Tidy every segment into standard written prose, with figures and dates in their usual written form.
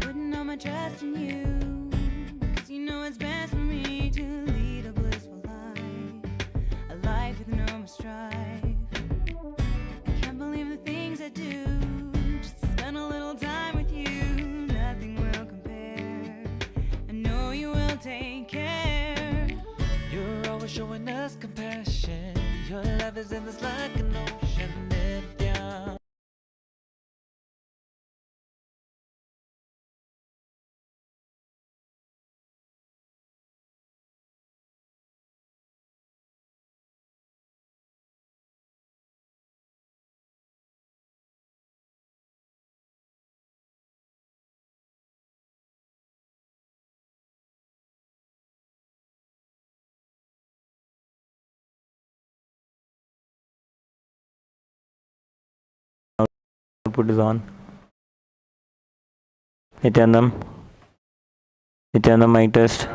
Putting all my trust in you, 'cause you know it's best for me to lead a blissful life, a life with no more strife. I can't believe the things I do, just to spend a little time with you. Nothing will compare, I know you will take care. You're always showing us compassion. Your love is endless like an ocean. Nithyananda. Output is on. Nithyanandam. Nithyanandam mic test.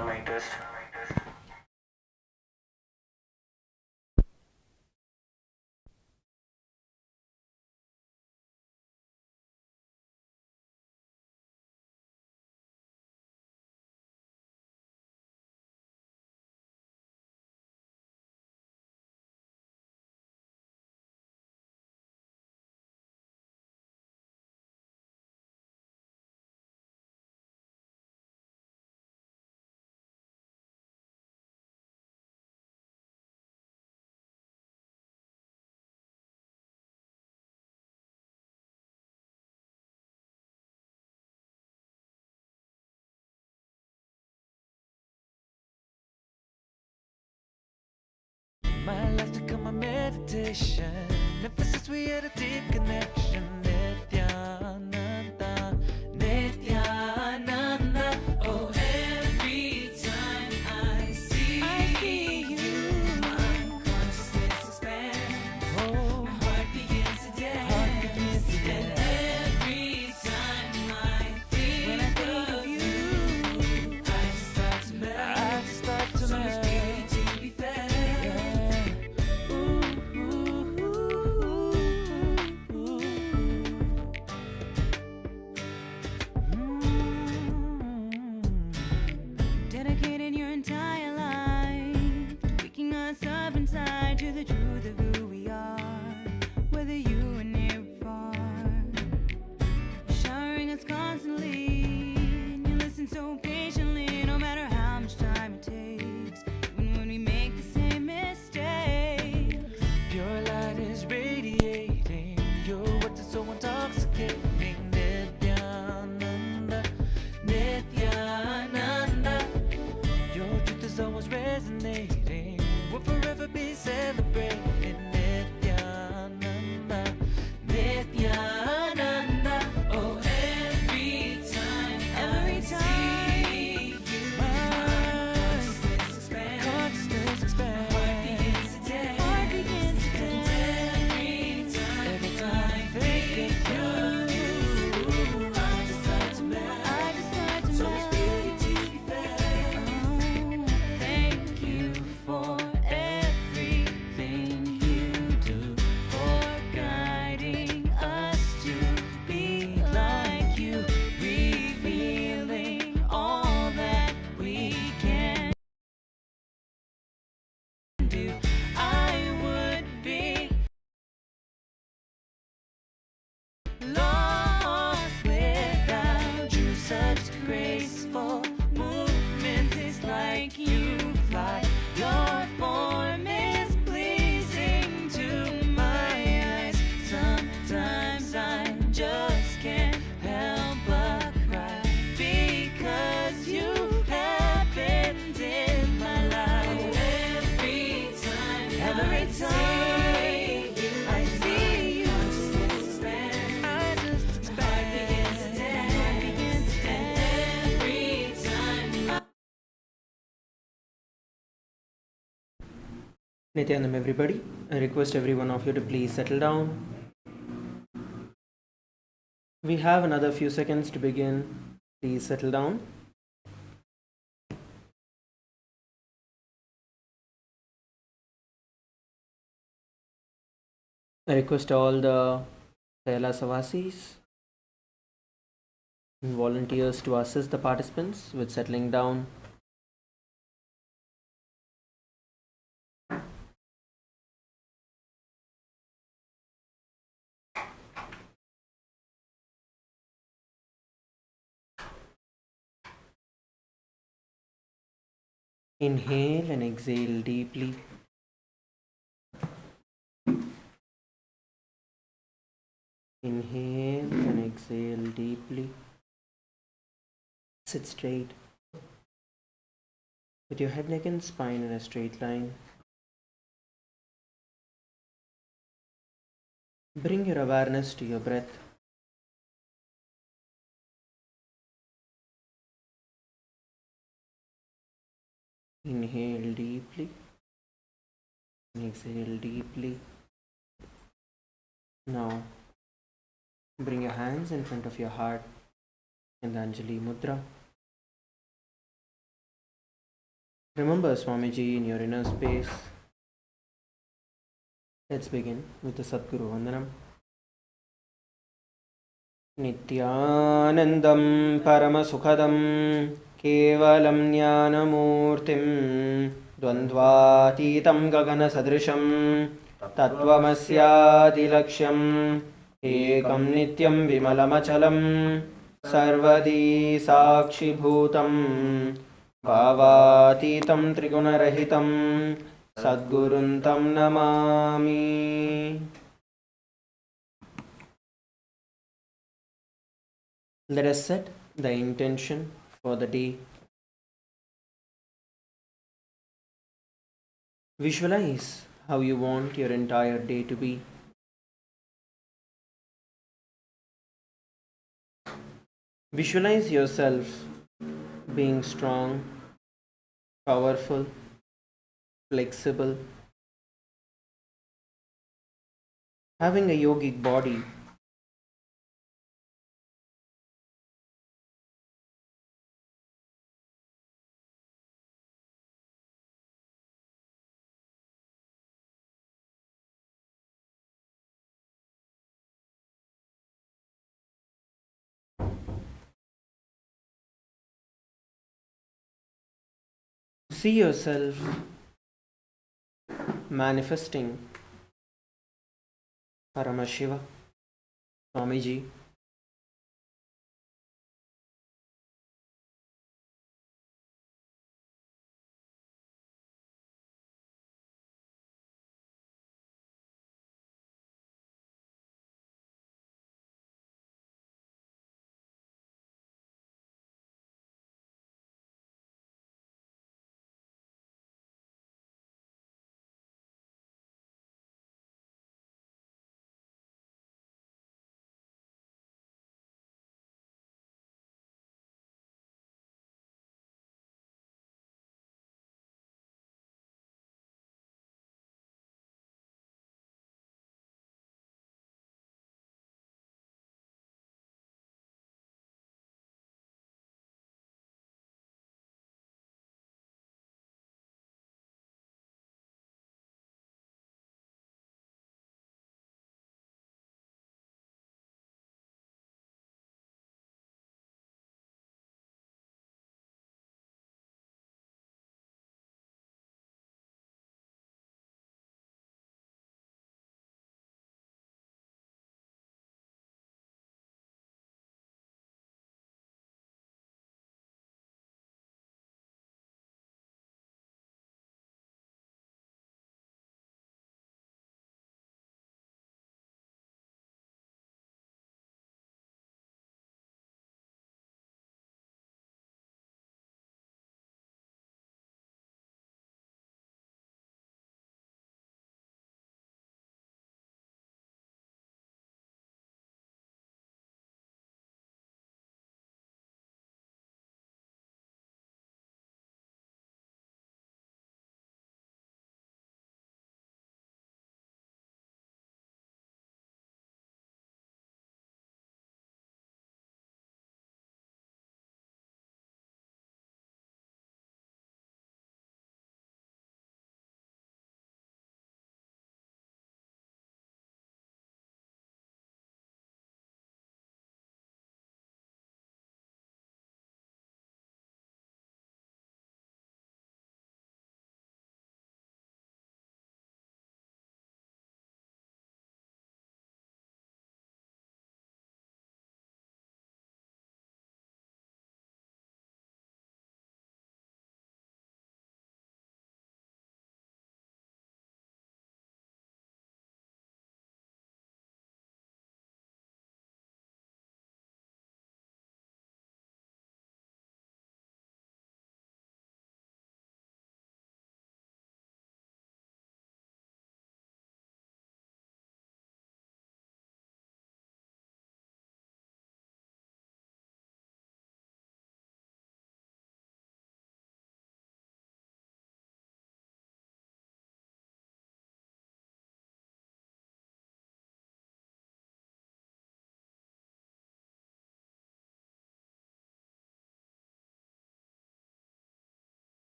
My life become a meditation. Ever since we had a deep connection. Nithyananda, Nithyananda. Oh, every time I see you, my consciousness expands. Oh, my heart begins to dance. And every time I think when I think of you, I just start to melt. So much beauty to be felt. Dedicated your entire life to waking us up inside to the truth of who we are, whether you are near or far. You're showering us constantly, and you listen so patiently, no matter how much time it takes, even when we make the same mistakes. Pure light is radiating. Your words are so intoxicating. Nithyananda, Nithyananda. Your truth is always resonating. We'll forever be celebrating. Nithyananda, Nithyananda. Oh, every time I see you, my consciousness expands. My heart begins to dance. And every time I think of you, I just start to melt. So much beauty to be felt. Thank you for everything you do, for guiding us to be like you, revealing all that we can do. I would be lost without you. Such graceful movements, it's like you fly. Your form is pleasing to my eyes. Sometimes I just can't help but cry, because you happened in my life. Every time I see you, I just expand. My heart begins to dance. And every time Nithyanandam, everybody. I request every one of you to please settle down. We have another few seconds to begin. Please settle down. I request all the Kailasa and volunteers to assist the participants with settling down. Inhale and exhale deeply. Inhale and exhale deeply. Sit straight with your head, neck, and spine in a straight line. Bring your awareness to your breath. Inhale deeply. Exhale deeply. Now, bring your hands in front of your heart in the Anjali Mudra. Remember Swamiji in your inner space. Let's begin with the Sadguru Vandanam. Nithyanandam Paramasukhadam Kevalam Jnanamurtim Dvandvatitam Gaganasadrisham Tattvamasyadilaksham Ekam Nityam Vimalamachalam Sarvadi Sakshibhutam Bhavatitam Trigunarahitam Sadguruntam Namami. Let us set the intention for the day. Visualize how you want your entire day to be. Visualize yourself being strong, powerful, flexible, having a yogic body. See yourself manifesting Paramashiva, Swamiji,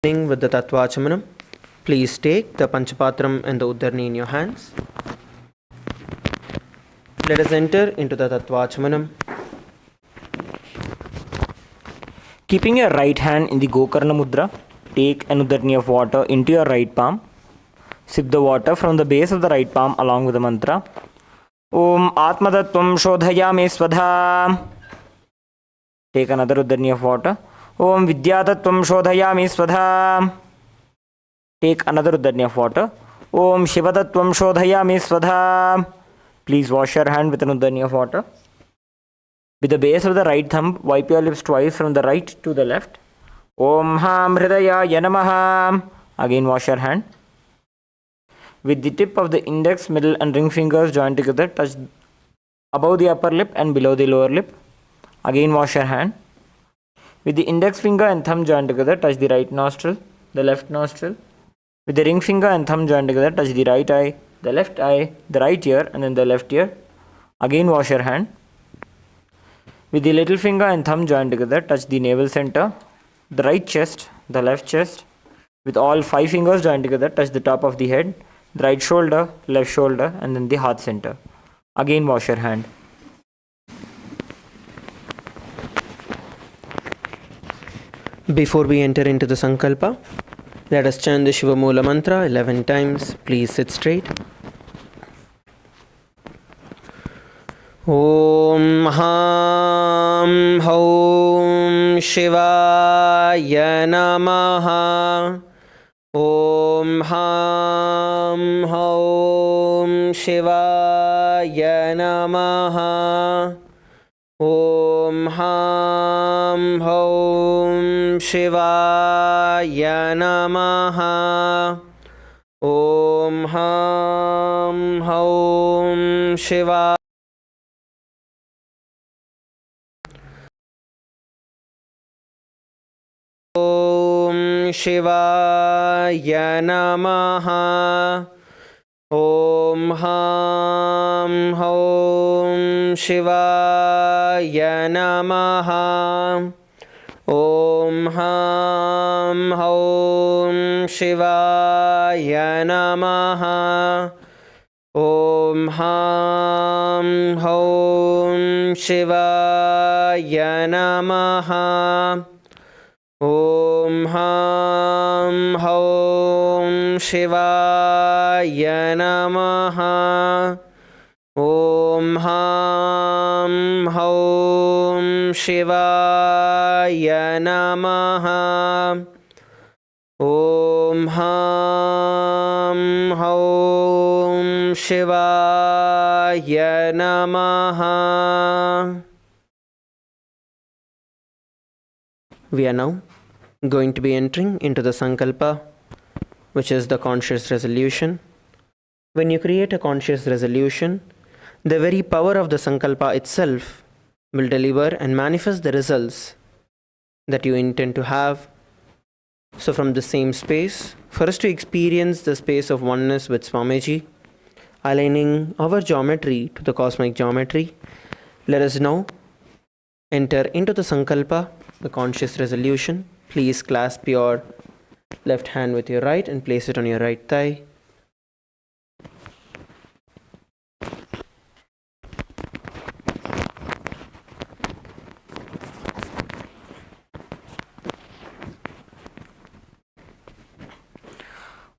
With the Tattvachamanam, please take the Panchapatram and the Uddarni in your hands. Let us enter into the Tattvachamanam. Keeping your right hand in the Gokarna Mudra, take an Uddarni of water into your right palm. Sip the water from the base of the right palm along with the mantra. Om Atmatattvam Shodhayami Svadha. Take another Uddarni of water. Om Vidyatattvam Shodhayami Svadha. Take another Uddarni of water. Om Shivatattvam Shodhayami Svadha. Please wash your hand with an Uddarni of water. With the base of the right thumb, wipe your lips twice from the right to the left. Om Ham Hridayaya Namaha. Again wash your hand. With the tip of the index, middle and ring fingers joined together, touch above the upper lip and below the lower lip. Again wash your hand. With the index finger and thumb joined together, touch the right nostril, the left nostril. With the ring finger and thumb joined together, touch the right eye, the left eye, the right ear and then the left ear. Again wash your hand. With the little finger and thumb joined together, touch the navel center, the right chest, the left chest. With all 5 fingers joined together, touch the top of the head, the right shoulder, left shoulder and then the heart center. Again wash your hand. Before we enter into the Sankalpa, let us chant the Shiva Mula mantra 11 times. Please sit straight. Om Ham Haum Shivaya Namaha. Om Ham Haum Shivaya Namaha. Om Ham Haum Shivaya Namaha. Om Ham Haum Shivaya. Om Shivaya Namaha. Om Ham Haum Shivaya Namaha. Om Ham Haum Shivaya Namaha. Om Ham Haum Shivaya Namaha. Om Ham Haum Shivaya Namaha. Om Ham Haum Shivaya Namaha. Om Ham Haum Shivaya Namaha. We are now going to be entering into the Sankalpa, which is the conscious resolution. When you create a conscious resolution, the very power of the Sankalpa itself will deliver and manifest the results that you intend to have. So from the same space, for us to experience the space of oneness with Swamiji, aligning our geometry to the cosmic geometry, let us now enter into the Sankalpa, the conscious resolution. Please clasp your left hand with your right and place it on your right thigh.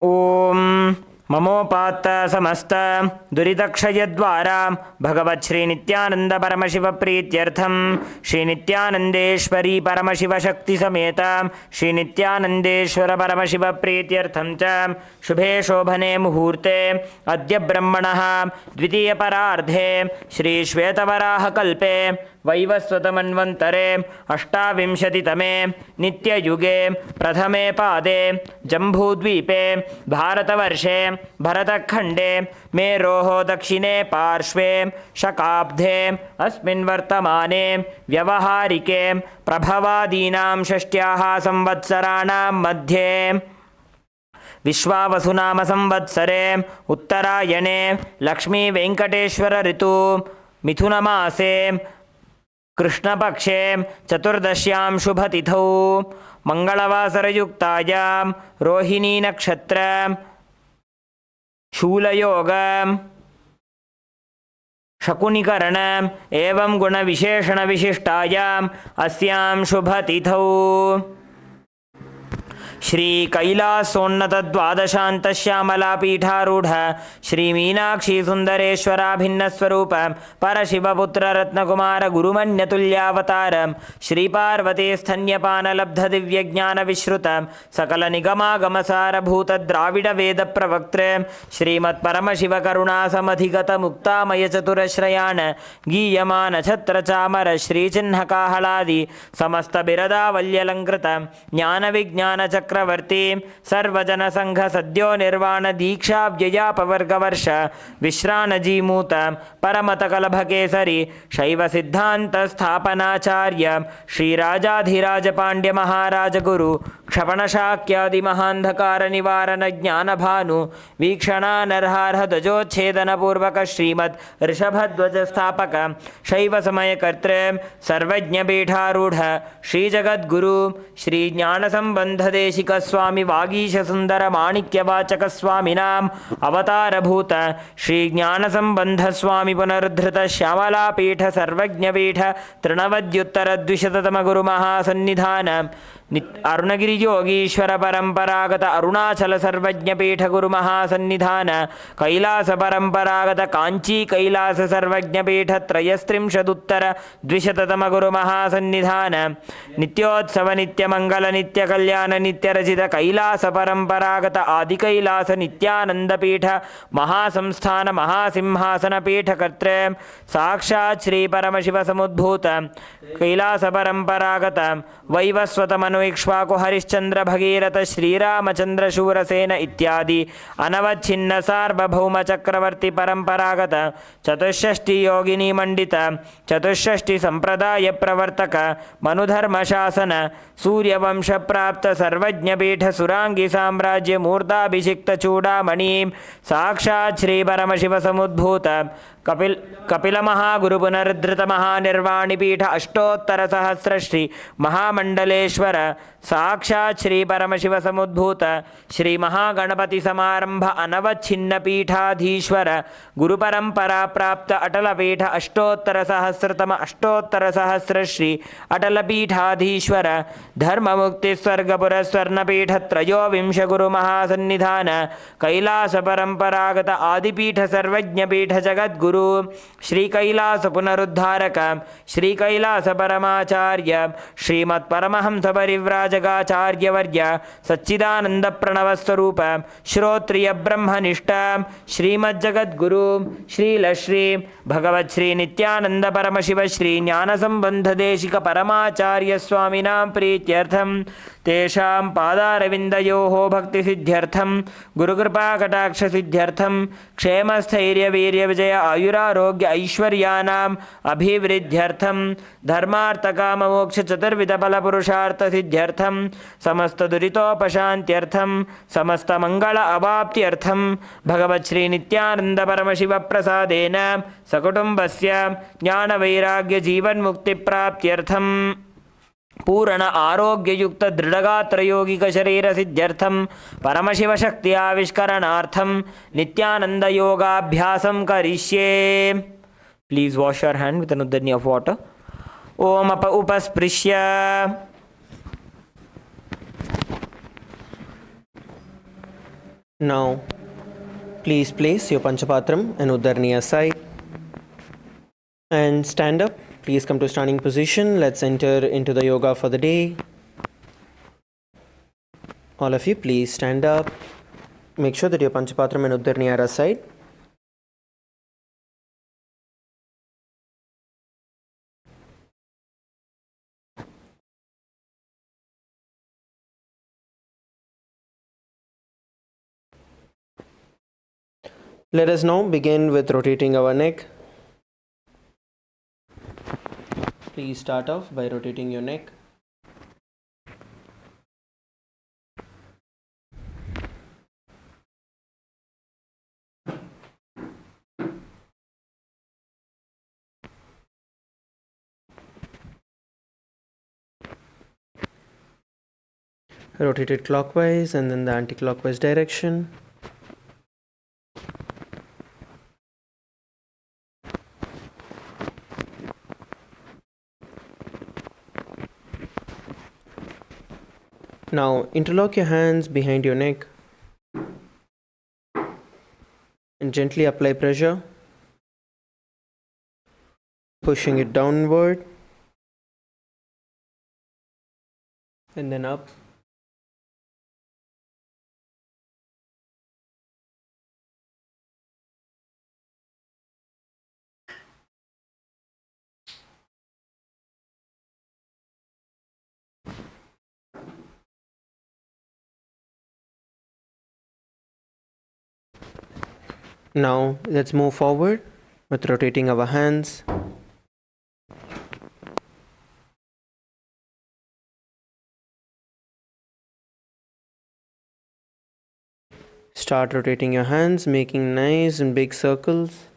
Om ममोपात्त समस्त दुरितक्षयद्वारा भगवत् श्री नित्यानंद परमशिव प्रीत्यर्थम श्री नित्यानंदेश्वरी परमशिव शक्ति समेत श्री नित्यानंदेश्वर परमशिव प्रीत्यर्थम च शुभे शोभने मुहूर्ते अद्य ब्रह्मणः द्वितीय परार्धे श्री श्वेतवराह कल्पे वैवस्वतमन्वन्तरे अष्टाविंशतितमे नित्ययुगे प्रथमे पादे जम्बूद्वीपे भारतवर्षे भरतखण्डे मेरोः दक्षिणे पार्श्वे शकाब्धे अस्मिन् वर्तमाने व्यवहारिके प्रभवादीनां षष्ट्याः संवत्सराणां मध्ये विश्वावसुनाम संवत्सरे उत्तरायणे लक्ष्मी वेंकटेश्वर ऋतु मिथुनमासे कृष्णपक्षे चतुर्दश्यां शुभतिथौ ಮಂಗಳವಾಸರಯುಕ್ತಾಯಾಂ ರೋಹಿಣೀ ನಕ್ಷತ್ರ ಶೂಲಯೋಗ ಶಕುನಿಕರಣ ಏವಂ ಗುಣವಿಶೇಷಣ ವಿಶಿಷ್ಟಾಯಾಂ ಅಸ್ಯಾಂ ಶುಭತಿಥೌ ಶ್ರೀ ಕೈಲಾಸೋನ್ನತ ದ್ವಾದಶಾಂತ ಶ್ಯಾಮಲಾ ಪೀಠಾರೂಢ ಶ್ರೀ ಮೀನಾಕ್ಷಿ ಸುಂದರೇಶ್ವರಾಭಿನ್ನ ಸ್ವರೂಪ ಪರಶಿವಪುತ್ರ ರತ್ನಕುಮಾರ ಗುರುಮನ್ಯತುಲ್ಯಾವತಾರ ಶ್ರೀ ಪಾರ್ವತಿ ಸ್ತನ್ಯಪಾನ ಲಬ್ಧ ದಿವ್ಯ ಜ್ಞಾನ ವಿಶ್ರುತ ಸಕಲ ನಿಗಮಾಗಮಸಾರಭೂತ ದ್ರಾವಿಡ ವೇದ ಪ್ರವಕ್ತ್ರೆ ಶ್ರೀಮತ್ ಪರಮಶಿವ ಕರುಣಾ ಸಮಧಿಗತ ಮುಕ್ತಾಮಯ ಚತುರಶ್ರಯಾಣ ಗೀಯಮಾನ ಛತ್ರ ಚಾಮರ ಶ್ರೀಚಿಹ್ನ ಕಾಹಳಾದಿ ಸಮಸ್ತ ಬಿರದಾವಲ್ಯಲಂಕೃತ ಜ್ಞಾನ ವಿಜ್ಞಾನ ಚಕ್ರವರ್ತಿ ಸರ್ವಜನ ಸಂಘ ಸದ್ಯೋ ನಿರ್ವಾಣ ದೀಕ್ಷಾ ವ್ಯಯಾಪವರ್ಗವರ್ಷ ವಿಶ್ರಾಣಜೀಮೂತ ಪರಮತ ಕಲಭಕೇಸರಿ ಶೈವ ಸಿದ್ಧಾಂತ ಸ್ಥಾಪನಾಚಾರ್ಯ ಶ್ರೀರಾಜಾಧಿರಾಜ ಪಾಂಡ್ಯ ಮಹಾರಾಜ ಗುರು ಕ್ಷಪಣಶಾಕ್ಯಾದಿ ಮಹಾಂಧಕಾರ ನಿವಾರಣ ಜ್ಞಾನಭಾನು ವೀಕ್ಷಣಾನರ್ಹಾರ್ಹ ಧ್ವಜೋಚ್ಛೇದನ ಪೂರ್ವಕ ಶ್ರೀಮದ್ ಋಷಭಧ್ವಜ ಸ್ಥಾಪಕ ಶೈವ ಸಮಯ ಕರ್ತೃ ಸರ್ವಜ್ಞ ಪೀಠಾರೂಢ ಶ್ರೀ ಜಗದ್ಗುರು ಶ್ರೀ ಜ್ಞಾನ ಸಂಬಂಧ ದೇಶಿಕ ಸ್ವಾಮಿ ವಾಗೀಶ ಸುಂದರ ಮಾಣಿಕ್ಯ ವಾಚಕ ಸ್ವಾಮಿನಾಂ ಅವತಾರಭೂತ ಶ್ರೀ ಜ್ಞಾನ ಸಂಬಂಧ ಸ್ವಾಮಿ ಪುನರುದ್ಧೃತ ಶ್ಯಾಮಲಾ ಪೀಠ ಸರ್ವಜ್ಞ ಪೀಠ ತೃಣವದ್ಯುತ್ತರ ದ್ವಿಶತತಮ ಗುರು ಮಹಾಸನ್ನಿಧಾನ ಅರುಣಗಿರಿ ಯೋಗೀಶ್ವರ ಪರಂಪರಾಗತ ಅರುಣಾಚಲ ಸರ್ವಜ್ಞ ಪೀಠ ಗುರು ಮಹಾಸನ್ನಿಧಾನ ಕೈಲಾಸ ಪರಂಪರಾಗತ ಕಾಂಚಿ ಕೈಲಾಸ ಸರ್ವಜ್ಞ ಪೀಠ ತ್ರಯಸ್ತ್ರಿಂಶದುತ್ತರ ದ್ವಿಶತತಮ ಗುರು ಮಹಾಸನ್ನಿಧಾನ ನಿತ್ಯೋತ್ಸವ ನಿತ್ಯ ಮಂಗಲ ನಿತ್ಯ ಕಲ್ಯಾಣ ನಿತ್ಯ ರಚಿತ ಕೈಲಾಸ ಪರಂಪರಾಗತ ಆದಿಕೈಲಾಸ ನಿತ್ಯಾನಂದ ಪೀಠ ಮಹಾಸಂಸ್ಥಾನ ಮಹಾಸಿಂಹಾಸನ ಪೀಠ ಕರ್ತೃ ಸಾಕ್ಷಾತ್ ಶ್ರೀ ಪರಮಶಿವ ಸಮುದ್ಭೂತ ಕೈಲಾಸ ಪರಂಪರಾಗತ ವೈವಸ್ವತ ಇಕ್ಷ್ವಾಕು ಹರಿಶ್ಚಂದ್ರ ಭಗೀರಥ ಶ್ರೀರಾಮಚಂದ್ರ ಶೂರಸೇನ ಇತ್ಯಾದಿ ಅನವಚ್ಛಿನ್ನ ಸಾರ್ವಭೌಮ ಚಕ್ರವರ್ತಿ ಪರಂಪರಾಗತ ಚತುಷ್ಷಷ್ಟಿ ಯೋಗಿನಿ ಮಂಡಿತ ಚತುಷ್ಷಷ್ಟಿ ಸಂಪ್ರದಾಯ ಪ್ರವರ್ತಕ ಮನುಧರ್ಮ ಶಾಸನ ಸೂರ್ಯವಂಶ ಪ್ರಾಪ್ತ ಸರ್ವಜ್ಞ ಪೀಠ ಸುರಾಂಗಿ ಸಾಮ್ರಾಜ್ಯ ಮೂರ್ಧಾಭಿಷಿಕ್ತ ಚೂಡಾಮಣಿ ಸಾಕ್ಷಾತ್ ಶ್ರೀ ಪರಮಶಿವ ಸಮುದ್ಭೂತ ಕಪಿಲ ಮಹಾಗುರು ಪುನರುದ್ಧೃತ ಮಹಾನಿರ್ವಾಣಿ ಪೀಠ ಅಷ್ಟೋತ್ತರ ಸಹಸ್ರ ಶ್ರೀ ಮಹಾಮಂಡಲೇಶ್ವರ ಸಾಕ್ಷಾತ್ ಶ್ರೀ ಪರಮಶಿವ ಸಮುದ್ಭೂತ ಶ್ರೀ ಮಹಾಗಣಪತಿ ಸಮಾರಂಭ ಅನವಚ್ಛಿನ್ನ ಪೀಠಾಧೀಶ್ವರ ಗುರುಪರಂಪರಾ ಪ್ರಾಪ್ತ ಅಟಲ ಪೀಠ ಅಷ್ಟೋತ್ತರ ಸಹಸ್ರ ಶ್ರೀ ಅಟಲ ಪೀಠಾಧೀಶ್ವರ ಧರ್ಮ ಮುಕ್ತಿ ಸ್ವರ್ಗಪುರ ಸ್ವರ್ಣಪೀಠ ತ್ರಯೋವಿಂಶ ಗುರು ಮಹಾಸನ್ನಿಧಾನ ಕೈಲಾಸ ಪರಂಪರಾಗತ ಆದಿಪೀಠ ಸರ್ವಜ್ಞ ಪೀಠ ಜಗದ್ಗುರು ಶ್ರೀ ಕೈಲಾಸ ಪುನರುದ್ಧಾರಕ ಶ್ರೀ ಕೈಲಾಸ ಪರಮಾಚಾರ್ಯ ಶ್ರೀಮತ್ ಪರಮಹಂಸ ಪರಿವ್ರಾಜಕಾಚಾರ್ಯವರ್ಯ ಸಚ್ಚಿದಾನಂದ ಪ್ರಣವ ಸ್ವರೂಪ ಶ್ರೋತ್ರಿಯ ಬ್ರಹ್ಮನಿಷ್ಠ ಶ್ರೀಮಜ್ಜಗದ್ಗುರು ಶ್ರೀಲಶ್ರೀ ಭಗವತ್ ಶ್ರೀ ನಿತ್ಯಾನಂದ ಪರಮಶಿವ ಶ್ರೀ ಜ್ಞಾನ ಸಂಬಂಧ ದೇಶಿಕ ಪರಮಾಚಾರ್ಯ ಸ್ವಾಮಿನಾಂ ಪ್ರೀತ್ಯರ್ಥಂ ತೇಷಾಂ ಪಾದಾರವಿಂದಯೋಃ ಭಕ್ತಿ ಸಿದ್ಧ್ಯರ್ಥಂ ಗುರುಕೃಪಾ ಕಟಾಕ್ಷ ಸಿದ್ಧ್ಯರ್ಥಂ ಕ್ಷೇಮ ಸ್ಥೈರ್ಯ ವೀರ್ಯ ವಿಜಯ ಆಯುರಾರೋಗ್ಯ ಐಶ್ವರ್ಯಾನಾಂ ಅಭಿವೃದ್ಧ್ಯರ್ಥಂ ಧರ್ಮಾರ್ಥ ಕಾಮ ಮೋಕ್ಷ ಚತುರ್ವಿಧ ಫಲ ಪುರುಷಾರ್ಥ ಸಿದ್ಧ್ಯರ್ಥಂ ಸಮಸ್ತ ದುರಿತೋಪಶಾಂತ್ಯರ್ಥಂ ಸಮಸ್ತ ಮಂಗಳ ಅವಾಪ್ತ್ಯರ್ಥಂ ಭಗವತ್ ಶ್ರೀ ನಿತ್ಯಾನಂದ ಪರಮಶಿವ ಪ್ರಸಾದೇನ ಸಕುಟುಂಬಸ್ಯ ಜ್ಞಾನ ವೈರಾಗ್ಯ ಜೀವನ್ಮುಕ್ತಿ ಪ್ರಾಪ್ತ್ಯರ್ಥಂ ಪೂರ್ಣ ಆರೋಗ್ಯಯುಕ್ತ ದೃಢಗಾತ್ರ ಯೋಗಿಕ ಶರೀರ ಸಿದ್ಧ್ಯರ್ಥಂ ಪರಮಶಿವ ಶಕ್ತಿ ಆವಿಷ್ಕರಣಾರ್ಥಂ ನಿತ್ಯಾನಂದ ಯೋಗಾಭ್ಯಾಸಂ ಕರಿಷ್ಯೆ. Please wash your hand with an ಉದ್ದನಿ ಆಫ್ ವಾಟರ್. ಓಂ ಅಪ ಉಪಸ್ಪೃಶ್ಯ Now, please place your Panchapatram and Udarni aside and stand up. Please come to standing position. Let's enter into the yoga for the day. All of you, please stand up. Make sure that your Panchapatram and Udarni are aside. Let us now begin with rotating our neck. Please start off by rotating your neck. Rotate it clockwise and then the anti-clockwise direction. Now interlock your hands behind your neck and gently apply pressure, pushing it downward and then up. Now let's move forward with rotating our hands. Start rotating your hands, making nice and big circles.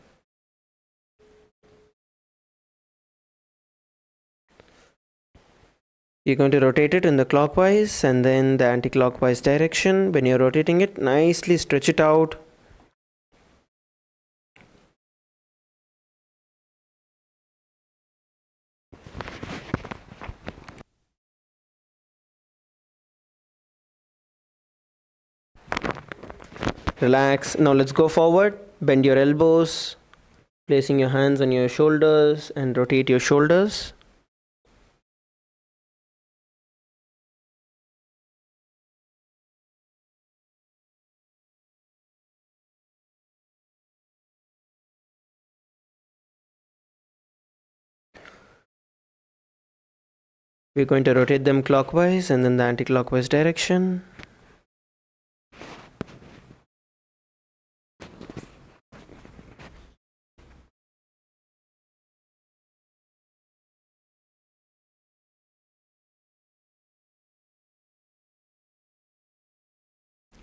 You're going to rotate it in the clockwise and then the anti-clockwise direction. When you're rotating it, nicely stretch it out. Relax. Now let's go forward. Bend your elbows, placing your hands on your shoulders and rotate your shoulders. We're going to rotate them clockwise and then the anti-clockwise direction.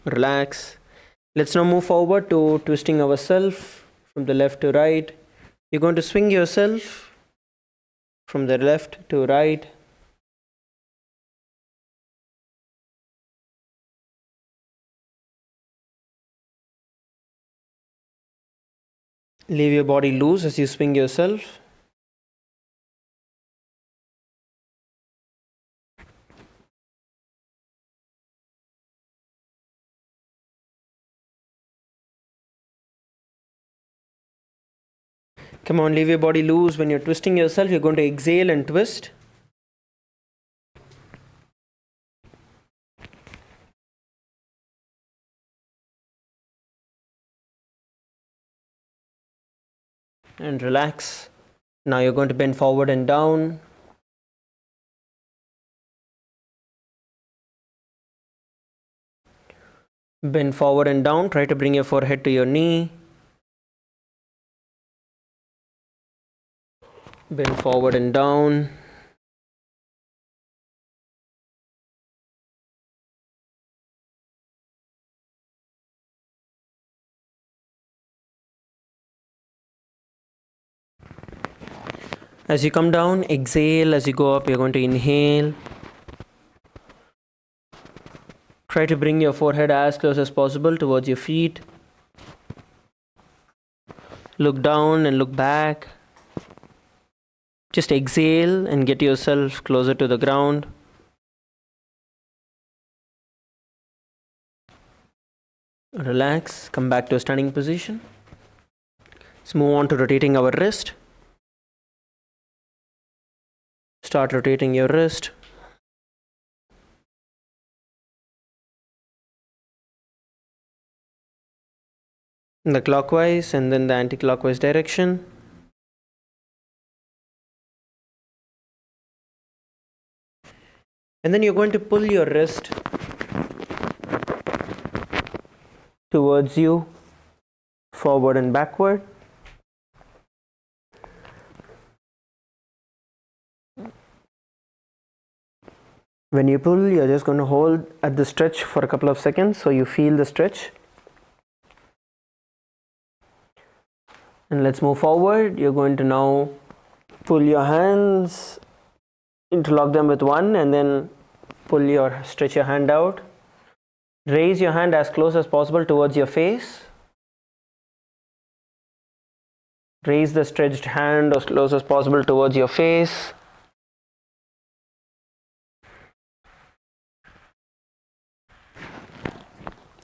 Relax. Let's now move forward to twisting ourselves from the left to right. You're going to swing yourself from the left to right. Leave your body loose as you swing yourself. Come on, leave your body loose. When you're twisting yourself, you're going to exhale and twist. And relax. Now you're going to bend forward and down. Bend forward and down. Try to bring your forehead to your knee. Bend forward and down. As you come down, exhale. As you go up, you're going to inhale. Try to bring your forehead as close as possible towards your feet. Look down and look back. Just exhale and get yourself closer to the ground. Relax. Come back to a standing position. Let's move on to rotating our wrist. Start rotating your wrist. In the clockwise and then the anti-clockwise direction. And then you're going to pull your wrist towards you, forward and backward. When you pull, you're just going to hold at the stretch for a couple of seconds so you feel the stretch. And let's move forward. You're going to now pull your hands, interlock them with one, and then Stretch your hand out. Raise your hand as close as possible towards your face. Raise the stretched hand as close as possible towards your face.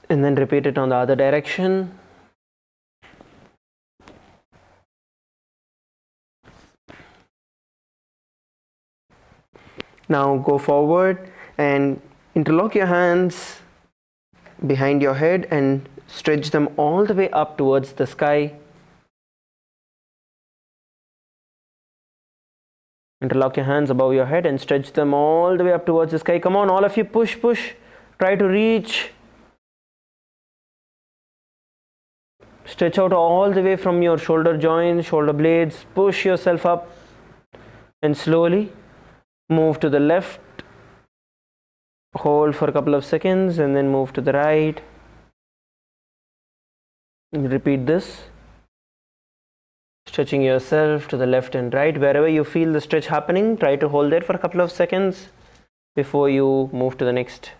And then repeat it on the other direction. Now go forward and interlock your hands behind your head and stretch them all the way up towards the sky. Interlock your hands above your head and stretch them all the way up towards the sky. Come on, all of you, push, push. Try to reach. Stretch out all the way from your shoulder joints, shoulder blades. Push yourself up and slowly move to the left. Hold for a couple of seconds and then move to the right. Repeat this. Stretching yourself to the left and right. Wherever you feel the stretch happening, try to hold there for a couple of seconds before you move to the next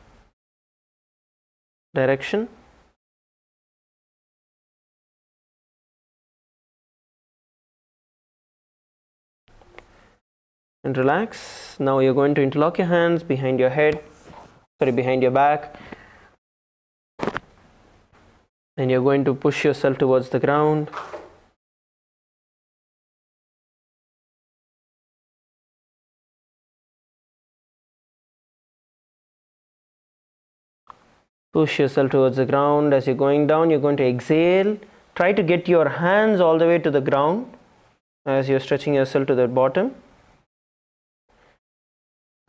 direction. And relax. Now you're going to interlock your hands behind your head, behind your back, and you're going to push yourself towards the ground. Push yourself towards the ground. As you're going down, you're going to exhale. Try to get your hands all the way to the ground as you're stretching yourself to the bottom.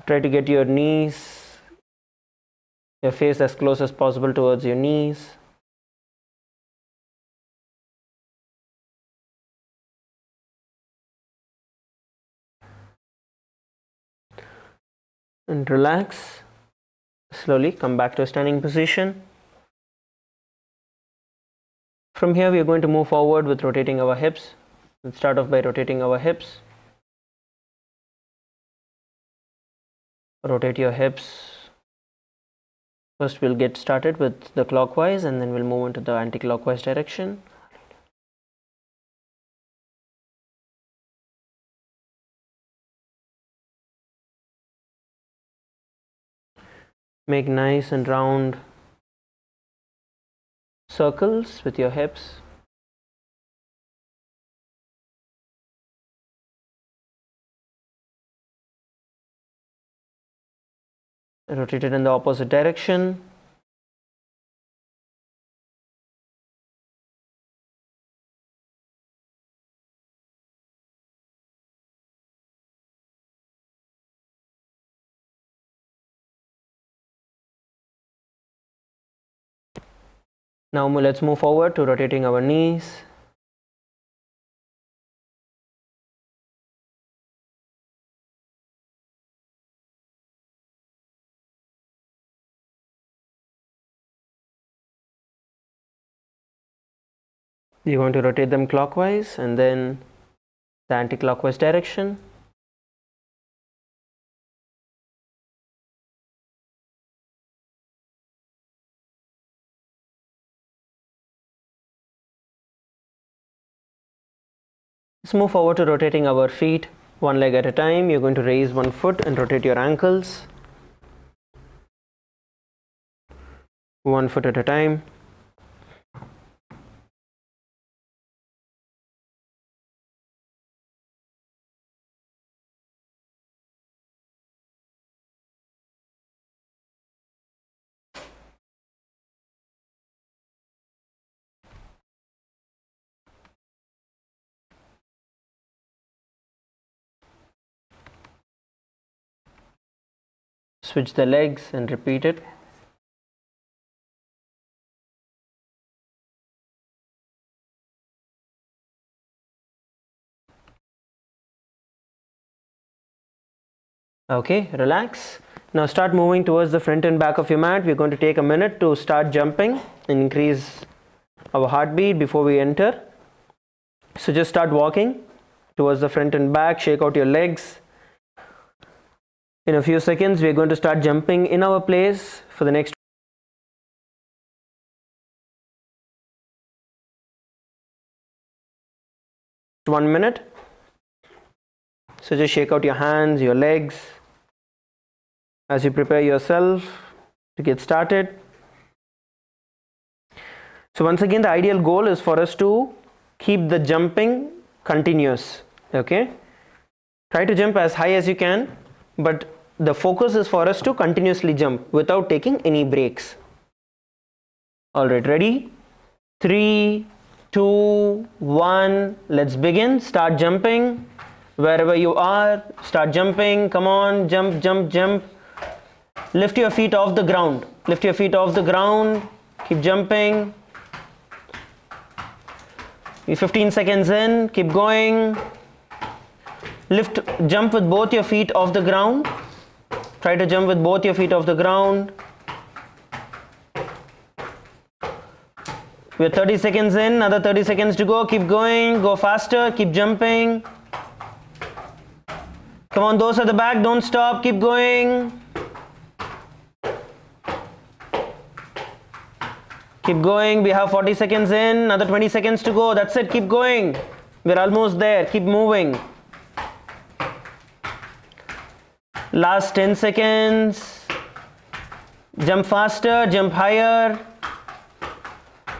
Try to get your knees, your face as close as possible towards your knees. And relax. Slowly come back to a standing position. From here we are going to move forward with rotating our hips. Let's start off by rotating our hips. Rotate your hips. First we'll get started with the clockwise and then we'll move into the anti-clockwise direction. Make nice and round circles with your hips. Rotate it in the opposite direction. Now let's move forward to rotating our knees. You're going to rotate them clockwise and then the anti-clockwise direction. Let's move forward to rotating our feet one leg at a time. You're going to raise one foot and rotate your ankles. One foot at a time. Switch the legs and repeat it. Okay, relax. Now start moving towards the front and back of your mat. We're going to take a minute to start jumping and increase our heartbeat before we enter. So just start walking towards the front and back, shake out your legs. In a few seconds, we are going to start jumping in our place for the next 1 minute. So just shake out your hands, your legs as you prepare yourself to get started. So once again, the ideal goal is for us to keep the jumping continuous. Okay, try to jump as high as you can, but the focus is for us to continuously jump without taking any breaks. All right, ready? 3, 2, 1, let's begin. Start jumping. Wherever you are, start jumping. Come on, jump, jump, jump. Lift your feet off the ground. Lift your feet off the ground. Keep jumping. 15 seconds in, keep going. Jump with both your feet off the ground. Try to jump with both your feet off the ground. We're 30 seconds in, another 30 seconds to go. Keep going, go faster, keep jumping. Come on, those at the back, don't stop, keep going. Keep going, we have 40 seconds in, another 20 seconds to go. That's it, keep going. We're almost there, keep moving. Last 10 seconds. Jump faster, jump higher.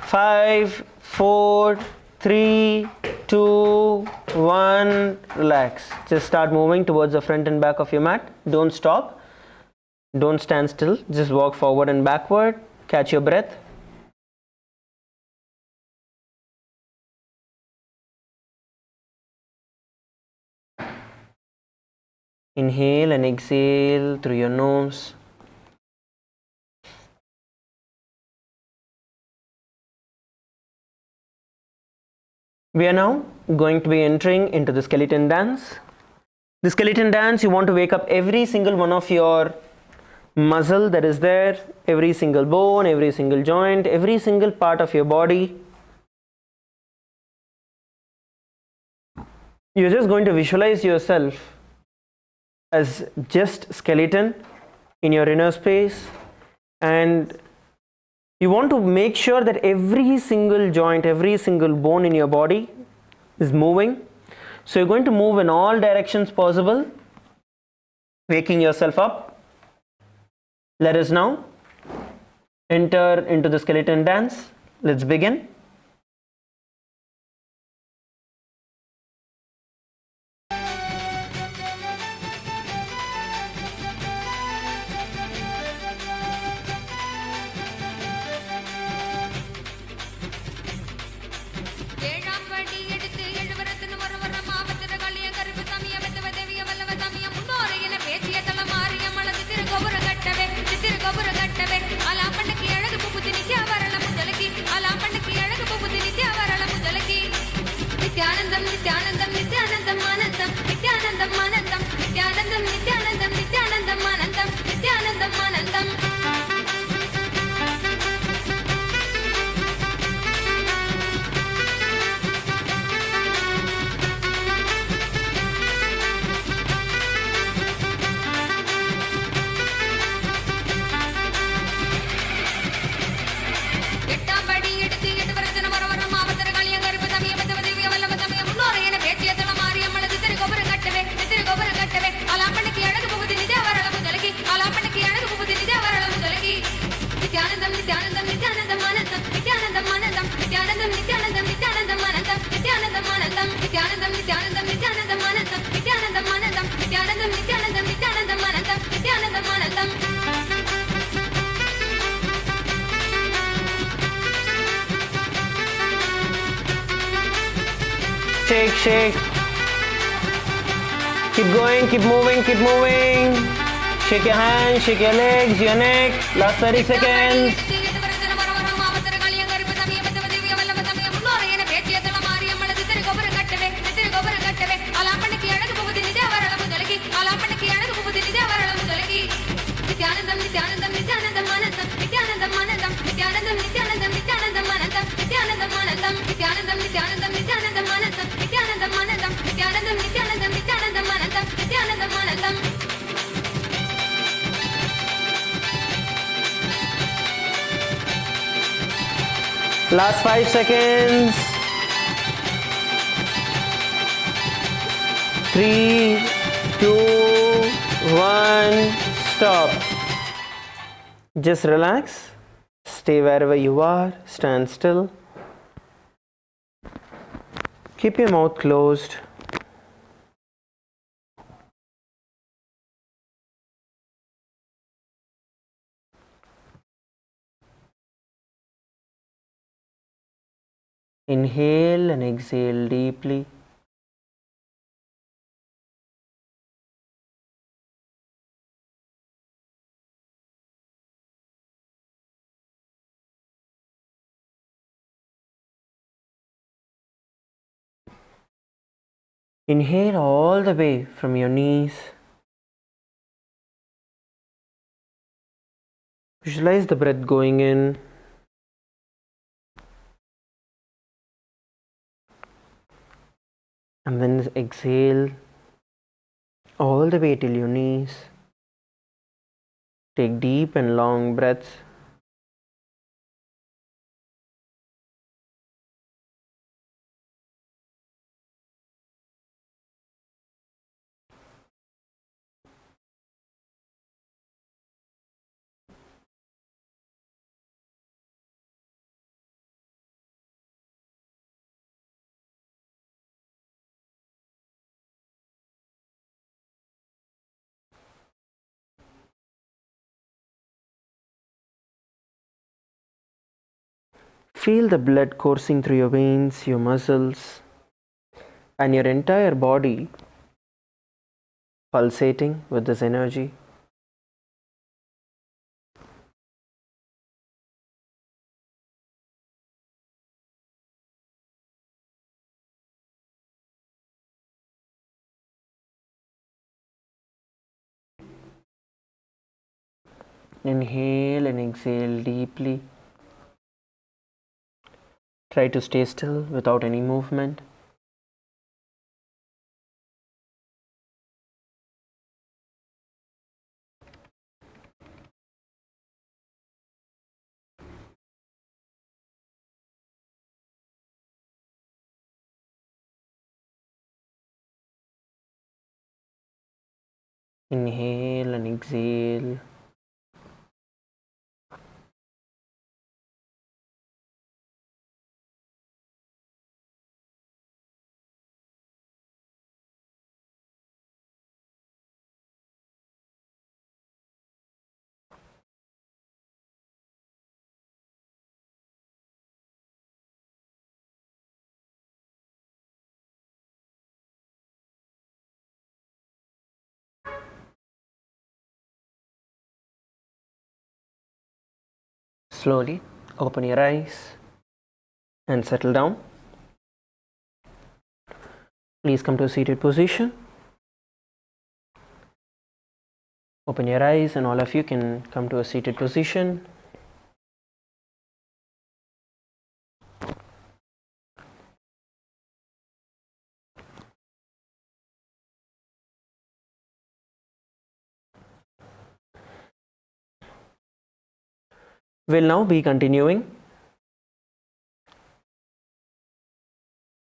5, 4, 3, 2, 1. Relax. Just start moving towards the front and back of your mat. Don't stop. Don't stand still. Just walk forward and backward. Catch your breath. Inhale and exhale through your nose. We are now going to be entering into the skeleton dance. The skeleton dance, you want to wake up every single one of your muscle that is there, every single bone, every single joint, every single part of your body. You're just going to visualize yourself as just skeleton in your inner space, and you want to make sure that every single joint, every single bone in your body is moving. So you're going to move in all directions possible, waking yourself up. Let us now enter into the skeleton dance. Let's begin. Nithyanandam, Nithyanandam, Nithyanandam, Anandam, Nithyanandam, Anandam, Nithyanandam, Nithyanandam, Nithyanandam, Anandam, Nithyanandam, Anandam. Nithyanandam, Nithyanandam, Nithyanandam, Anandam, Nithyanandam, Anandam, Nithyanandam, Nithyanandam, Nithyanandam, Anandam, Nithyanandam, Anandam, Nithyanandam, Nithyanandam, Nithyanandam, Anandam, Nithyanandam, Anandam, Nithyanandam, Nithyanandam, Nithyanandam, Anandam, Nithyanandam, Anandam. Shake, shake. Keep going, keep moving, keep moving. Shake your hands, shake your legs, your neck. Last 30 seconds. Nithyanandam, Nithyanandam, Nithyanandam, Anandam, Nithyanandam, Anandam, Nithyanandam, Nithyanandam, Nithyanandam, Anandam, Nithyanandam, Anandam, Nithyanandam, Nithyanandam, Nithyanandam, Anandam, Nithyanandam, Anandam, Nithyanandam, Nithyanandam, Nithyanandam, Anandam, Nithyanandam, Anandam. Last 5 seconds. 3, 2, 1. Stop. Just relax. Stay wherever you are. Stand still. Keep your mouth closed. Inhale and exhale deeply. Inhale all the way from your knees. Visualize the breath going in. And then exhale all the way till your knees. Take deep and long breaths. Feel the blood coursing through your veins, your muscles, and your entire body pulsating with this energy. Inhale and exhale deeply. Try to stay still without any movement. Inhale and exhale. Slowly open your eyes and settle down. Please come to a seated position. Open your eyes and all of you can come to a seated position. We'll now be continuing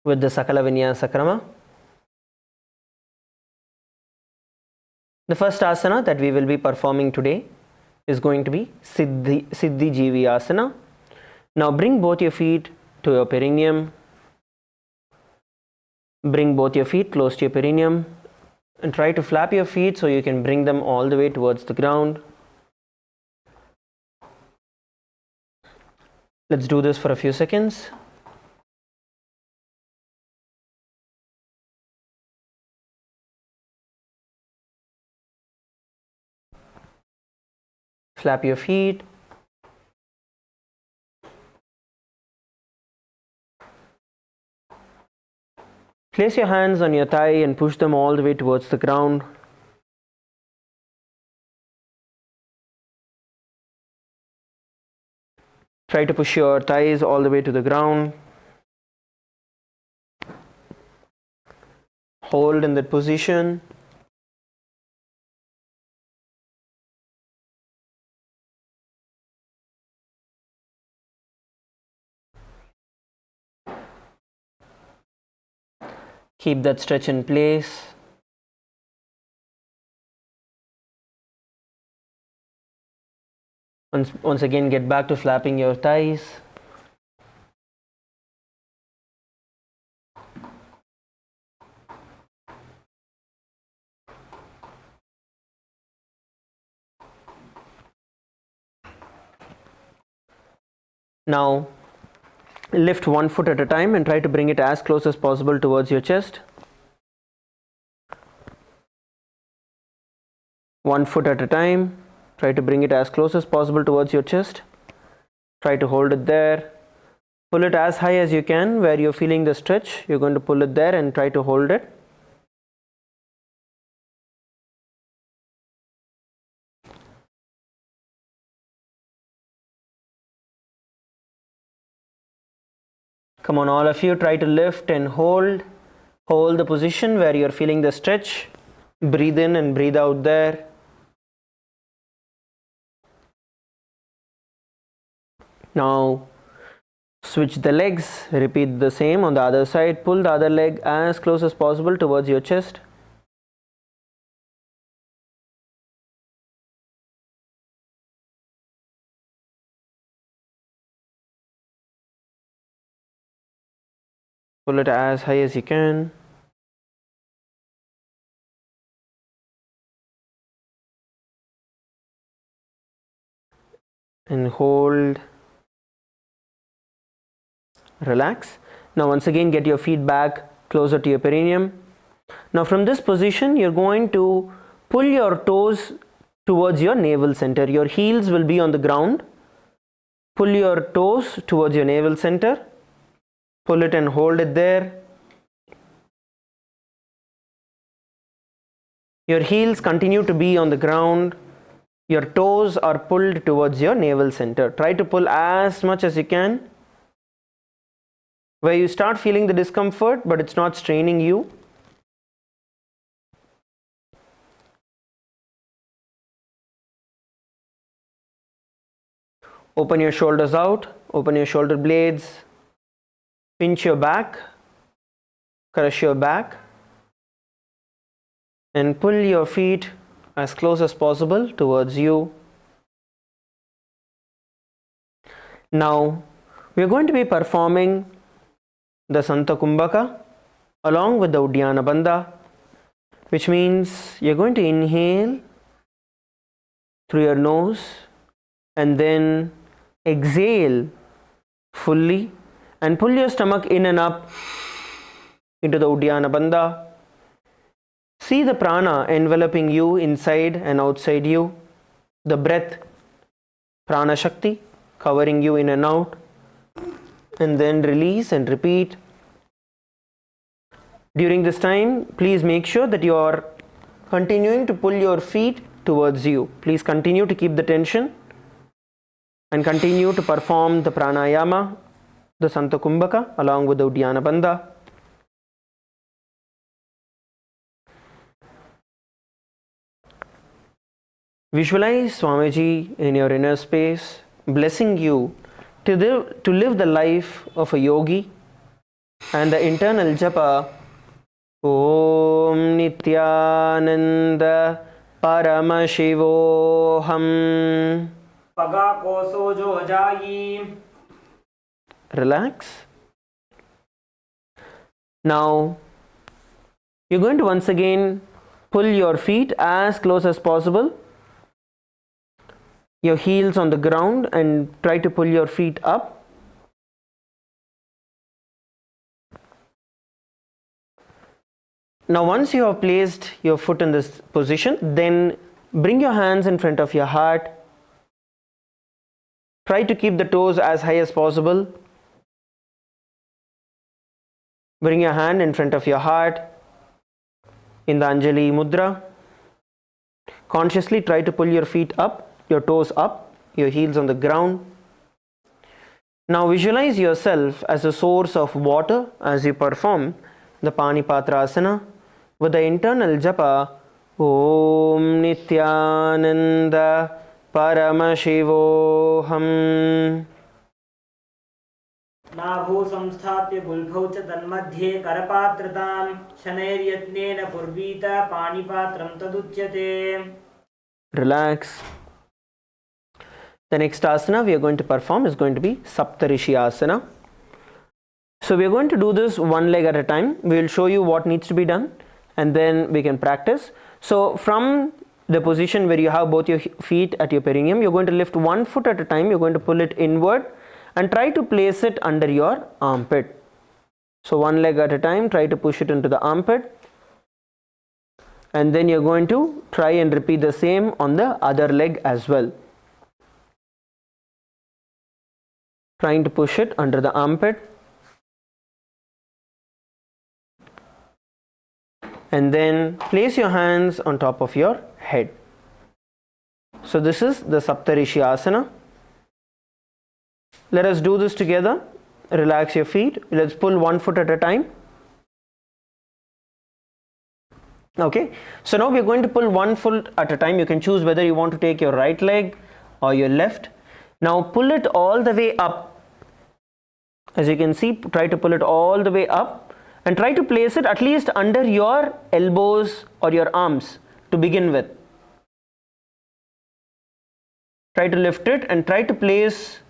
with the Sakala Vinyasa Krama. The first asana that we will be performing today is going to be Siddhi Jivi Asana. Now bring both your feet to your perineum. Bring both your feet close to your perineum and try to flap your feet so you can bring them all the way towards the ground. Let's do this for a few seconds. Flap your feet. Place your hands on your thigh and push them all the way towards the ground. Try to push your thighs all the way to the ground. Hold in that position. Keep that stretch in place. Once again, get back to flapping your thighs. Now, lift one foot at a time and try to bring it as close as possible towards your chest. One foot at a time. Try to bring it as close as possible towards your chest. Try to hold it there. Pull it as high as you can. Where you're feeling the stretch, you're going to pull it there and try to hold it. Come on, all of you, try to lift and hold. Hold the position where you're feeling the stretch. Breathe in and breathe out there. Now, switch the legs. Repeat the same on the other side. Pull the other leg as close as possible towards your chest. Pull it as high as you can. And hold. Relax. Now once again get your feet back closer to your perineum. Now from this position you're going to pull your toes towards your navel center. Your heels will be on the ground. Pull your toes towards your navel center. Pull it and hold it there. Your heels continue to be on the ground. Your toes are pulled towards your navel center. Try to pull as much as you can. Where you start feeling the discomfort, but it's not straining you. Open your shoulders out. Open your shoulder blades. Pinch your back. Crush your back. And pull your feet as close as possible towards you. Now we are going to be performing the Santa Kumbhaka along with the Uddiyana Bandha, which means you're going to inhale through your nose and then exhale fully and pull your stomach in and up into the Uddiyana Bandha. See the prana enveloping you inside and outside you. The breath, prana shakti, covering you in and out. And then release and repeat. During this time, please make sure that you are continuing to pull your feet towards you. Please continue to keep the tension and continue to perform the pranayama, the Santa Kumbhaka along with the Uddiyana Bandha. Visualize Swamiji in your inner space, blessing you to live the life of a yogi, and the internal japa Om Nithyananda Paramashivoham. Paga koso jo jayi. Relax. Now you're going to once again pull your feet as close as possible. Your heels on the ground and try to pull your feet up. Now once you have placed your foot in this position, then bring your hands in front of your heart. Try to keep the toes as high as possible. Bring your hand in front of your heart in the Anjali Mudra. Consciously try to pull your feet up. Your toes up, your heels on the ground. Now visualize yourself as a source of water as you perform the Panipatrasana with the internal japa Om Nithyananda Paramashivoham. नाभौ संस्थाप्य गुल्फौ च तन्मध्ये करपात्रतां शनैर्यत्नेन कुर्वीत पाणिपात्रं तदुच्यते. Relax. The next asana we are going to perform is going to be Saptarishi asana. So we are going to do this one leg at a time. We will show you what needs to be done and then we can practice. So from the position where you have both your feet at your perineum, you're going to lift one foot at a time. You're going to pull it inward and try to place it under your armpit. So one leg at a time, try to push it into the armpit. And then you're going to try and repeat the same on the other leg as well. Trying to push it under the armpit. And then place your hands on top of your head. So this is the Saptarishi asana. Let us do this together. Relax your feet. Let's pull one foot at a time. Okay, so now we're going to pull one foot at a time. You can choose whether you want to take your right leg or your left. Now pull it all the way up. As you can see, try to pull it all the way up and try to place it at least under your elbows or your arms to begin with. Try to lift it and try to place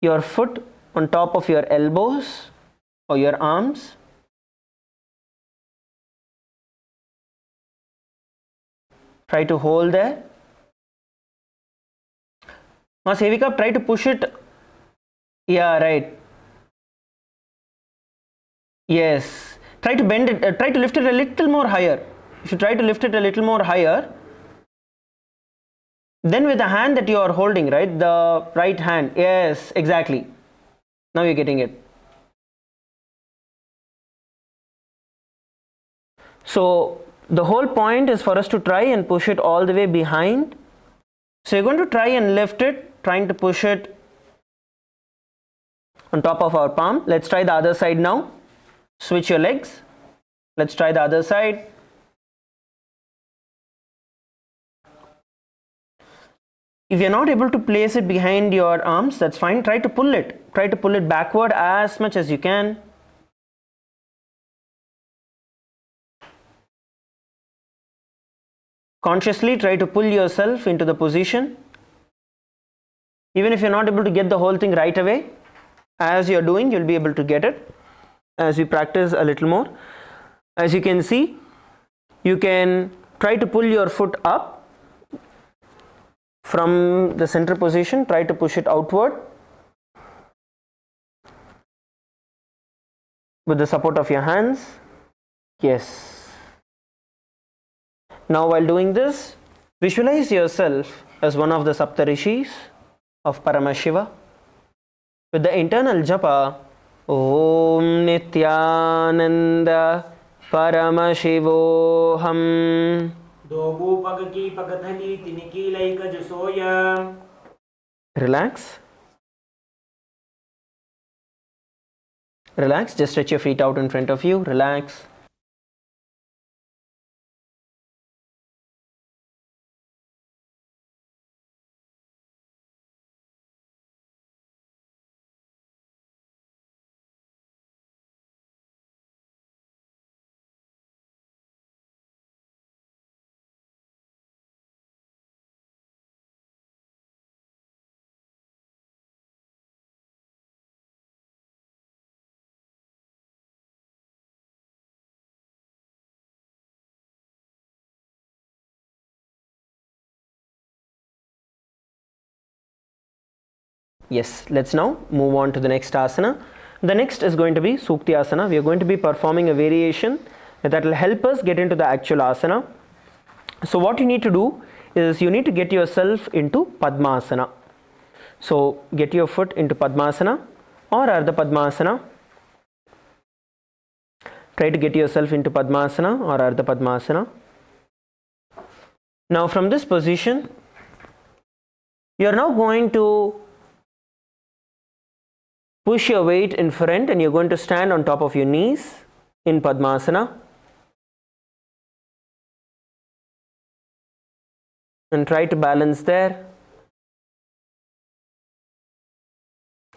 your foot on top of your elbows or your arms. Try to hold there. Now Sevika, try to push it. Yeah, right. Yes. Try to bend it, try to lift it a little more higher. If you try to lift it a little more higher, then with the hand that you are holding, right, the right hand, yes, exactly. Now you're getting it. So the whole point is for us to try and push it all the way behind. So you're going to try and lift it, trying to push it on top of our palm. Let's try the other side now. Switch your legs. Let's try the other side. If you're not able to place it behind your arms, that's fine. Try to pull it. Try to pull it backward as much as you can. Consciously try to pull yourself into the position. Even if you're not able to get the whole thing right away, as you're doing, you'll be able to get it as we practice a little more. As you can see, you can try to pull your foot up from the center position. Try to push it outward with the support of your hands. Yes. Now while doing this, visualize yourself as one of the Saptarishis of Paramashiva with the internal japa Om Nithyananda Paramashivoham. Relax. Relax. Just stretch your feet out in front of you. Relax. Yes, let's now move on to the next asana. The next is going to be Sukti asana. We are going to be performing a variation that will help us get into the actual asana. So what you need to do is you need to get yourself into Padmasana. So get your foot into Padmasana or Ardha Padmasana. Try to get yourself into Padmasana or Ardha Padmasana. Now from this position, you are now going to push your weight in front and you're going to stand on top of your knees in Padmasana. And try to balance there.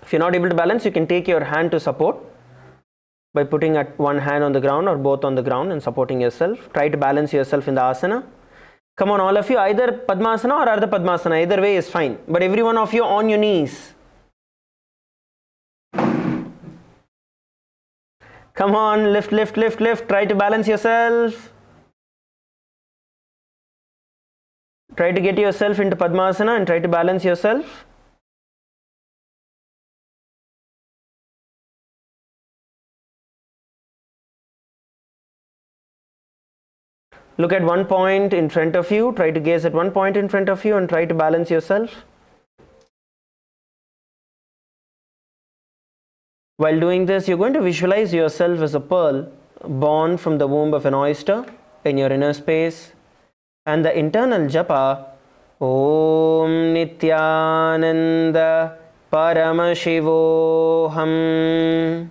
If you're not able to balance, you can take your hand to support by putting one hand on the ground or both on the ground and supporting yourself. Try to balance yourself in the asana. Come on, all of you, either Padmasana or Ardha Padmasana, either way is fine. But every one of you on your knees. Come on, lift, lift, lift, lift. Try to balance yourself. Try to get yourself into Padmasana and try to balance yourself. Look at one point in front of you. Try to gaze at one point in front of you and try to balance yourself. While doing this, you're going to visualize yourself as a pearl born from the womb of an oyster in your inner space. And the internal japa, Om Nithyananda Paramashivoham.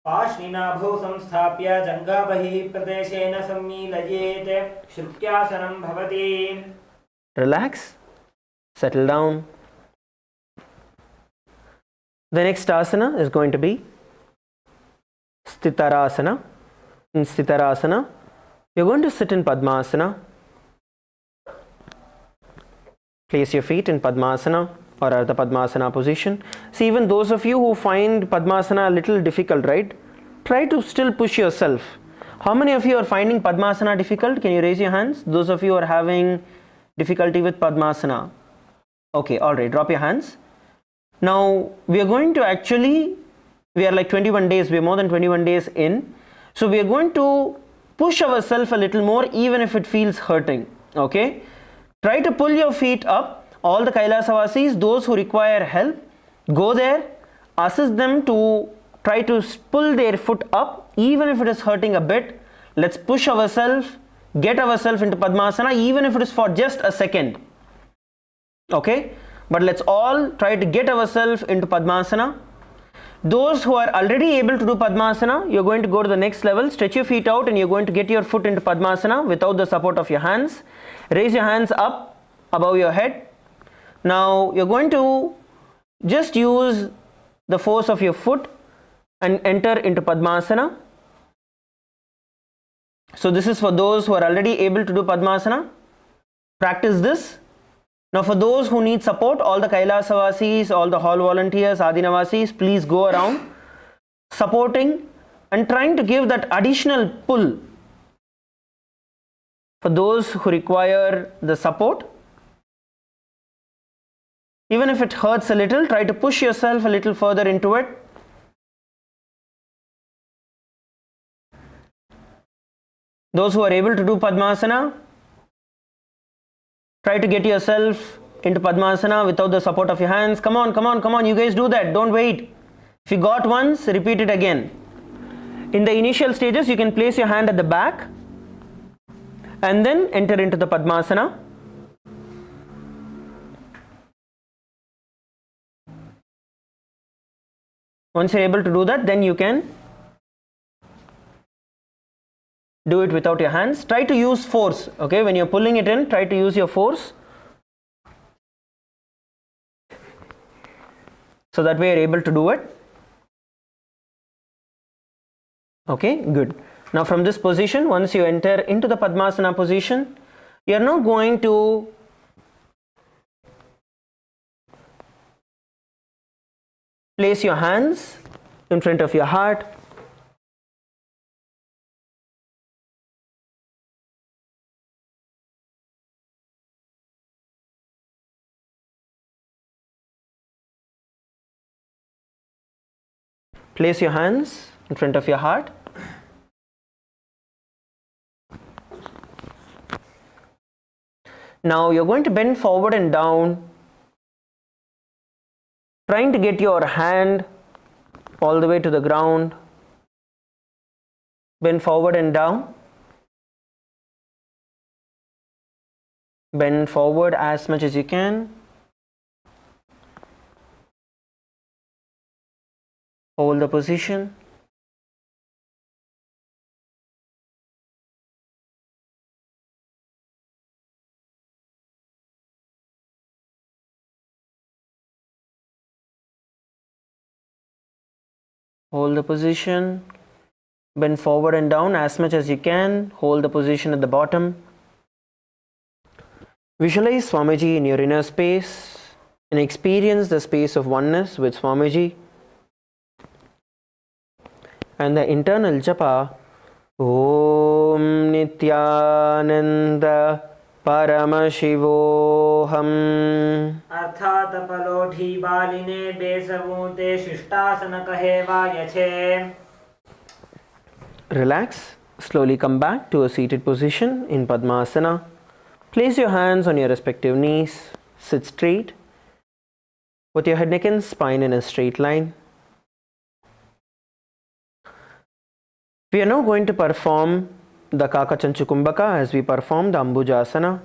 पाश्निनाभौ संस्थाप्य जङ्घाबहिः प्रदेशेन सम्मीलयेत् श्रुत्यासनं भवति. Relax, settle down. The next asana is going to be Stitarasana. In Stitarasana, you're going to sit in Padmasana. Place your feet in Padmasana or Ardha Padmasana position. See, even those of you who find Padmasana a little difficult, right? Try to still push yourself. How many of you are finding Padmasana difficult? Can you raise your hands? Those of you who are having difficulty with Padmasana. Okay, alright, drop your hands. Now, we are going to actually, we are like 21 days, we are more than 21 days in. So, we are going to push ourselves a little more even if it feels hurting. Okay? Try to pull your feet up. All the Kailasa those who require help, go there, assist them to try to pull their foot up, even if it is hurting a bit. Let's push ourselves, get ourselves into Padmasana, even if it is for just a second. Okay? But let's all try to get ourselves into Padmasana. Those who are already able to do Padmasana, you're going to go to the next level, stretch your feet out and you're going to get your foot into Padmasana without the support of your hands. Raise your hands up above your head. Now you're going to just use the force of your foot and enter into Padmasana. So this is for those who are already able to do Padmasana. Practice this. Now for those who need support, all the Kailasa all the hall volunteers, Adinavasis, please go around supporting and trying to give that additional pull. For those who require the support, even if it hurts a little, try to push yourself a little further into it. Those who are able to do Padmasana, try to get yourself into Padmasana without the support of your hands. Come on, come on, come on. You guys do that. Don't wait. If you got once, repeat it again. In the initial stages, you can place your hand at the back and then enter into the Padmasana. Once you're able to do that, then you can do it without your hands. Try to use force. Okay, when you're pulling it in, try to use your force. So that way you're able to do it. Okay, good. Now from this position, once you enter into the Padmasana position, you're now going to place your hands in front of your heart. Place your hands in front of your heart. Now you're going to bend forward and down, trying to get your hand all the way to the ground. Bend forward and down. Bend forward as much as you can. Hold the position. Hold the position. Bend forward and down as much as you can. Hold the position at the bottom. Visualize Swamiji in your inner space and experience the space of oneness with Swamiji. And the internal japa, Om Nithyananda Paramashivoham. अर्थात पलोठी बालिने बेसबूते शिष्टासन कहेवा यछे. Relax. Slowly come back to a seated position in Padmasana. Place your hands on your respective knees. Sit straight with your head, neck and spine in a straight line. We are now going to perform the Kakachanchukumbhaka as we perform the Ambujasana.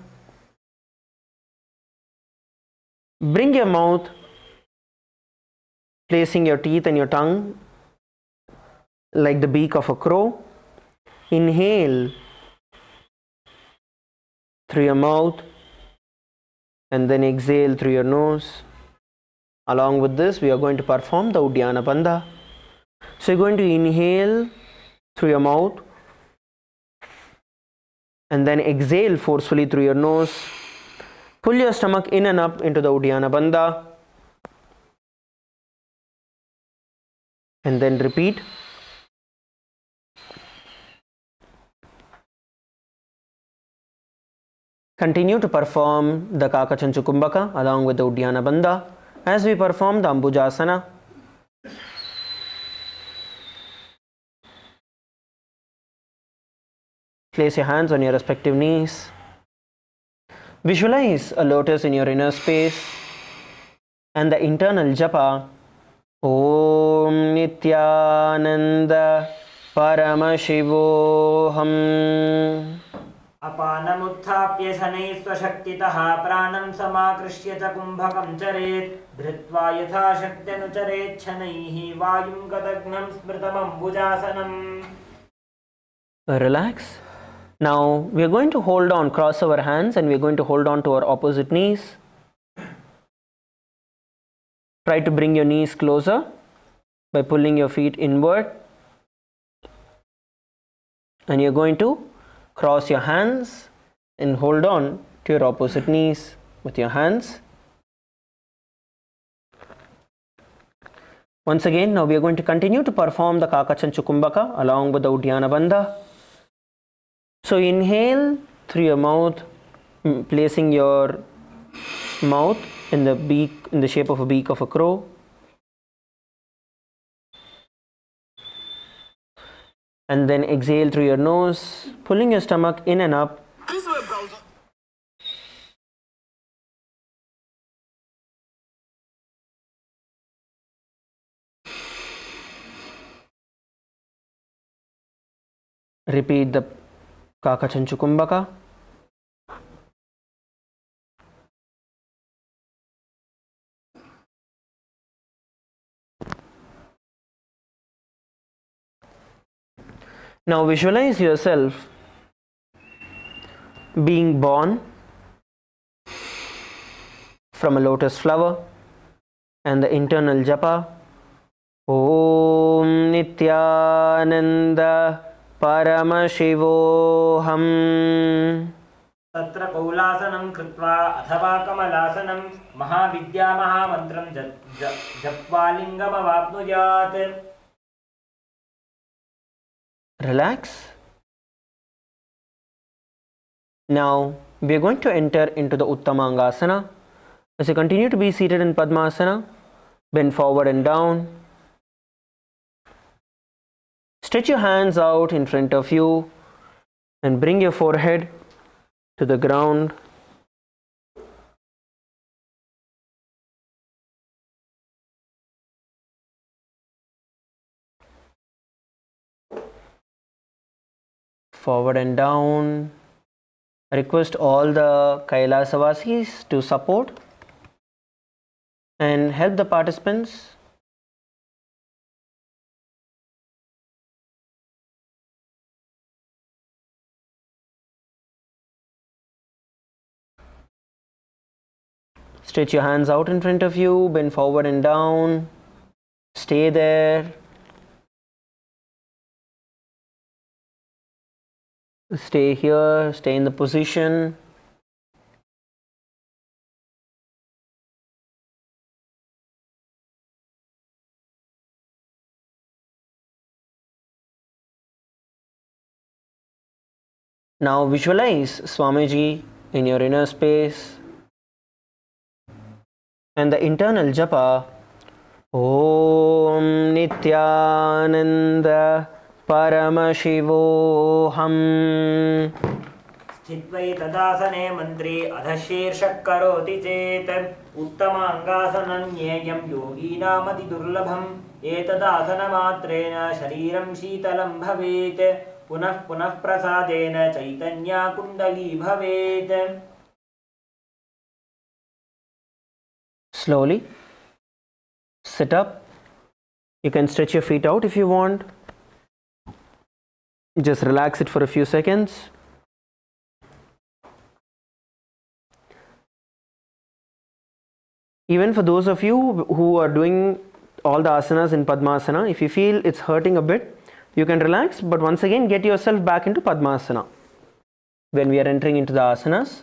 Bring your mouth, placing your teeth and your tongue like the beak of a crow. Inhale through your mouth and then exhale through your nose. Along with this, we are going to perform the Uddiyana Bandha. So you're going to inhale through your mouth and then exhale forcefully through your nose. Pull your stomach in and up into the Uddiyana Bandha and then repeat. Continue to perform the Kakachanchukumbhaka along with the Uddiyana Bandha as we perform the Ambujasana. Place your hands on your respective knees. Visualize a lotus in your inner space and the internal japa, Om Nithyananda Paramashivoham. अपानमुत्थाप्य शनैः स्वशक्तितः प्राणं समाकृष्य च कुम्भकं चरेत्. धृत्वा यथाशक्त्यनुचरेत् शनैः वायुं गदग्नं स्मृतमम्बुजासनम्. Relax. Now we are going to hold on, cross our hands and we are going to hold on to our opposite knees. Try to bring your knees closer by pulling your feet inward. And you are going to cross your hands and hold on to your opposite knees with your hands. Once again, now we are going to continue to perform the Kakachanchukumbhaka along with the Uddiyana Bandha. So inhale through your mouth, placing your mouth in the beak, in the shape of a beak of a crow. And then exhale through your nose, pulling your stomach in and up. Repeat the Kakachanchukumbhaka. Now visualize yourself being born from a lotus flower and the internal japa, Om Nithyananda Paramashivoham. तत्र कौलासनं कृत्वा अथवा कमलासनं महाविद्या महामन्त्रं जप्त्वा लिङ्गमवाप्नुयात्. Relax. Now we are going to enter into the Uttamangasana. As you continue to be seated in Padmasana, bend forward and down. Stretch your hands out in front of you and bring your forehead to the ground. Forward and down. I request all the Kailasa to support and help the participants. Stretch your hands out in front of you, bend forward and down. Stay there. Stay here, stay in the position. Now visualize Swamiji in your inner space and the internal japa Om Nithyananda Paramashivoham. स्थित्वैतदासने मन्त्रे अधशीर्षः करोति चेत् उत्तमाङ्गासनं ज्ञेयं योगीनामतिदुर्लभम् एतदासनमात्रेण शरीरं शीतलं भवेत् पुनः पुनः प्रसादेन चैतन्यकुण्डली भवेत्. Slowly sit up. You can stretch your feet out if you want. Just relax it for a few seconds. Even for those of you who are doing all the asanas in Padmasana, if you feel it's hurting a bit, you can relax, but once again get yourself back into Padmasana. When we are entering into the asanas,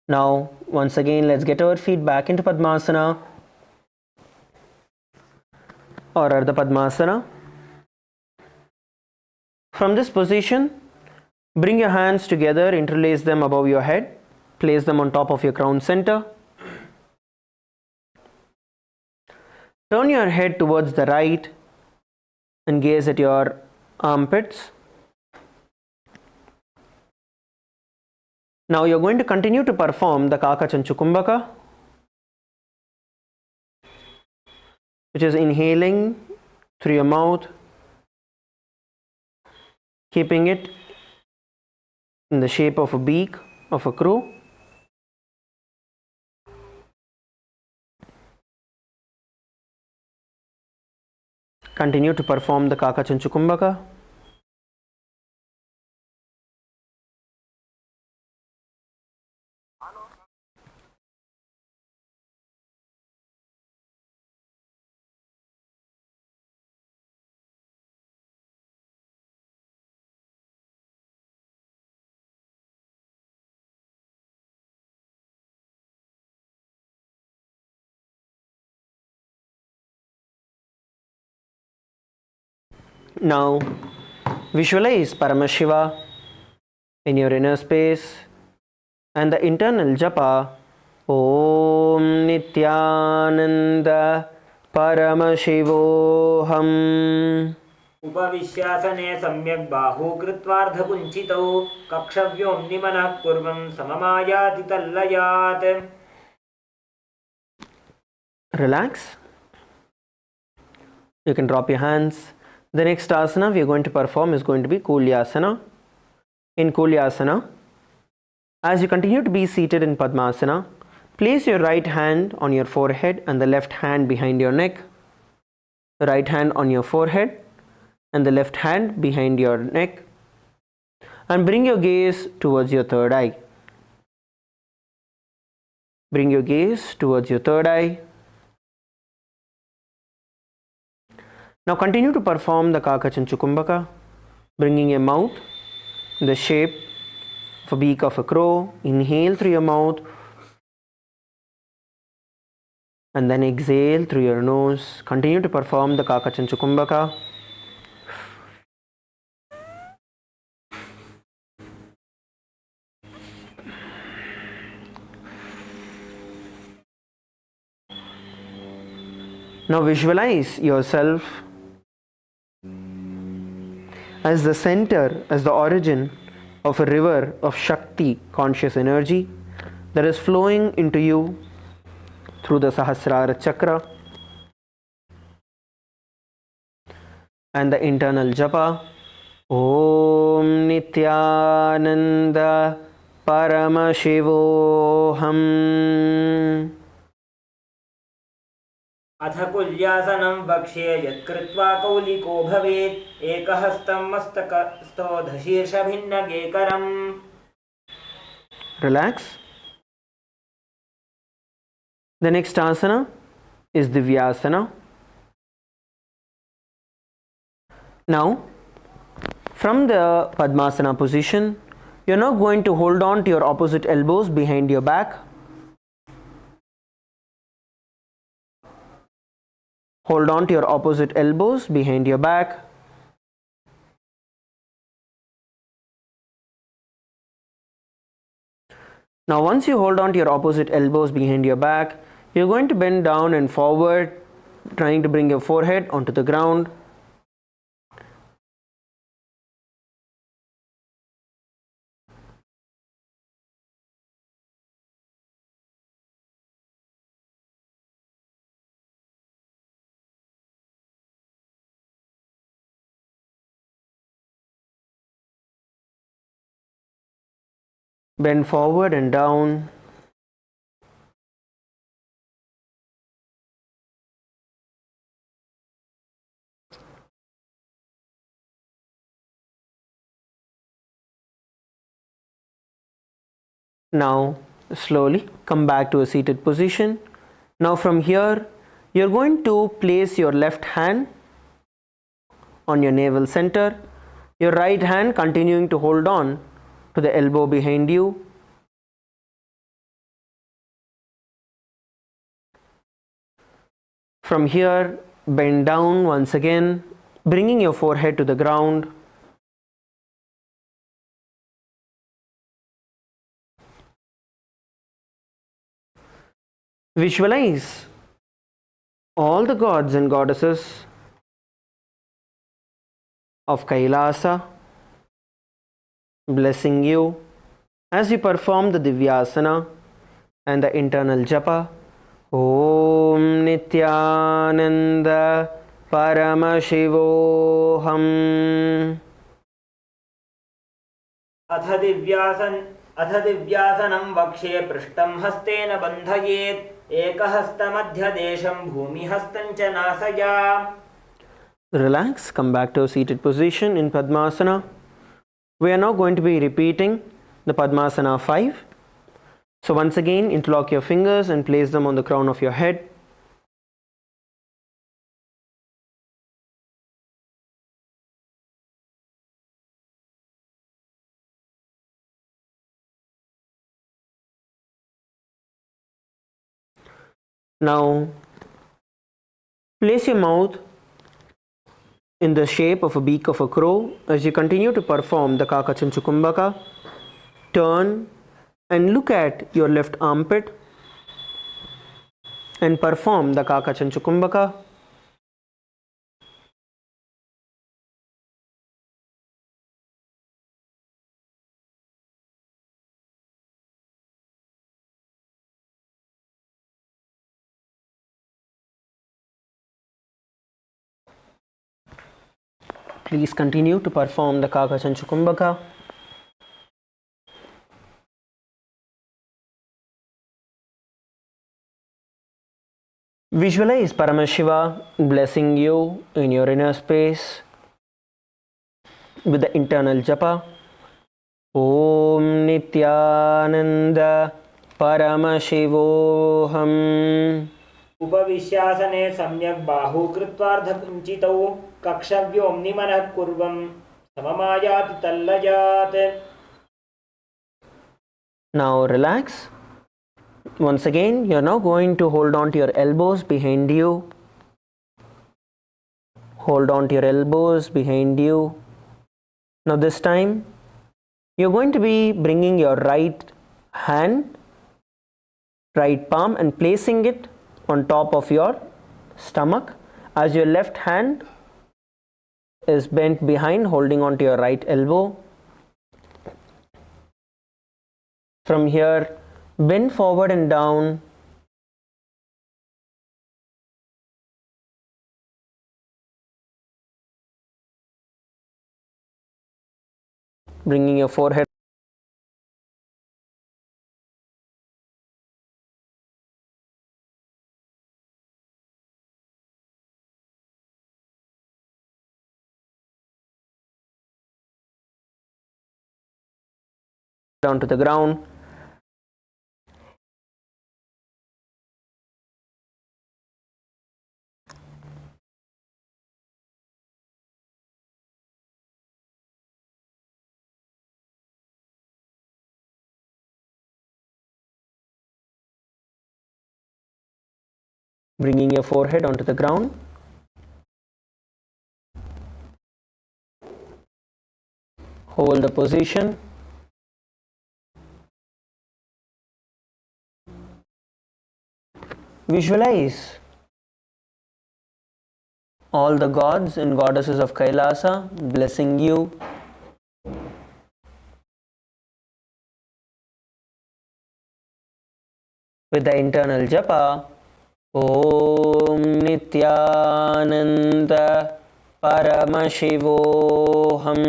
now once again let's get our feet back into Padmasana or Ardha Padmasana. From this position, bring your hands together, interlace them above your head, place them on top of your crown center. Turn your head towards the right and gaze at your armpits. Now you're going to continue to perform the Kakachanchukumbhaka, which is inhaling through your mouth, keeping it in the shape of a beak of a crow. Continue to perform the Kakachanchukumbhaka. Now visualize Paramashiva in your inner space and the internal japa Om Nithyananda Paramashivoham. उपविश्यासने सम्यक् बाहू कृत्वार्धकुञ्चितौ कक्षव्योम्निमनः कुर्वन् सममायाति तल्लयात्. Relax. You can drop your hands. The next asana we are going to perform is going to be Kulyasana. In Kulyasana, as you continue to be seated in Padmasana, place your right hand on your forehead and the left hand behind your neck. The right hand on your forehead and the left hand behind your neck. And bring your gaze towards your third eye. Bring your gaze towards your third eye. Now continue to perform the Kakachanchukumbhaka, bringing your mouth in the shape of a beak of a crow. Inhale through your mouth and then exhale through your nose. Continue to perform the Kakachanchukumbhaka. Now visualize yourself as the center, as the origin of a river of Shakti, conscious energy that is flowing into you through the Sahasrara Chakra and the internal japa Om Nithyananda Paramashivoham. अथ कुल्यासनं वक्ष्ये यत्कृत्वा कौलिको भवेत् एकहस्तं मस्तकस्थो धशीर्षभिन्नगेकरम्. Relax. The next asana is Divyasana. Now, from the Padmasana position, you're now going to hold on to your opposite elbows behind your back. Hold on to your opposite elbows behind your back. Now, once you hold on to your opposite elbows behind your back, you're going to bend down and forward, trying to bring your forehead onto the ground. Bend forward and down. Now slowly come back to a seated position. Now from here you're going to place your left hand on your navel center, your right hand continuing to hold on to the elbow behind you. From here bend down once again, bringing your forehead to the ground. Visualize all the gods and goddesses of Kailasa blessing you as you perform the Divyasana and the internal japa. Om Nithyananda Paramashivoham. अथ दिव्यासनं वक्ष्ये पृष्ठं हस्तेन बन्धयेत् एकहस्तमध्यदेशं भूमिहस्तं च नासया. Relax, come back to a seated position in Padmasana. We are now going to be repeating the Padmasana 5. So once again, interlock your fingers and place them on the crown of your head. Now, place your mouth in the shape of a beak of a crow as you continue to perform the Kakachanchukumbhaka. Turn and look at your left armpit and perform the Kakachanchukumbhaka. Please continue to perform the Kakachanchukumbhaka. Visualize Paramashiva blessing you in your inner space with the internal japa. Om Nithyananda Paramashivoham. उपविश्यासने सम्यक् बाहु कृत्वार्धकुञ्चितौ कक्षव्योम्निमनः कुर्वं सममायाति तल्लजात्. Now relax. Once again, you're now going to hold on to your elbows behind you. Hold on to your elbows behind you. Now this time, you're going to be bringing your right hand, right palm and placing it on top of your stomach as your left hand is bent behind, holding on to your right elbow. From here, bend forward and down. Bringing your forehead down to the ground. Bringing your forehead onto the ground. Hold the position. Visualize all the gods and goddesses of Kailasa blessing you. With the internal japa, Om Nithyananda Paramashivoham.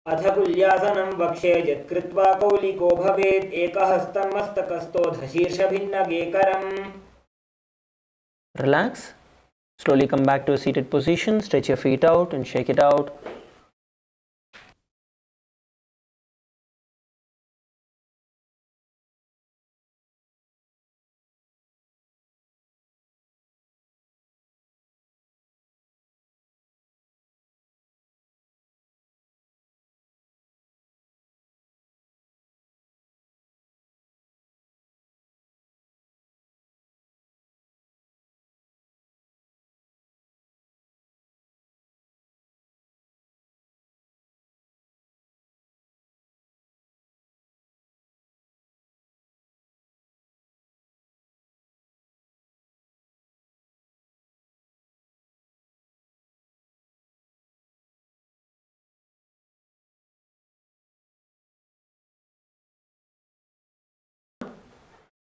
अथ कुल्यासनं वक्षे यत्कृत्वा कौलिको भवेत् एकहस्तं मस्तकस्थोऽधशीर्षभिन्नगेकरम्. Relax. Slowly come back to a seated position. Stretch your feet out and shake it out.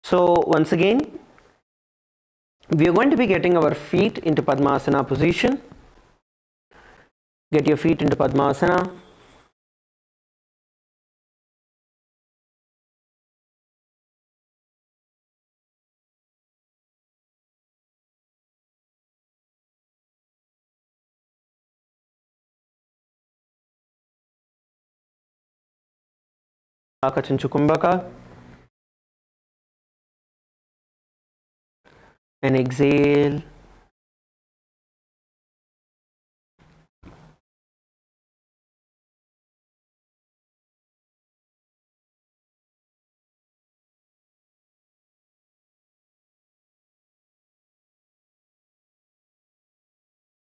So once again, we are going to be getting our feet into Padmasana position. Get your feet into Padmasana. Akachanchukumbaka. And exhale.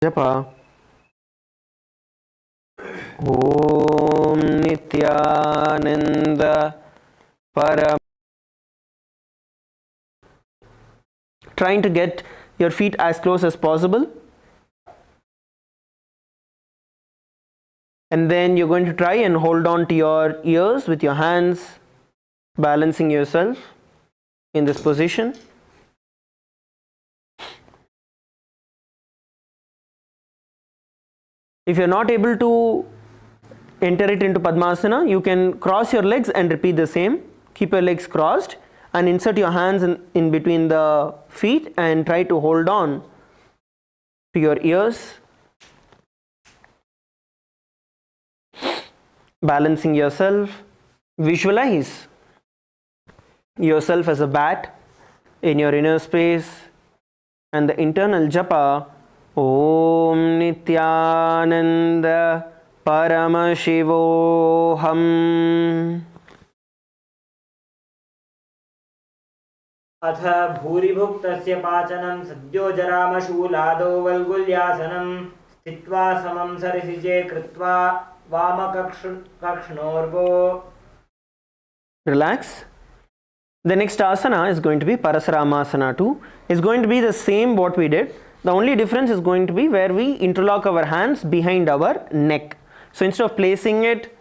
Japa. Om Nithyananda Param. Trying to get your feet as close as possible. And then you're going to try and hold on to your ears with your hands, balancing yourself in this position. If you're not able to enter it into Padmasana, you can cross your legs and repeat the same. Keep your legs crossed and insert your hands in between the feet and try to hold on to your ears, balancing yourself. Visualize yourself as a bat in your inner space and the internal japa Om Nithyananda Paramashivoham. अथ भूरिभुक्तस्य पाचनं सद्यो जरामशूलादौ वल्गुल्यासनं स्थित्वा समं सरसिजे कृत्वा वामकक्ष्णोर्वो. Relax. The next asana is going to be Parasaramasana 2. It's going to be the same what we did. The only difference is going to be where we interlock our hands behind our neck. So instead of placing it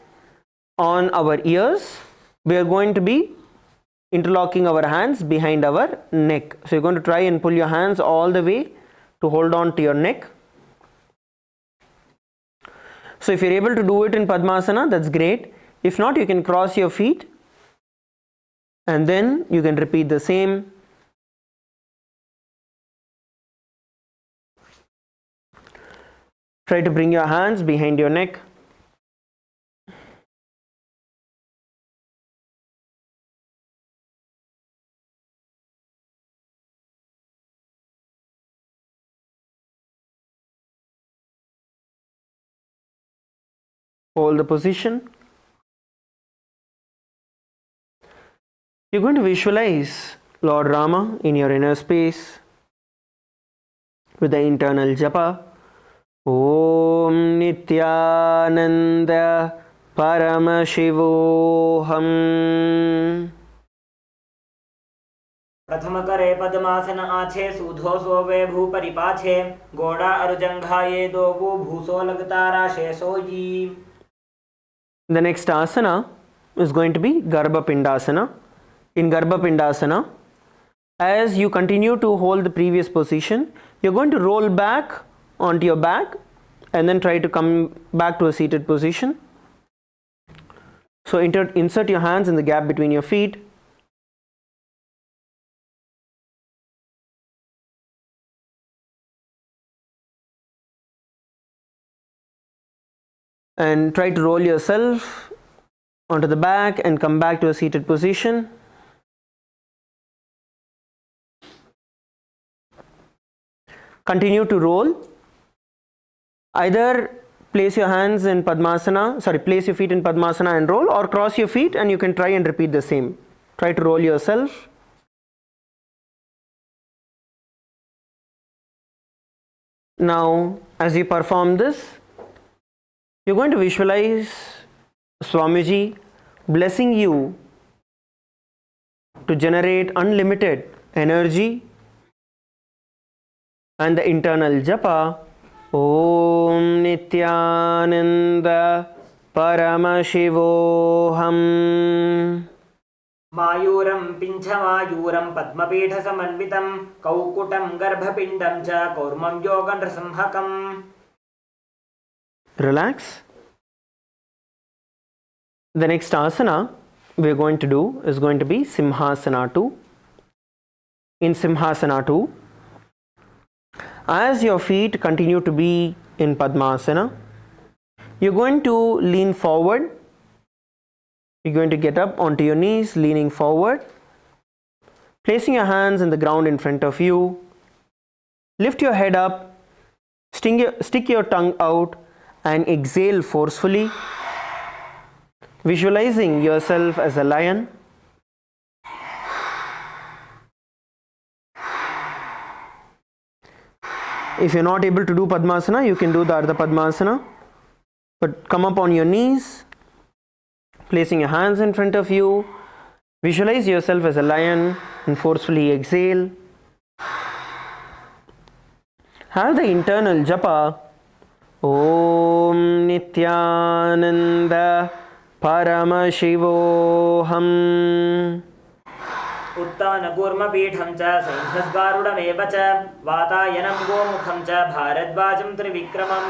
on our ears, we are going to be interlocking our hands behind our neck. So you're going to try and pull your hands all the way to hold on to your neck. So if you're able to do it in Padmasana, that's great. If not, you can cross your feet and then you can repeat the same. Try to bring your hands behind your neck. Hold the position. You're going to visualize Lord Rama in your inner space with the internal japa. Om Nithyananda Paramashivoham. प्रथम करे पद्मासन आछे सूधो सोवे भू परिपाछे गोड़ा अरुजंघाये Dogu भूसो लगतारा शेषोजी. The next asana is going to be Garbha Pindasana. In Garbha Pindasana, as you continue to hold the previous position, you're going to roll back onto your back and then try to come back to a seated position. So insert your hands in the gap between your feet. And try to roll yourself onto the back and come back to a seated position. Continue to roll. Either place your hands in Padmasana, place your feet in Padmasana and roll, or cross your feet and you can try and repeat the same. Try to roll yourself. Now, as you perform this, you're going to visualize Swamiji blessing you to generate unlimited energy and the internal japa. Om Nithyananda Paramashivoham. मायूरं पिञ्छमायूरं पद्मपीठसमन्वितं कौकुटं गर्भपिण्डं च कौर्मं योगनृसंहकम्. Relax. The next asana we are going to do is going to be Simhasana 2. In Simhasana 2, as your feet continue to be in Padmasana, you're going to lean forward. You're going to get up onto your knees, leaning forward, placing your hands in the ground in front of you. Lift your head up, stick your tongue out and exhale forcefully, visualizing yourself as a lion. If you're not able to do Padmasana, you can do the Ardha Padmasana. But come up on your knees, placing your hands in front of you. Visualize yourself as a lion and forcefully exhale. Have the internal japa. Om Nithyananda Paramashivoham. उत्तानकूर्मपीठं च सैन्धस्गारुडमेव च वातायनं गोमुखं च भारद्वाजं त्रिविक्रमम्.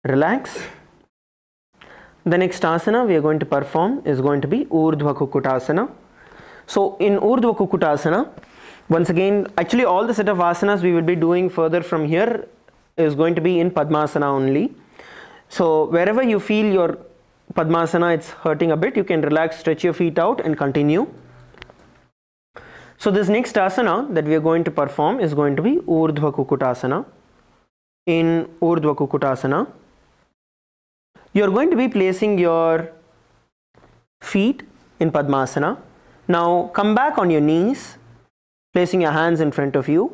Relax. The next asana we are going to perform is going to be Urdhva Kukutasana. So in Urdhva Kukutasana, once again, actually all the set of asanas we will be doing further from here is going to be in Padmasana only. So wherever you feel your Padmasana it's hurting a bit, you can relax, stretch your feet out and continue. So this next asana that we are going to perform is going to be Urdhva Kukutasana. In Urdhva Kukutasana, you are going to be placing your feet in Padmasana. Now come back on your knees, placing your hands in front of you.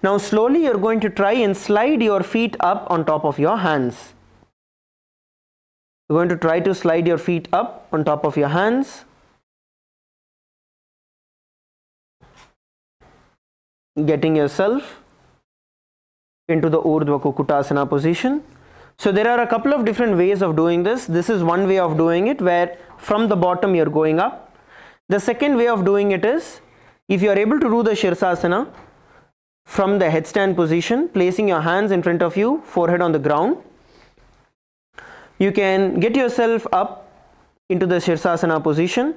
Now slowly you are going to try and slide your feet up on top of your hands. You are going to try to slide your feet up on top of your hands. Getting yourself into the Urdhva Kukutasana position. So there are a couple of different ways of doing this. This is one way of doing it where from the bottom you're going up. The second way of doing it is, if you are able to do the Shirsasana from the headstand position, placing your hands in front of you, forehead on the ground, you can get yourself up into the Shirsasana position.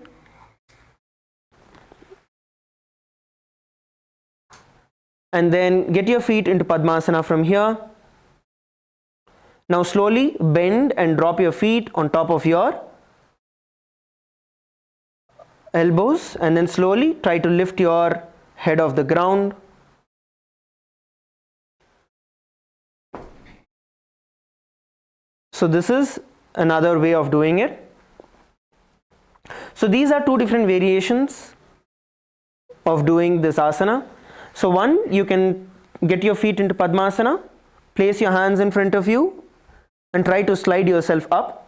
And then get your feet into Padmasana from here. Now slowly bend and drop your feet on top of your elbows and then slowly try to lift your head off the ground. So this is another way of doing it. So these are two different variations of doing this asana. So one, you can get your feet into Padmasana, place your hands in front of you and try to slide yourself up.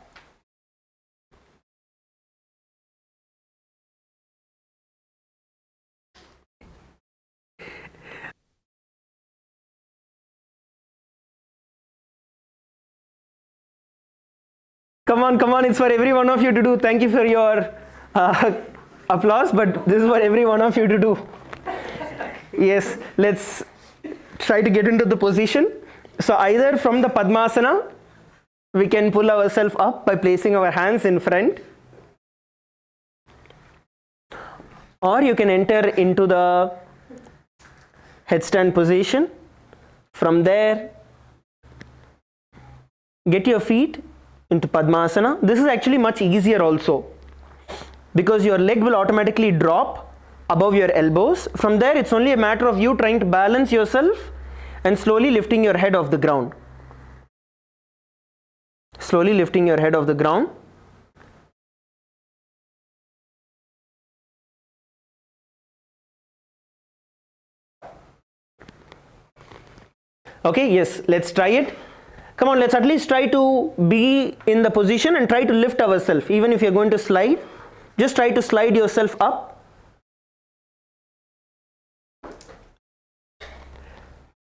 Come on, it's for every one of you to do. Thank you for your applause, but this is for every one of you to do. Yes, let's try to get into the position. So either from the Padmasana, we can pull ourselves up by placing our hands in front, or you can enter into the headstand position. From there, get your feet into Padmasana. This is actually much easier also, because your leg will automatically drop above your elbows. From there, it's only a matter of you trying to balance yourself and slowly lifting your head off the ground. Slowly lifting your head off the ground. Okay, yes, let's try it. Come on, let's at least try to be in the position and try to lift ourselves. Even if you're going to slide, just try to slide yourself up.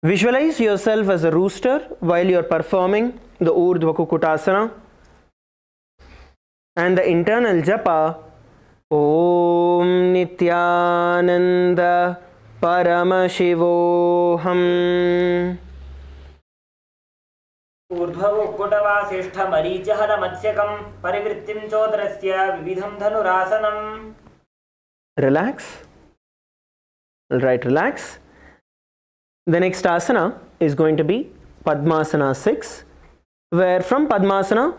Visualize yourself as a rooster while you're performing the Urdhva Kukutasana. And the internal japa, Om Nithyananda Paramashivoham. ऊर्ध्वकुटवासिष्ठ मरीचहल मत्स्यकं परिवृत्तिं चोदरस्य विविधं धनुरासनम्. Relax. Alright, relax. The next asana is going to be Padmasana 6, where from Padmasana,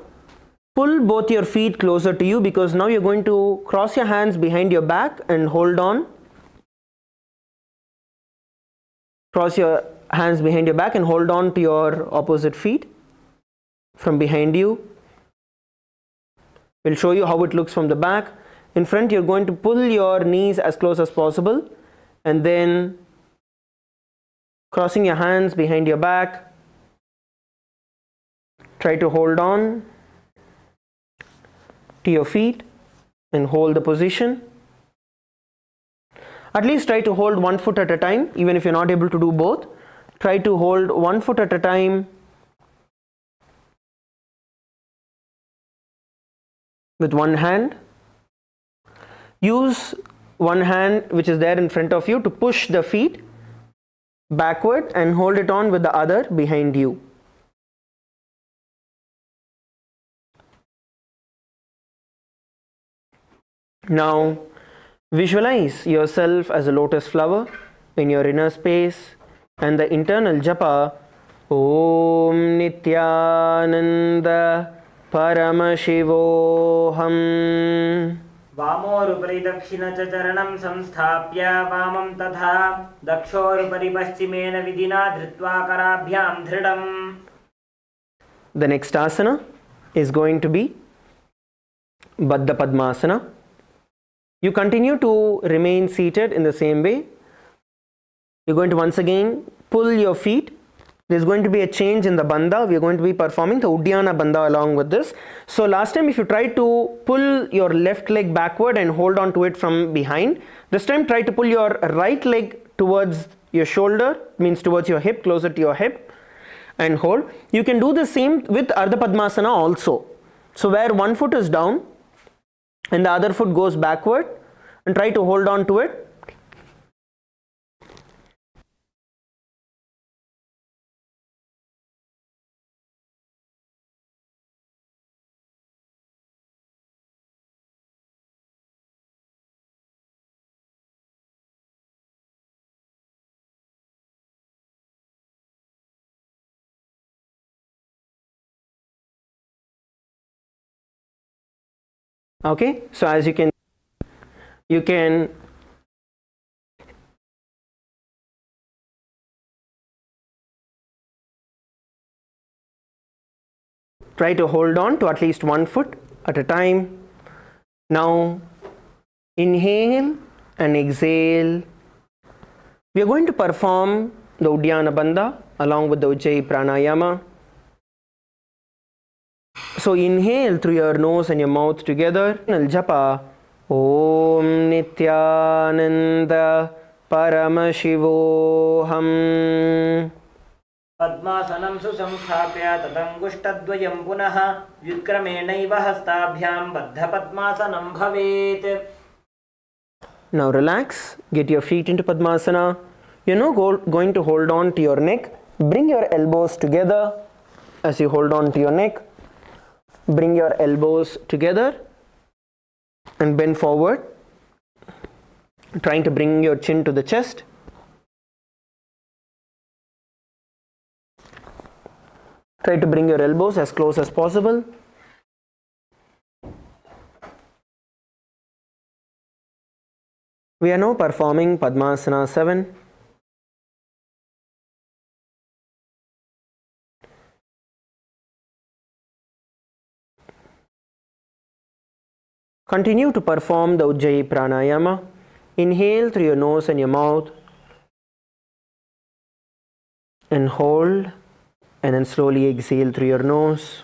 pull both your feet closer to you, because now you're going to cross your hands behind your back and hold on. Cross your hands behind your back and hold on to your opposite feet from behind you. We'll show you how it looks from the back. In front, you're going to pull your knees as close as possible and then crossing your hands behind your back. Try to hold on to your feet and hold the position. At least try to hold one foot at a time, even if you're not able to do both. Try to hold one foot at a time with one hand. Use one hand which is there in front of you to push the feet backward and hold it on with the other behind you. Now visualize yourself as a lotus flower in your inner space, and the internal japa, Om Nithyananda Paramashivoham. वामोरुपरि दक्षिण च चरणं संस्थाप्य वामं तथा दक्षोरुपरि पश्चिमेन विधिना धृत्वा कराभ्यां दृढम्. The next asana is going to be Baddha Padmasana. You continue to remain seated in the same way. You're going to once again pull your feet. There's going to be a change in the bandha. We're going to be performing the Uddiyana bandha along with this. So last time, if you tried to pull your left leg backward and hold on to it from behind, this time try to pull your right leg towards your shoulder, means towards your hip, closer to your hip, and hold. You can do the same with Ardha Padmasana also. So where one foot is down and the other foot goes backward, and try to hold on to it. Okay, so as you can Try to hold on to at least 1 foot at a time. Now inhale and exhale. We are going to perform the Uddiyana Bandha along with the Ujjayi Pranayama. So inhale through your nose and your mouth together. Japa Om Nithyananda Paramashivoham. पद्मासनं सुसंस्थाप्य तदङ्गुष्ठद्वयं पुनः व्युत्क्रमेणैव हस्ताभ्यां बद्धपद्मासनं भवेत्. Now relax, get your feet into Padmasana. You're now going to hold on to your neck. Bring your elbows together as you hold on to your neck. Bring your elbows together and bend forward, trying to bring your chin to the chest. Try to bring your elbows as close as possible. We are now performing Padmasana 7. Continue to perform the Ujjayi Pranayama. Inhale through your nose and your mouth and hold, and then slowly exhale through your nose.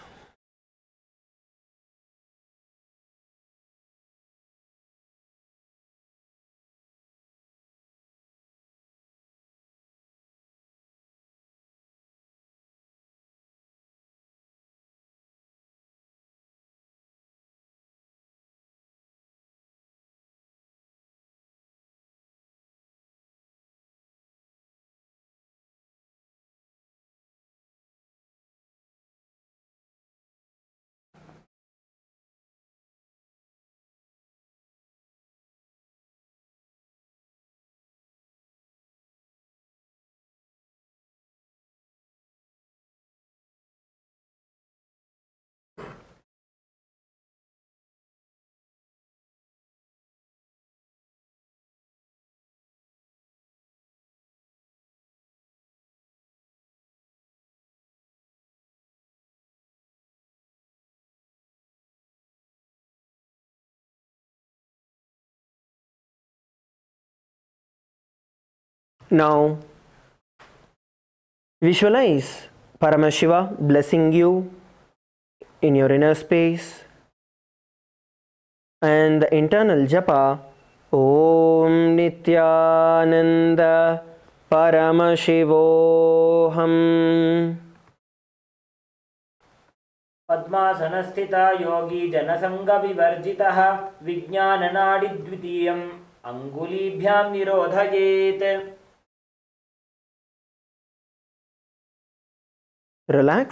Now visualize Paramashiva blessing you in your inner space, and the internal japa Om Nithyananda Paramashivoham. पद्मासनस्थिता Yogi जनसङ्गविवर्जितः विज्ञाननाडिद्वितीयम् अङ्गुलीभ्यां निरोधयेत्. Relax.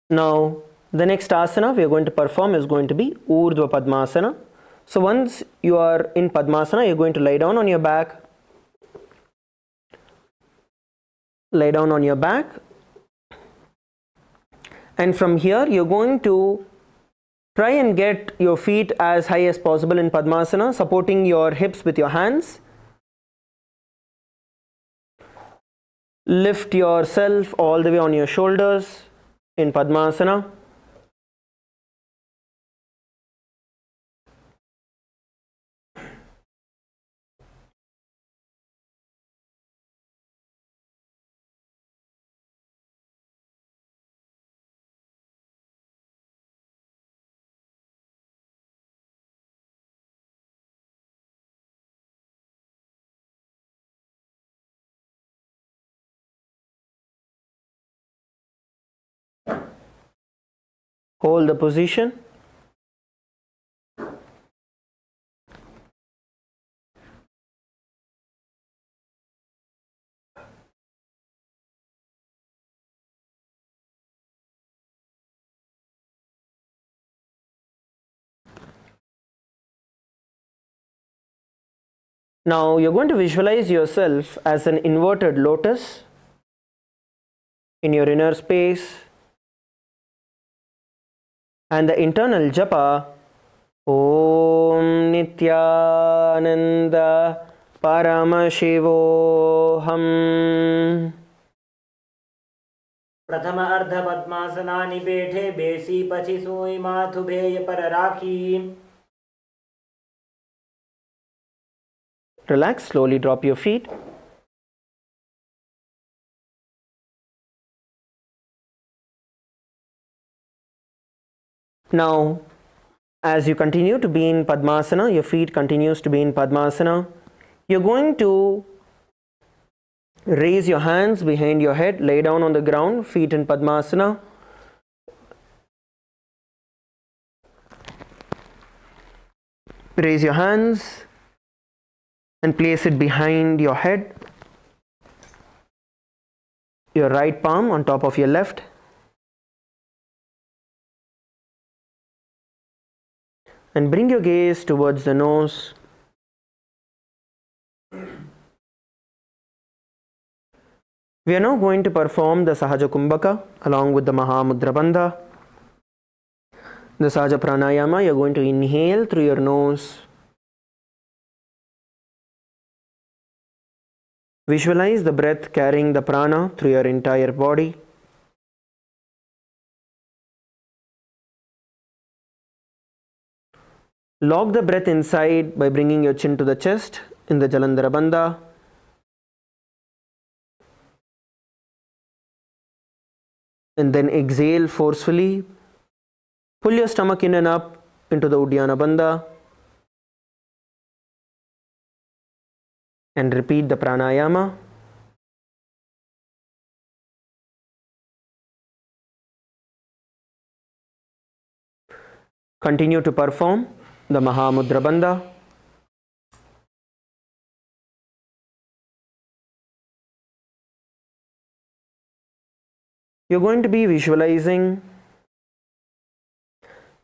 Now the next asana we are going to perform is going to be Urdhva Padmasana. So once you are in Padmasana, you're going to lie down on your back. Lie down on your back, and from here you're going to try and get your feet as high as possible in Padmasana, supporting your hips with your hands. Lift yourself all the way on your shoulders in Padmasana. Hold the position. Now you're going to visualize yourself as an inverted lotus in your inner space, and the internal japa Om Nithyananda परमशिवोऽहम्। प्रथम अर्ध पद्मासनानि बैठे बेसी पछी सोई माथु भेय पर राखी. Relax, slowly drop your feet. Now, as you continue to be in Padmasana, your feet continues to be in Padmasana, you're going to raise your hands behind your head, lay down on the ground, feet in Padmasana. Raise your hands and place it behind your head. Your right palm on top of your left. And bring your gaze towards the nose. We are now going to perform the Sahaja Kumbhaka along with the Mahamudra Bandha. The Sahaja Pranayama, you are going to inhale through your nose. Visualize the breath carrying the prana through your entire body. Lock the breath inside by bringing your chin to the chest in the Jalandhara Bandha. And then exhale forcefully. Pull your stomach in and up into the Uddiyana Bandha. And repeat the pranayama. Continue to perform the Mahamudra Bandha. You're going to be visualizing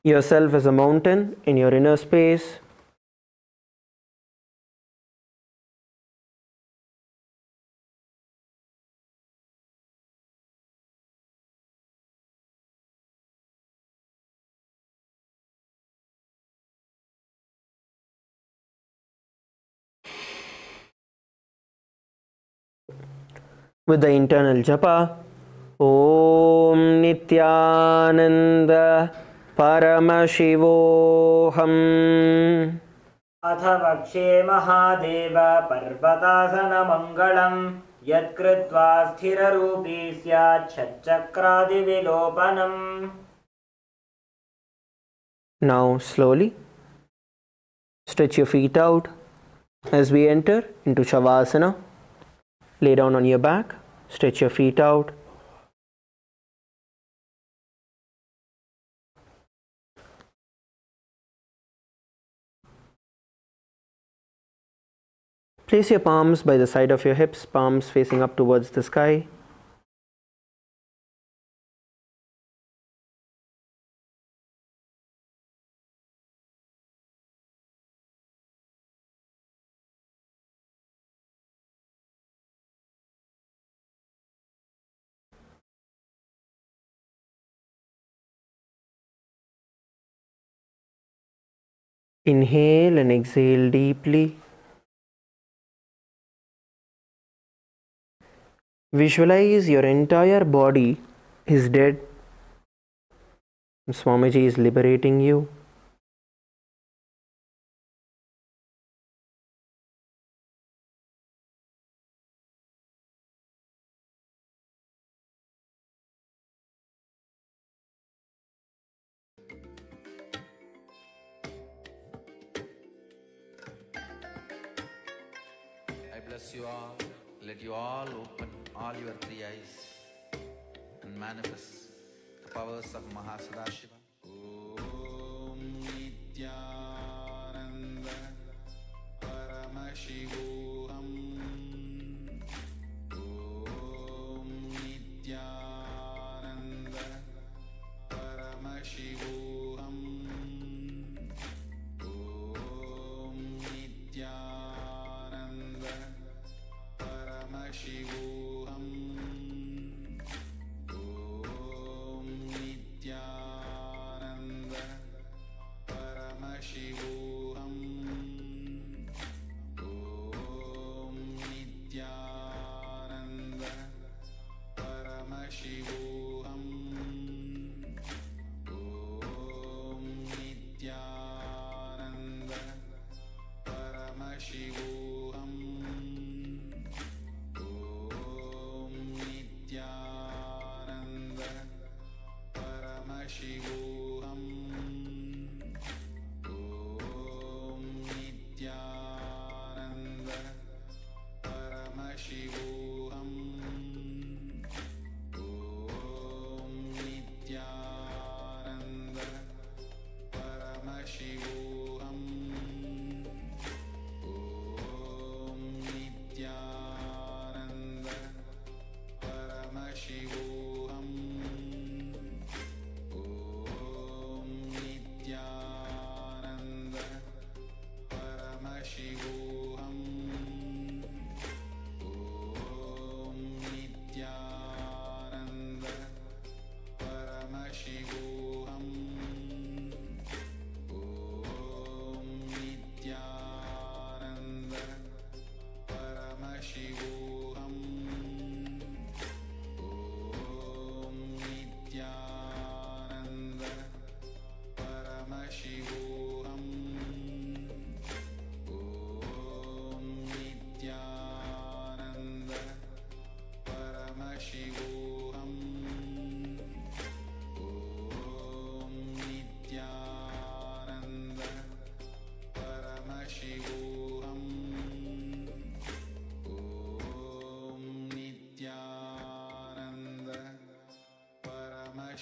yourself as a mountain in your inner space. With the internal japa, Om Nithyananda Paramashivoham. अथ वक्षे महादेव पर्वतासनमङ्गलम् यत्कृत्वा स्थिररूपी स्यात् षट्चक्रादिविलोपनम्. Now slowly stretch your feet out as we enter into Shavasana. Lay down on your back, stretch your feet out. Place your palms by the side of your hips, palms facing up towards the sky. Inhale and exhale deeply. Visualize your entire body is dead. Swamiji is liberating you. I bless you all. Let you all open all your three eyes and manifest the powers of Mahasadashiva. Om Nithyananda Paramashivoham. Om Nithyananda Paramashivoham. Om Nithyananda Paramashivoham. Om Nithyananda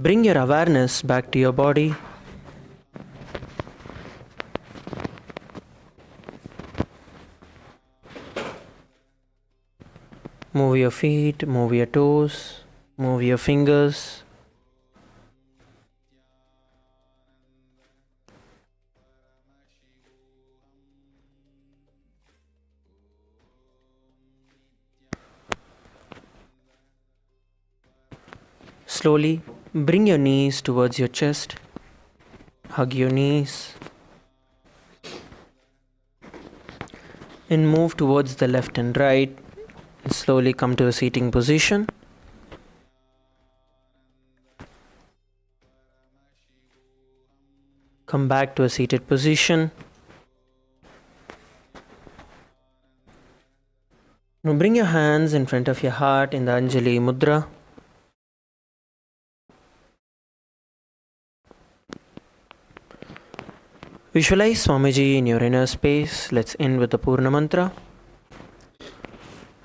Bring your awareness back to your body. Move your feet, move your toes, move your fingers. Slowly bring your knees towards your chest. Hug your knees. And move towards the left and right. And slowly come to a seating position. Come back to a seated position. Now bring your hands in front of your heart in the Anjali Mudra. Visualize Swamiji in your inner space. Let's end with the Purna Mantra.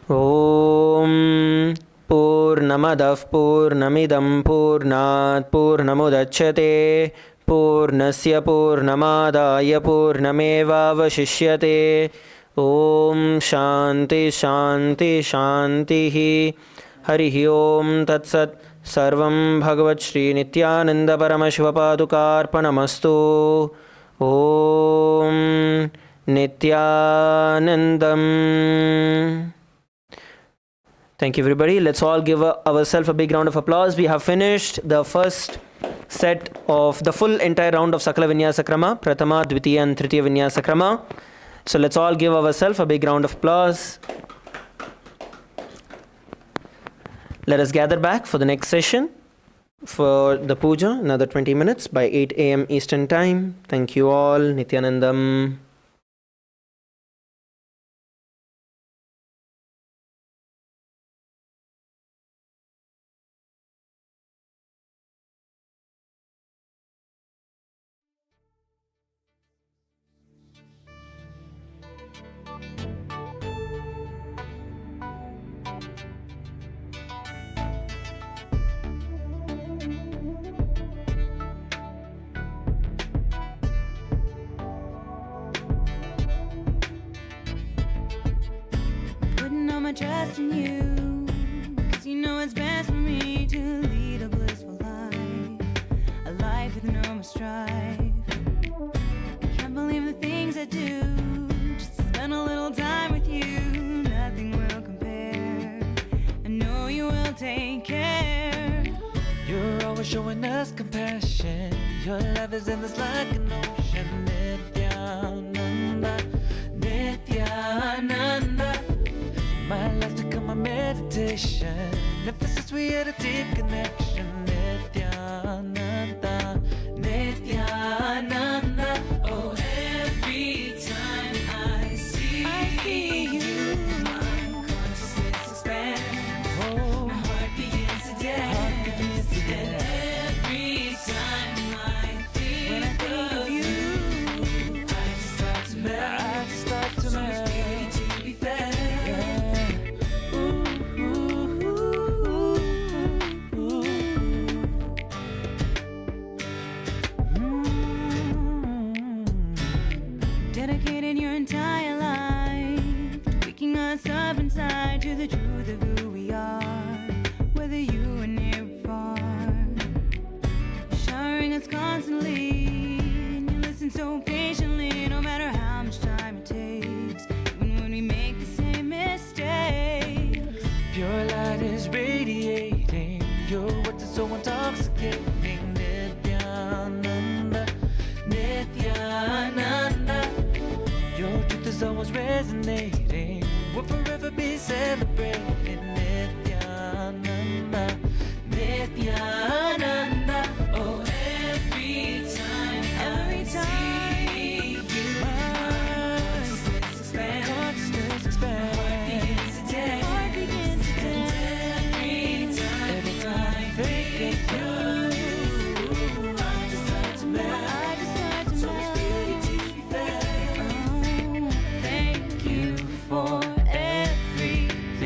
Om Purnamadav Purnamidam Purnat Purnamudachyate Purnasya Purnamadaya Purnameva Vashishyate. Om Shanti Shanti Shanti Harihi Om Tatsat Sarvam Bhagavat Shri Nithyananda Paramashivapadukarpanamastu. Om Nithyanandam. Thank you, everybody. Let's all give ourselves a big round of applause. We have finished the first set of the full entire round of Sakala Vinyasa Krama, Prathama, Dvitiya and Tritiya Vinyasa Krama. So let's all give ourselves a big round of applause. Let us gather back for the next session. For the puja, another 20 minutes by 8 a.m. Eastern Time. Thank you all. Nithyanandam. Putting all my trust in you, 'cause you know it's best for me to lead a blissful life, a life with no more strife. I can't believe the things I do, just to spend a little time with you. Nothing will compare, I know you will take care. You're always showing us compassion. Your love is endless like an ocean. Nithyananda, Nithyananda. My life become a meditation. Ever since we had a deep connection. Nithyananda, Nithyananda. Oh, every time I see you, my consciousness expands. Oh, My heart begins to dance. And every time I when I think think of of you, you, I just start to melt. I just start to So much melt. beauty to be felt. Dedicated your entire life, waking us up inside to the truth of who we are, whether you are near or far. Showering us constantly, and you listen so patiently, no matter how much time it takes, even when we make the same mistakes. Pure light is radiating. Your words are so intoxicating. Nithyananda, Nithyananda. Your truth is always resonating. We'll forever be celebrating. Nithyananda, Nithyananda. Oh, every time I see you, my consciousness expands. My heart begins to dance. Heart begins to dance. Every time I think of you, I just start to melt. I just start to So much beauty to be felt. Oh, thank you for everything.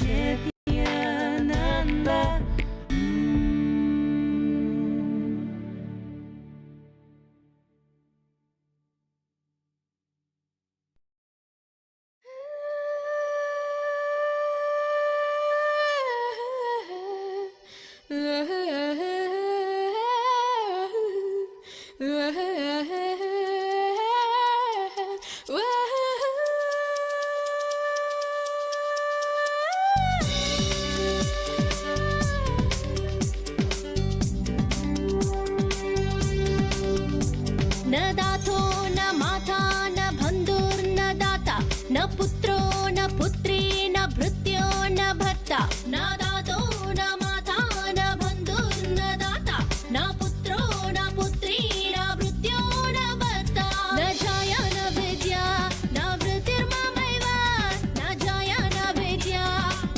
Nithyananda. न दातो न माता न बन्धुर्न दाता न पुत्रो न पुत्री न भृत्यो न भर्ता न दातो न माता न बन्धुर्न दाता न पुत्रो न पुत्री न भृत्यो न भर्ता न जाया न विद्या न वृत्तिर्ममैव न जाया न विद्या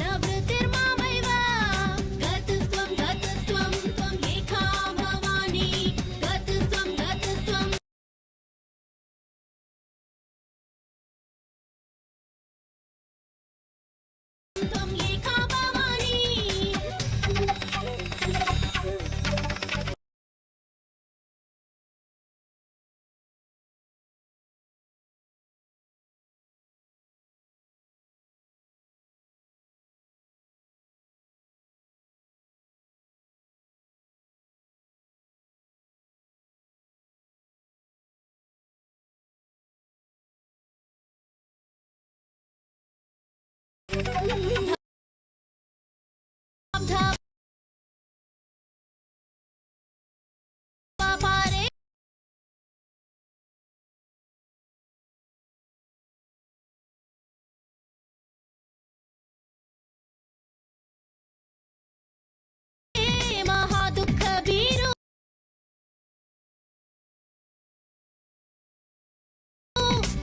न वृत्तिर्ममैव गतस्त्वं गतस्त्वं त्वं एका भवानी गतस्त्वं गतस्त्वं त्वं एका भवानी पारे महादुःख बीरु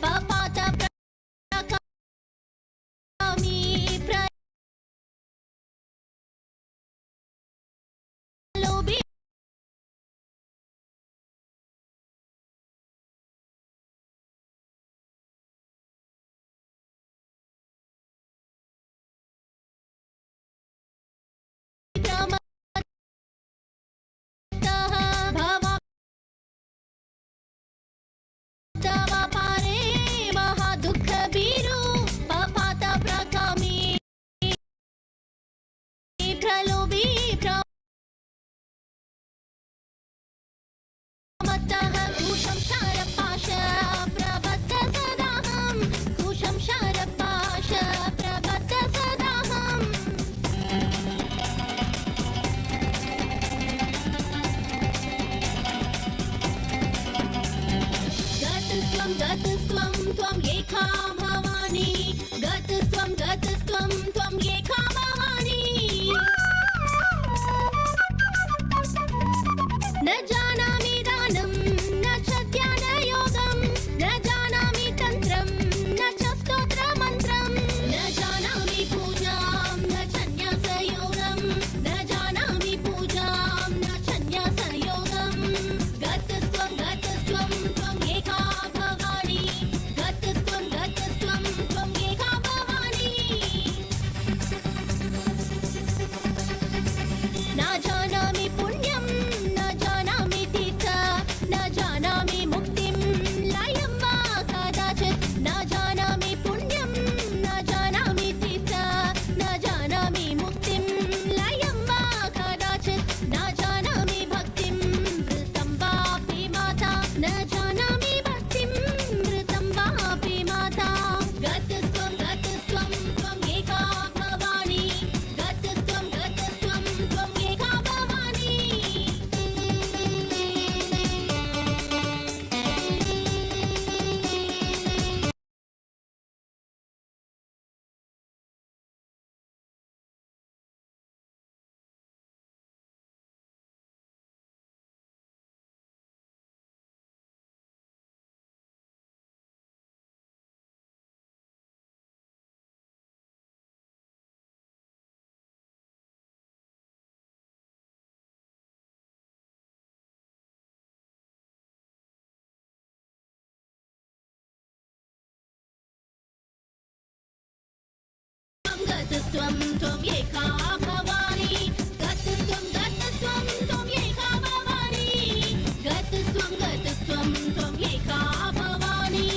पापाच प्रकामी प्रलोभी प्रमत्तः भवतः पारे गतस्त्वं त्वं एका भवानी गतस्त्वं त्वं एका भवानी गतस्त्वं त्वं एका भवानी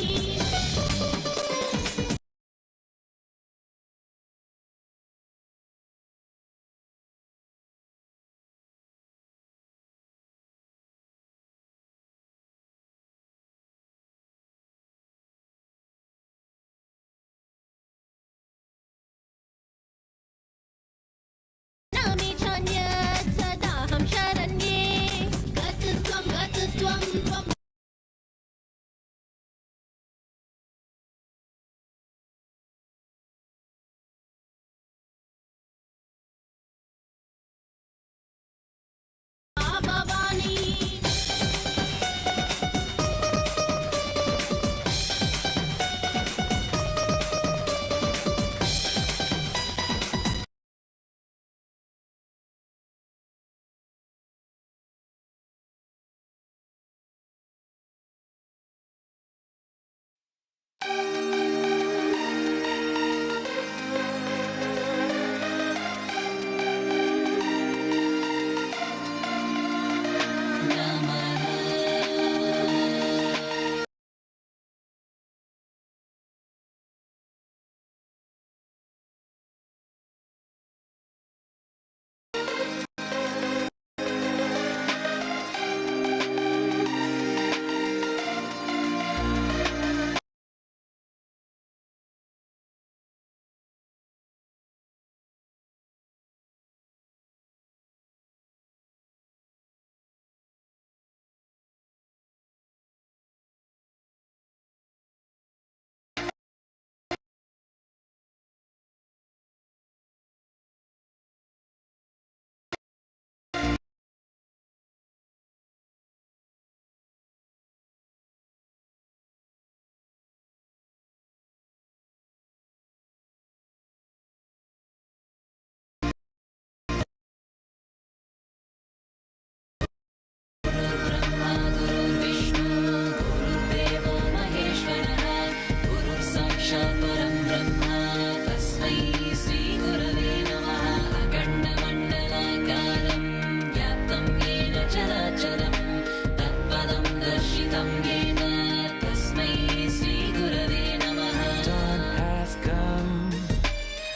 नामे चान्यत् सदाहं शरण्ये गतस्त्वं त्वं Bhavani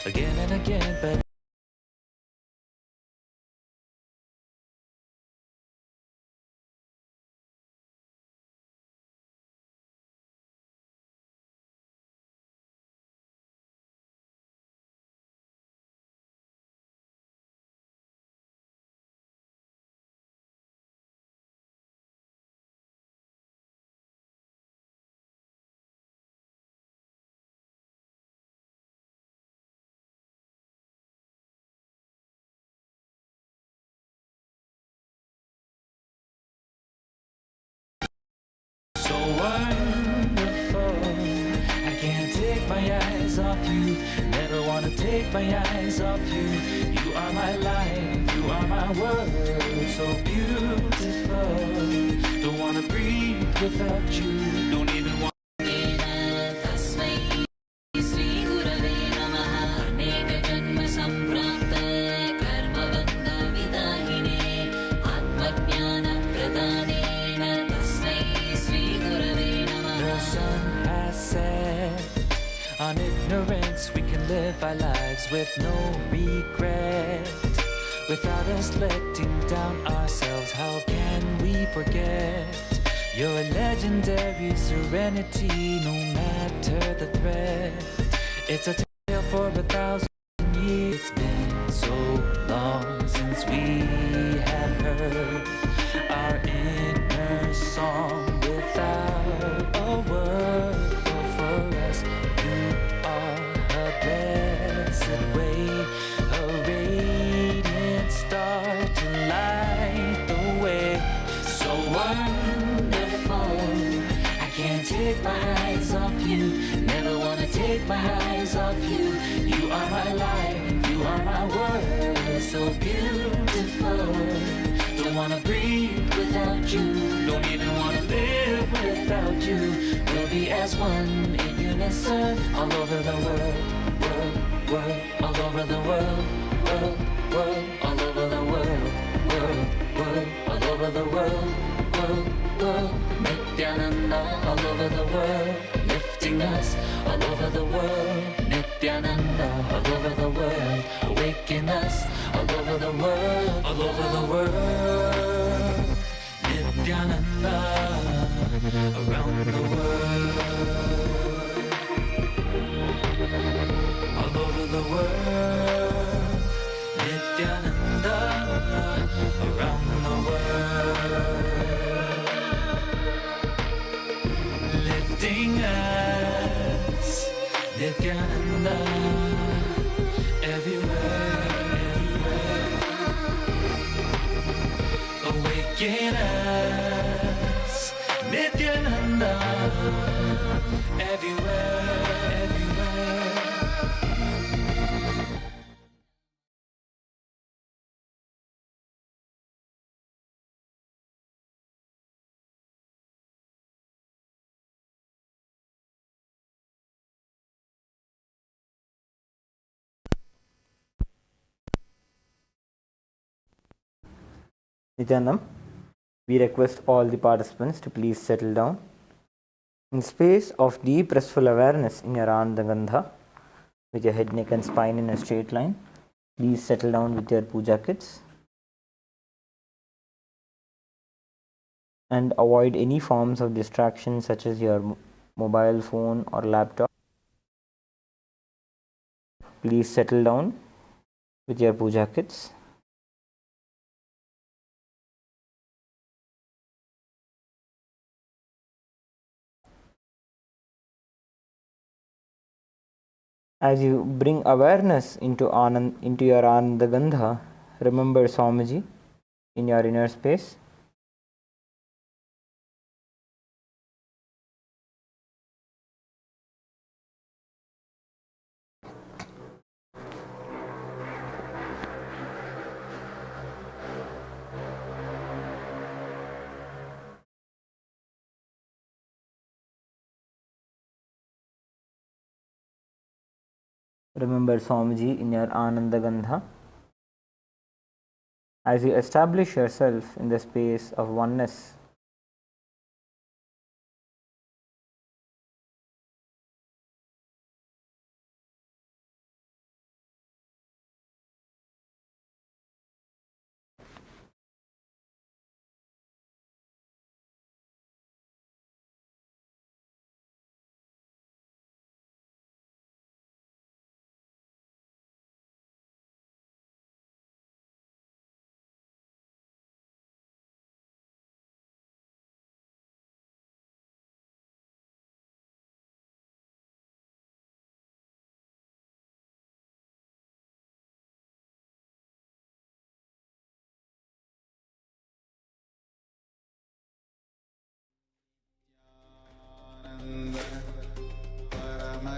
again and again, but so wonderful. I can't take my eyes off you. Never wanna take my eyes off you. You are my life, you are my world. So beautiful. Don't wanna breathe without you. Don't even want. तस्मै श्री गुरवे नमः अनेक जन्म सम्प्राप्त कर्मबन्ध विदाहिने आत्मज्ञान प्रदानेन तस्मै श्री गुरवे नमः The sun has set. On ignorance we can live our lives with no regret. Without us letting down ourselves, how can we forget your legendary serenity, no matter the threat? It's a tale for 1,000 years. It's been so long since we have heard our inner song without a word. Oh, for us, you are a blessed way, a radiant star to light the way. So wonderful, I can't take my eyes off you. Never wanna take my eyes off you. You are my life, you are my world. So beautiful. Don't wanna breathe without you. Don't even wanna live without you. We'll be as one in unison all over the world, world, world, all over the over the world. Nithyananda, all over the world. Awaken us all over the world, all over the world. Nithyananda, around the world, all over the world. Nithyananda, around the world, lifting us, Nithyananda, everywhere, everywhere. Awaken us, Nithyananda, everywhere, everywhere. Nityanam, we request all the participants to please settle down. In space of deep restful awareness in your Anandagandha, with your head, neck and spine in a straight line, please settle down with your puja kits and avoid any forms of distraction such as your mobile phone or laptop. Please settle down with your puja kits. As you bring awareness into your Anandagandha, remember Swamiji in your inner space. Remember Swamiji in your Anandagandha. As you establish yourself in the space of oneness,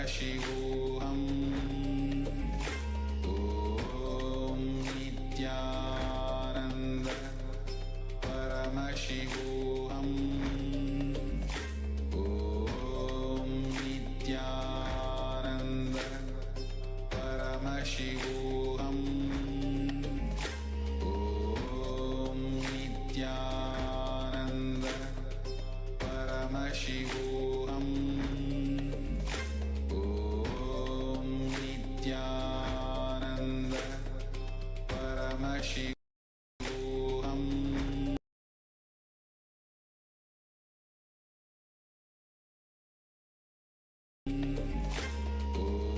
परमशिवोऽहम् ॐ नित्यानन्द परमशिवोऽहम् ॐ नित्यानन्द परमशिवोऽहम् ॐ नित्यानन्द परमशिवोऽहम् नित्यानन्द परमशिवोऽहम् ॐ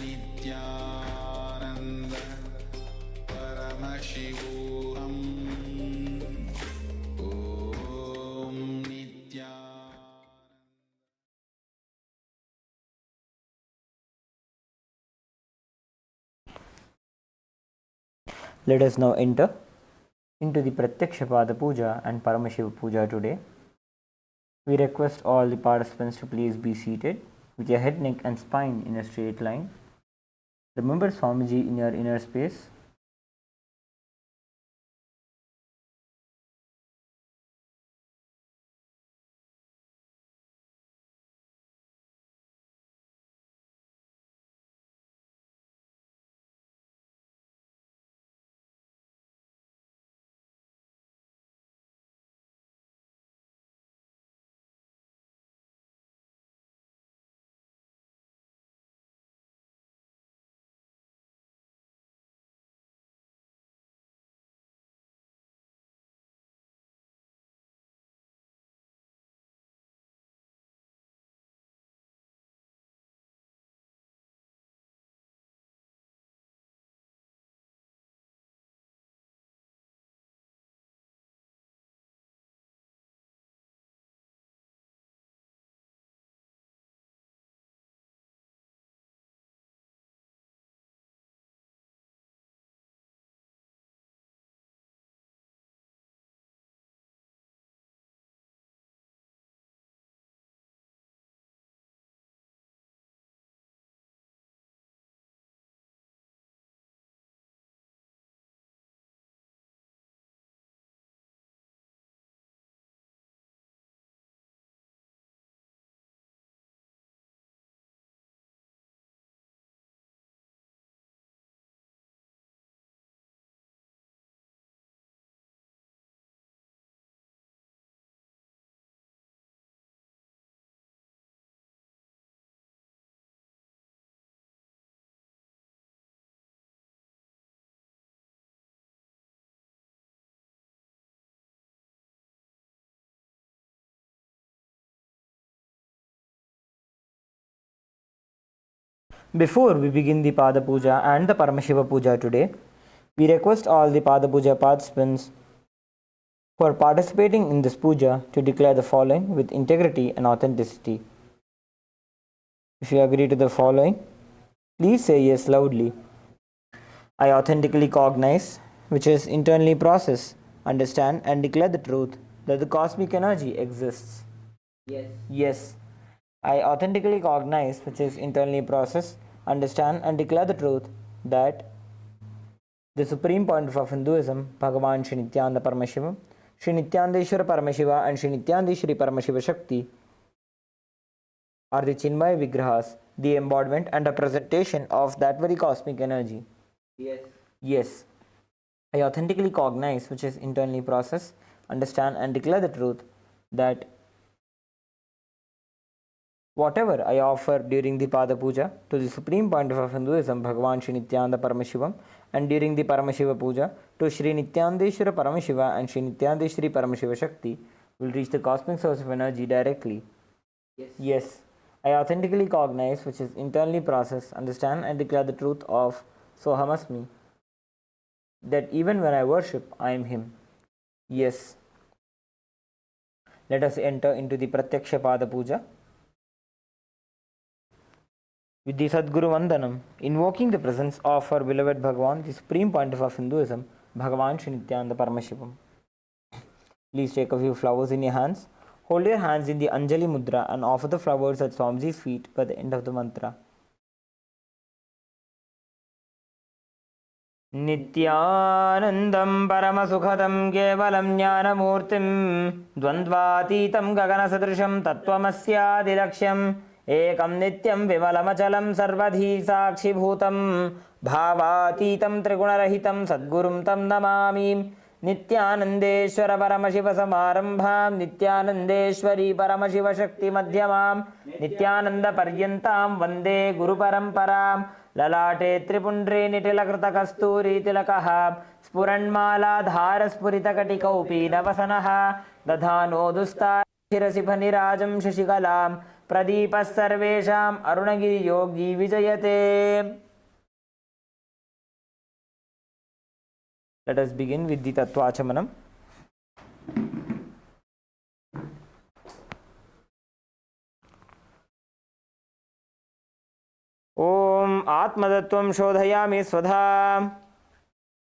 नित्यानन्द परमशिवोऽहम् ॐ let us now enter into the Pratyakshapada Puja and Paramashiva Puja today. We request all the participants to please be seated with your head, neck and spine in a straight line. Remember Swamiji in your inner space. Before we begin the Pada Puja and the Paramashiva Puja today, we request all the Pada Puja participants who are participating in this puja to declare the following with integrity and authenticity. If you agree to the following, please say yes loudly. I authentically cognize, which is internally process, understand and declare the truth that the cosmic energy exists. Yes. Yes. I authentically cognize, which is internally process, understand and declare the truth that the supreme point of Hinduism, Bhagavan Shri Nithyananda Paramashiva, Shri Nityanandeshwara Paramashiva and Shri Nityanandeshwari Paramashiva Shakti are the Chinmaya Vigrahas, the embodiment and representation of that very cosmic energy. Yes. Yes. I authentically cognize, which is internally process, understand and declare the truth that whatever I offer during the Pada Puja to the supreme point of Hinduism, Bhagavan Shri Nityananda Paramashivam, and during the Paramashiva Puja to Shri Nityanandeshwara Paramashiva and Shri Nityanandeshwari Paramashiva Shakti will reach the cosmic source of energy directly. Yes. Yes. I authentically cognize, which is internally process, understand and declare the truth of Sohamasmi, that even when I worship, I am Him. Yes. Let us enter into the Pratyaksha Pada Puja with the Sadguru Vandanam, invoking the presence of our beloved Bhagavan, the supreme point of Hinduism, Bhagavan Shri Nityananda Paramashivam. Please take a few flowers in your hands. Hold your hands in the Anjali Mudra and offer the flowers at Swamiji's feet by the end of the mantra. Nityanandam Paramasukhadam Kevalam Jnanamurtim Dvandvatitam Gaganasadrisham Tattvamasyadiraksham Ekam Nityam Vimalamachalam Sarvadhi Sakshibhutam Bhavatitam Trigunarahitam Sadgurum Tam Namami Nityanandeshwara Paramashiva Samarambham Nityanandeshwari Paramashiva Shakti Madhyamam Nityananda Paryantam Vande Guru Paramparam Lalate Tripundre Nitilakrta Kasturi Tilakaha Spuranmala Spurita Katikaupi Navasanaha Dadhano Dusta Shirasiphanirajam Shashikalam Pradipas Sarvesham Arunagiri Yogi Vijayate. Let us begin with the Tattvachamanam. Om Atmadattvam Shodhayami Svadha.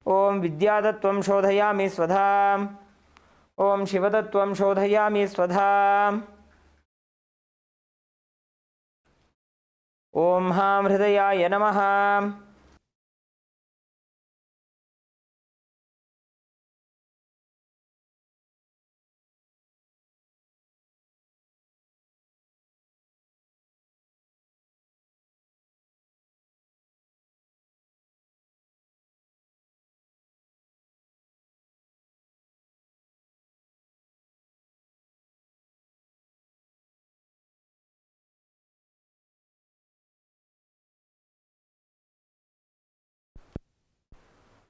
Om Vidyadattvam Shodhayami Svadha. Om Shivadattvam Shodhayami Svadha. Om Ham Hridayaya Namaha.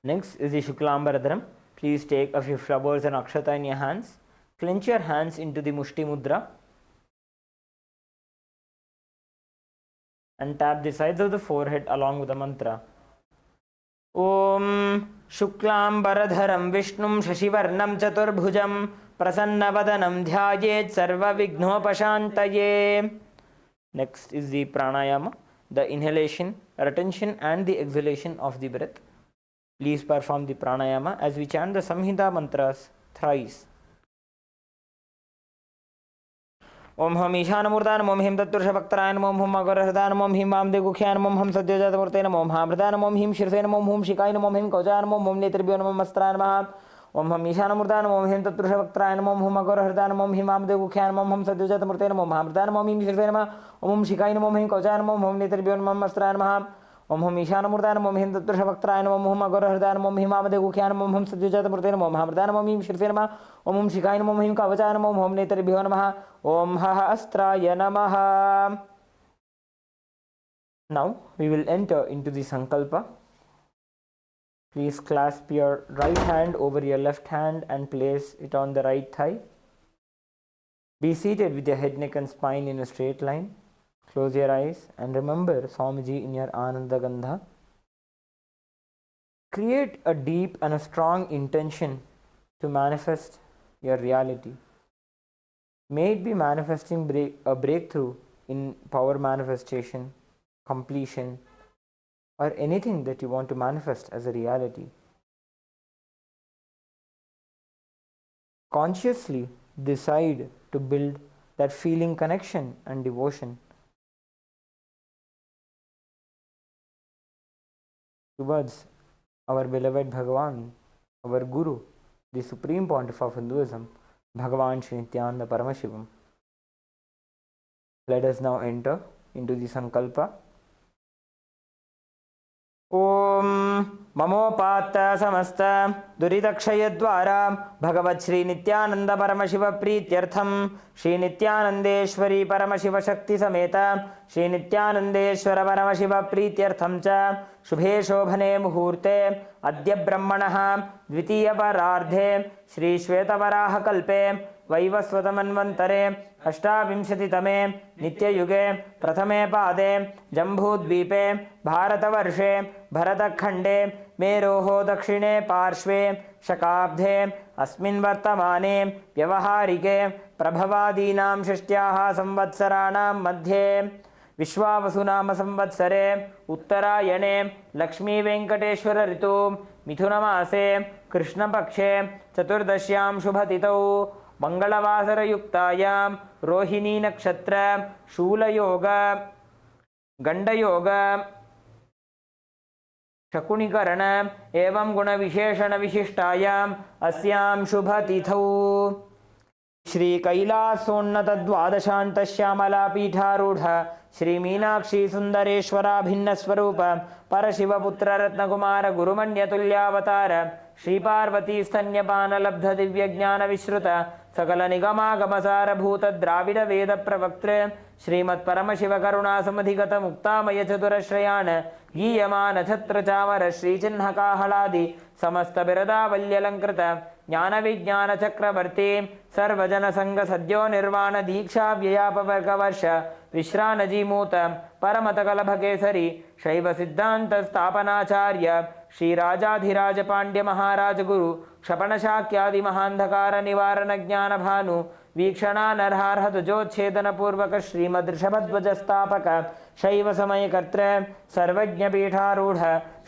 Next is the Shuklambaradharam. Please take a few flowers and akshata in your hands. Clench your hands into the Mushti Mudra and tap the sides of the forehead along with the mantra. Om Shuklambaradharam Vishnum Shashivarnam Chaturbhujam Prasannavadanam Dhyayet Sarva Vignopashantaye. Next is the Pranayama, the inhalation, retention and the exhalation of the breath. Please perform the pranayama as we chant the Samhita mantras thrice. Om Ham Ishanamurtanam Om Him Tatturshavaktarayanam Om Hum Agorahridanam Om Him Vamdegukhyanam Om Ham Sadyajatamuurtayanam Om Hamridanam Om Him Shirsenam Om Hum Shikayanam Om Him Kauchayanam Om Hum Netribhyonam Om Astrayanam Om Ham Ishanamurtanam Om Him Tatturshavaktarayanam Om Hum Agorahridanam Om Him Vamdegukhyanam Om Hum Sadyajatamuurtayanam Om Hamridanam Om Him Shirsenam Om Hum Shikayanam Om Him Kauchayanam Om Hum Netribhyonam Om Astrayanam Om Hum Ishanamurtanam Om Him Tatturshavaktarayanam Om Hum Agorahridanam Om Him Vamdegukhyanam Om Hum Sadyajatamuurtayanam Om Hamridanam Om Him Shirsenam Om Hum Shikayanam Om Him Kauchayanam Om Hum Netribhyo Namaha Om Astraya Namaha. Now we will enter into the Sankalpa. Please clasp your right hand over your left hand and place it on the right thigh. Be seated with your head, neck and spine in a straight line. Close your eyes and remember Swamiji in your Ananda Gandha. Create a deep and a strong intention to manifest your reality. May it be manifesting a breakthrough in power manifestation, completion, or anything that you want to manifest as a reality. Consciously decide to build that feeling connection and devotion towards our beloved Bhagavan, our Guru, the Supreme Pontiff of Hinduism, Bhagavan Sri Nithyananda Paramashivam. Let us now enter into the Sankalpa. ओम ममोपात्त समस्त दुरितक्षय द्वारा भगवत् श्री नित्यानंद परमशिव प्रीत्यर्थम श्री नित्यानंदेश्वरी परमशिव शक्ति समेत श्री नित्यानंदेश्वर परमशिव प्रीत्यर्थम च शुभे शोभने मुहूर्ते अद्य ब्रह्मणः द्वितीय परार्धे श्री श्वेतवराह कल्पे वैवस्वतमन्वन्तरे अष्टाविंशतितमे नित्ययुगे प्रथमे पादे जम्बूद्वीपे भारतवर्षे भरतखण्डे मेरोः दक्षिणे पार्श्वे शकाब्धे अस्मिन् वर्तमाने व्यवहारिके प्रभवादीनां षष्ट्याः संवत्सराणां मध्ये विश्वावसुनाम संवत्सरे उत्तरायणे लक्ष्मीवेङ्कटेश्वर ऋतु मिथुनमासे कृष्णपक्षे चतुर्दश्यां शुभतिथौ मंगलवासरयुक्तायां रोहिणी नक्षत्र शूलयोग गंडयोग शकुनिकरण एवं गुणविशेषण विशिष्टायाम् अस्यां शुभतिथौ श्री कैलासोन्नत द्वादशांत श्यामला पीठारूढ़ श्री मीनाक्षी सुंदरेश्वरा भिन्न स्वरूप परशिवपुत्र रत्नकुमार गुरुमण्यतुल्यावतार श्री पार्वती स्तन्यपान लब्ध दिव्य ज्ञान विश्रुत सकल निगमागमसार भूत द्राविड वेद प्रवक्तृ श्रीमत् परमशिव करुणा समधिगत मुक्तामय चतुरश्रयान गीयमान छत्र चामर श्री चिन्ह काहलादि समस्त बिरदावल्यलंकृत ज्ञान विज्ञान चक्रवर्ती सर्वजन संग सद्यो निर्वाण दीक्षा व्ययापवर्ग वर्ष विश्रानजीमूत परमतकलभ केसरी शैव सिद्धांत स्थापनाचार्य श्री राजाधिराज पांड्य महाराज गुरु क्षपण शाक्यादि महांधकार निवारण ज्ञान भानु वीक्षणा नरहारहत जोच्छेदन पूर्वक श्रीमद् ऋषभध्वज स्थापक शैव समय कर्त्र सर्वज्ञ पीठारूढ़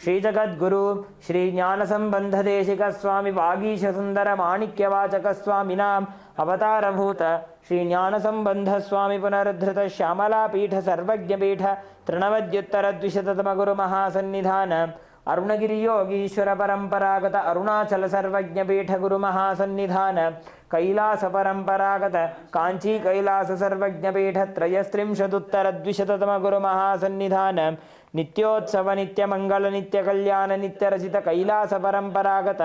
श्री जगद्गुरु श्री ज्ञान संबंध देशिक स्वामी वागीश सुंदर माणिक्यवाचक स्वामिनाम अवतारभूत श्री ज्ञान संबंध स्वामी पुनरुद्धृत श्यामला पीठ सर्वज्ञ पीठ तृणवद्युत्तर द्विशततम गुरु महासन्निधान अरुणगिरि योगीश्वर परंपरागत अरुणाचल सर्वज्ञ पीठ गुरु महासन्निधान कैलास परंपरागत कांची कैलास सर्वज्ञ पीठ त्रयस्त्रिंशदुत्तर द्विशततम गुरु महासन्निधान नित्योत्सव नित्य मंगल नित्य कल्याण नित्य रचित कैलास परंपरागत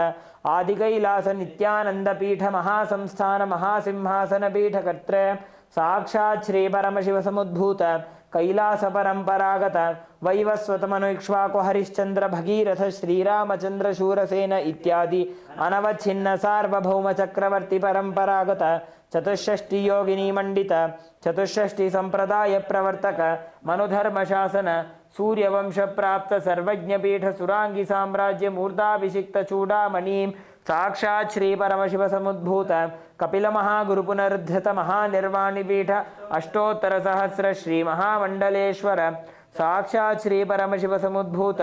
आदि कैलास नित्यानंद पीठ महासंस्थान महासिंहासन पीठ कर्त्र साक्षात् श्री परमशिव समुद्भूत कैलास परंपरागत वैवस्वतमनु इक्ष्वाकु हरिश्चंद्र भगीरथ श्रीरामचंद्र शूरसेन इत्यादि अनवच्छिन्न सार्वभौम चक्रवर्ती परंपरागत चतुष्षष्टि योगिनी मंडित चतुष्षष्टि संप्रदाय प्रवर्तक मनुधर्म शासन सूर्यवंश प्राप्त सर्वज्ञ पीठ सुरांगी साम्राज्य मूर्धाभिषिक्त चूड़ामणि साक्षात् श्री परमशिव समुद्भूत कपिल महागुरु पुनरुद्धृत महानिर्वाणी पीठ अष्टोत्तर सहस्र श्री महामंडलेश्वर साक्षात् श्री परमशिव समुद्भूत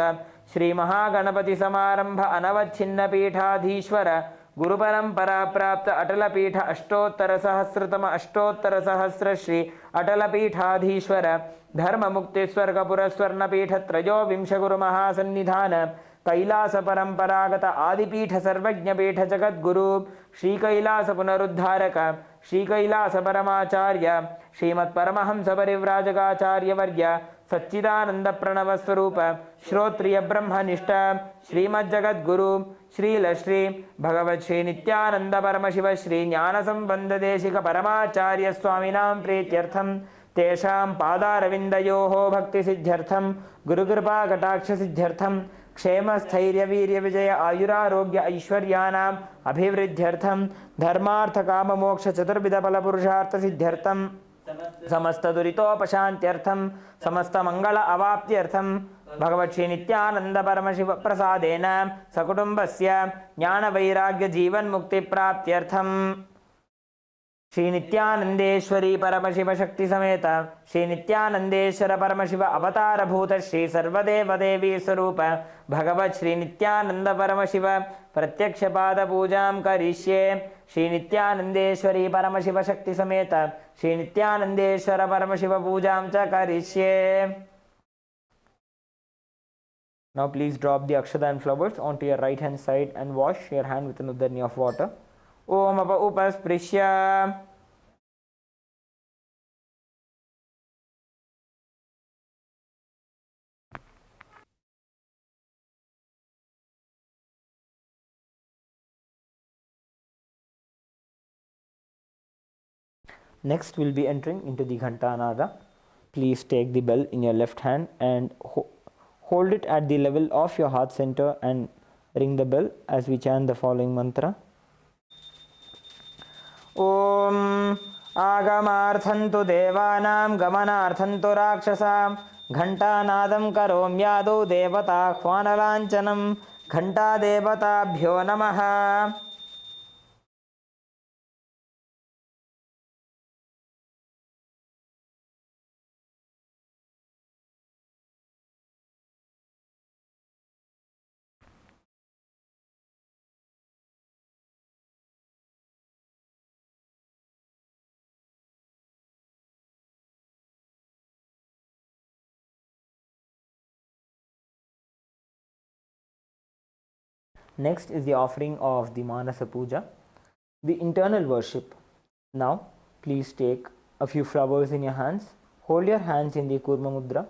श्री महागणपति समारंभ अनवच्छिन्न पीठाधीश्वर गुरु परंपरा प्राप्त अटल पीठ अष्टोत्तर सहस्र श्री अटल पीठाधीश्वर धर्म मुक्ति स्वर्ग पुरस्वर्ण पीठ त्रयोविंश गुरु महासन्निधान कैलास परंपरागत आदिपीठ सर्वज्ञ पीठ जगद्गुरु श्री कैलास पुनरुद्धारक श्री कैलास परमाचार्य श्रीमत् परमहंस परिव्राजकाचार्य वर्य सच्चिदानंद प्रणव स्वरूप श्रोत्रिय ब्रह्मनिष्ठ श्रीमज्जगद्गुरु श्रील श्री भगवत श्री नित्यानंद परमशिव श्री ज्ञान संबंध देशिक परमाचार्य स्वामिनां प्रीत्यर्थम तेषां पादारविन्दयोः भक्ति सिद्ध्यर्थम गुरुकृपा कटाक्ष सिद्ध्यर्थम क्षेम स्थैर्य वीर्य विजय आयुरारोग्य ऐश्वर्यानाम् अभिवृद्ध्यर्थम धर्मार्थ काम मोक्ष चतुर्विध फल पुरुषार्थ सिद्ध्यर्थम समस्तदुरितोपशान्त्यर्थं समस्तमङ्गल अवाप्त्यर्थं भगवत् नित्यानंद परमशिव प्रसादेन सकुटुम्बस्य ज्ञानवैराग्यजीवन्मुक्तिप्राप्त्यर्थं श्री नित्यानंदेश्वरी परमशिव शक्ति समेत श्री नित्यानंदेश्वर परमशिव अवतार भूत श्री सर्वदेव देवी स्वरूप भगवत् श्री नित्यानंद परमशिव प्रत्यक्ष पाद पूजां करिष्ये। श्री नित्यानंदेश्वरी परमशिव शक्ति समेत श्री नित्यानंदेश्वर परमशिव पूजां च करिष्ये। Now please drop the akshata and flowers onto your right hand side and wash your hand with an udarni of water. Om apa upasprishya. Next we'll be entering into the Ghantanada. Please take the bell in your left hand and hold it at the level of your heart center and ring the bell as we chant the following mantra. Om Agamarthantu Devanam Gamanarthantu Rakshasam Ghantanadam Karomyado Devata Khwanalanchanam Ghanta Devatabhyo Namaha. Next is the offering of the Manasa Puja, the internal worship. Now, please take a few flowers in your hands. Hold your hands in the Kurma Mudra.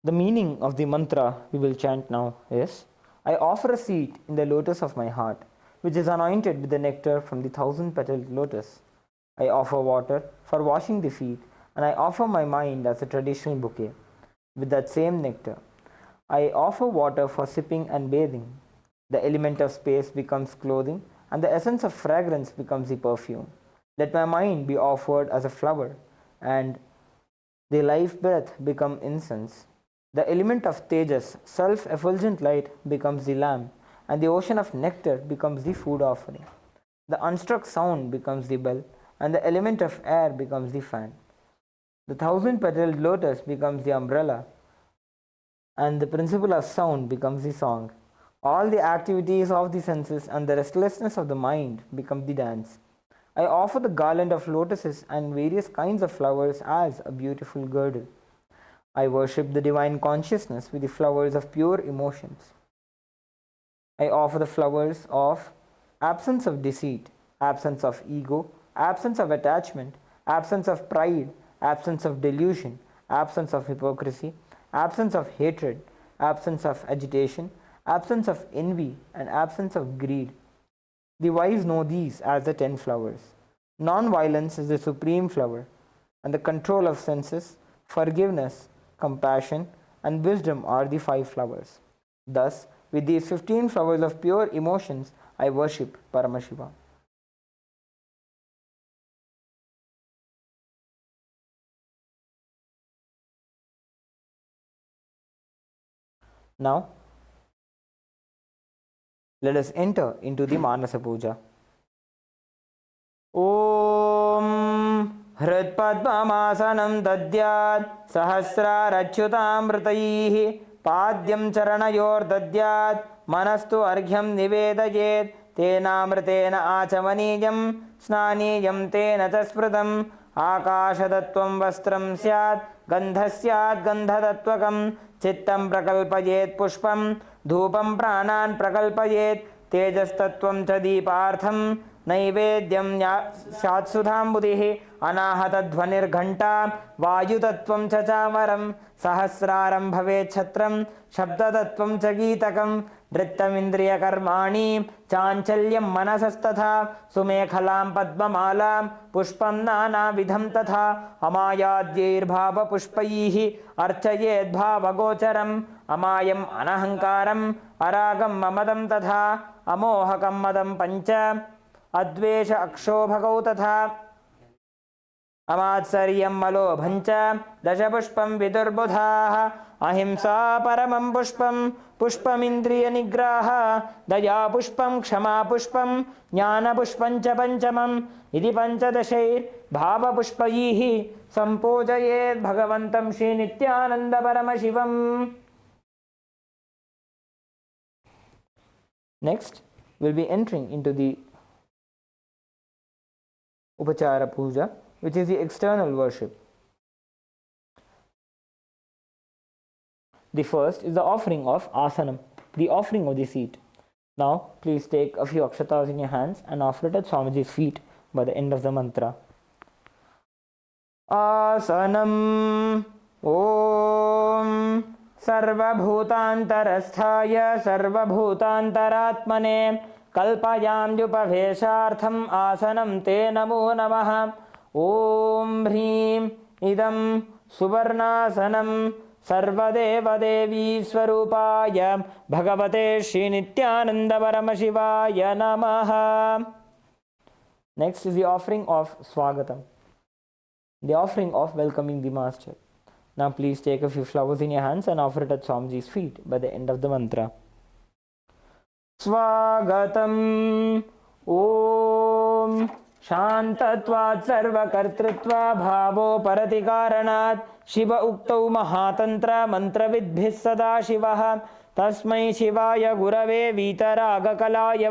The meaning of the mantra we will chant now is, I offer a seat in the lotus of my heart, which is anointed with the nectar from the 1,000-petaled lotus. I offer water for washing the feet, and I offer my mind as a traditional bouquet with that same nectar. I offer water for sipping and bathing. The element of space becomes clothing, and the essence of fragrance becomes the perfume. Let my mind be offered as a flower, and the life breath become incense. The element of tejas, self-effulgent light, becomes the lamp, and the ocean of nectar becomes the food offering. The unstruck sound becomes the bell, and the element of air becomes the fan. The 1,000-petaled lotus becomes the umbrella, and the principle of sound becomes the song. All the activities of the senses and the restlessness of the mind become the dance. I offer the garland of lotuses and various kinds of flowers as a beautiful girdle. I worship the divine consciousness with the flowers of pure emotions. I offer the flowers of absence of deceit, absence of ego, absence of attachment, absence of pride, absence of delusion, absence of hypocrisy, absence of hatred, absence of agitation, absence of envy, and absence of greed. The wise know these as the 10 flowers. Non-violence is the supreme flower, and the control of senses, forgiveness, compassion, and wisdom are the 5 flowers. Thus, with these 15 flowers of pure emotions, I worship Paramashiva. Now, let us enter into the Manasa Puja. Om Hritpadmamasanam Dadyat Sahasrarachyutamritaihi Padyam Charanayor Dadyat Manastu Arghyam Nivedayet Tenamritena Achamaniyam Snaniyam Tena Chaspridam Akashadattvam Vastram Syat Gandhasyat Gandhadatvakam Chittam Prakalpayet Pushpam Dhupam Pranan Prakalpayet Tejastattvam cha Deepartham Naivedyam Satsudhambudihi Anahatadhvanirghanta Vayutattvam cha Chamaram Sahasraram Bhavet Chatram Shabdatattvam cha Geetakam Drittamindriya Karmani Chanchalyam Manasastatha Sumekhalam Padmamalam Pushpam Nana Vidham Tatha Amayadyair Bhava Pushpaihi Archayed Bhava Gocharam Amayam Anahankaram Aragam Mamadam Tatha Amohakam Madam Pancha Advesha Akshobhagau Tatha अमात्सर्यं मलोभं च दशपुष्पं विदुर्बुधाः अहिंसा परमं पुष्पं पुष्पमिन्द्रियनिग्रहः दया पुष्पं क्षमा पुष्पं ज्ञानपुष्पं च पञ्चमम् इति पञ्चदशैर्भावपुष्पैः सम्पूजयेत् भगवन्तं श्रीनित्यानन्दपरमशिवम्. Next, we'll be entering into the Upachara Puja, which is the external worship. The first is the offering of asanam, the offering of the seat. Now, please take a few akshatas in your hands and offer it at Swamiji's feet by the end of the mantra. Asanam Om सर्वभूतान्तरस्थाय सर्वभूतान्तरात्मने कल्पयाम्युपवेशार्थम् आसनं ते नमो नमः. ॐ ह्रीं इदं सुवर्णासनं सर्वदेवदेवी स्वरूपाय भगवते श्रीनित्यानन्दपरमशिवाय नमः. Next is the offering of Swagatam, the offering of welcoming the master. Now please take a few flowers in your hands and offer it at Swamiji's feet by the end of the mantra. Swagatam Om Shantatvat Sarvakartritva Bhavo Paratikaranat Shiva Uktau Mahatantra Mantravidbhis Sada Shivaha Tasmai Shivaya Gurave Vitaraga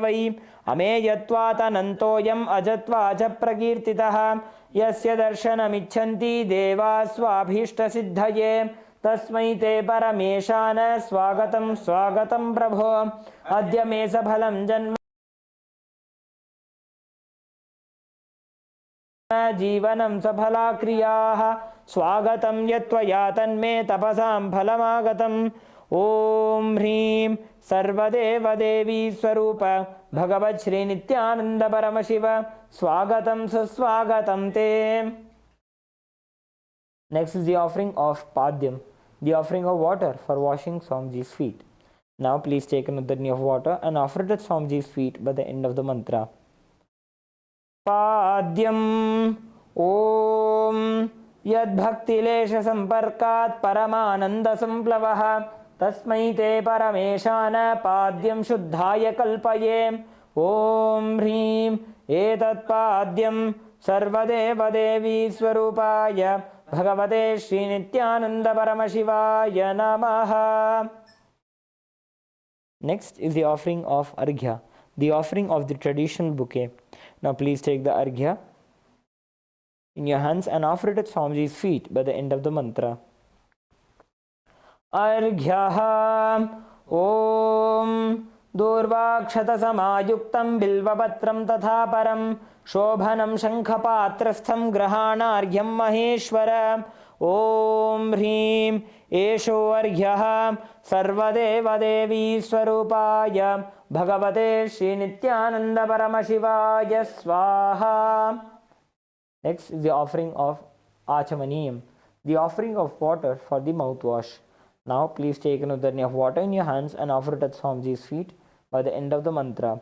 Vai Ameyatvat Anantoyam Ajatvaja Prakirtitaha यस्य दर्शनमिच्छन्ति देवा स्वाभीष्टसिद्धये तस्मै ते परमेशान स्वागतं स्वागतं प्रभो अद्य मे सफलं जन्म जीवनं सफला क्रियाः स्वागतं यत्त्वया तन्मे तपसां फलमागतम्. ॐ ह्रीं सर्वदेवदेवी स्वरूप भगवत् श्रीनित्यानन्द परमशिव स्वागतं सुस्वागतं ते. Next is the offering of Padyam, the offering of water for washing Swamiji's feet. Now please take another knee of water and offer it at Swamiji's feet by the end of the mantra. Padyam Om Yadbhaktilesh Samparkat Paramananda Samplavaha Tasmai te Parameshana Padyam Shuddhaya Kalpaye. Om Hrim Etat Padyam Sarvadevadevi Swarupaya Bhagavate Srinityananda Paramashivaya Namaha. Next is the offering of Arghya, the offering of the traditional bouquet. Now please take the Arghya in your hands and offer it at Swamiji's feet by the end of the mantra. Arghya Om Durvakshata Samayuktam Bilvapatram Tatha Param Shobhanam Shankhapatrastham Grahana Arghyam Maheshwara. Om Hrim Esho Arghya Sarvadeva Devi Swarupaya Bhagavate Srinityananda Paramashivaya Swaha. Next is the offering of Achamaniyam, the offering of water for the mouthwash. Now please take another knee of water in your hands and offer it at Swamiji's feet by the end of the mantra.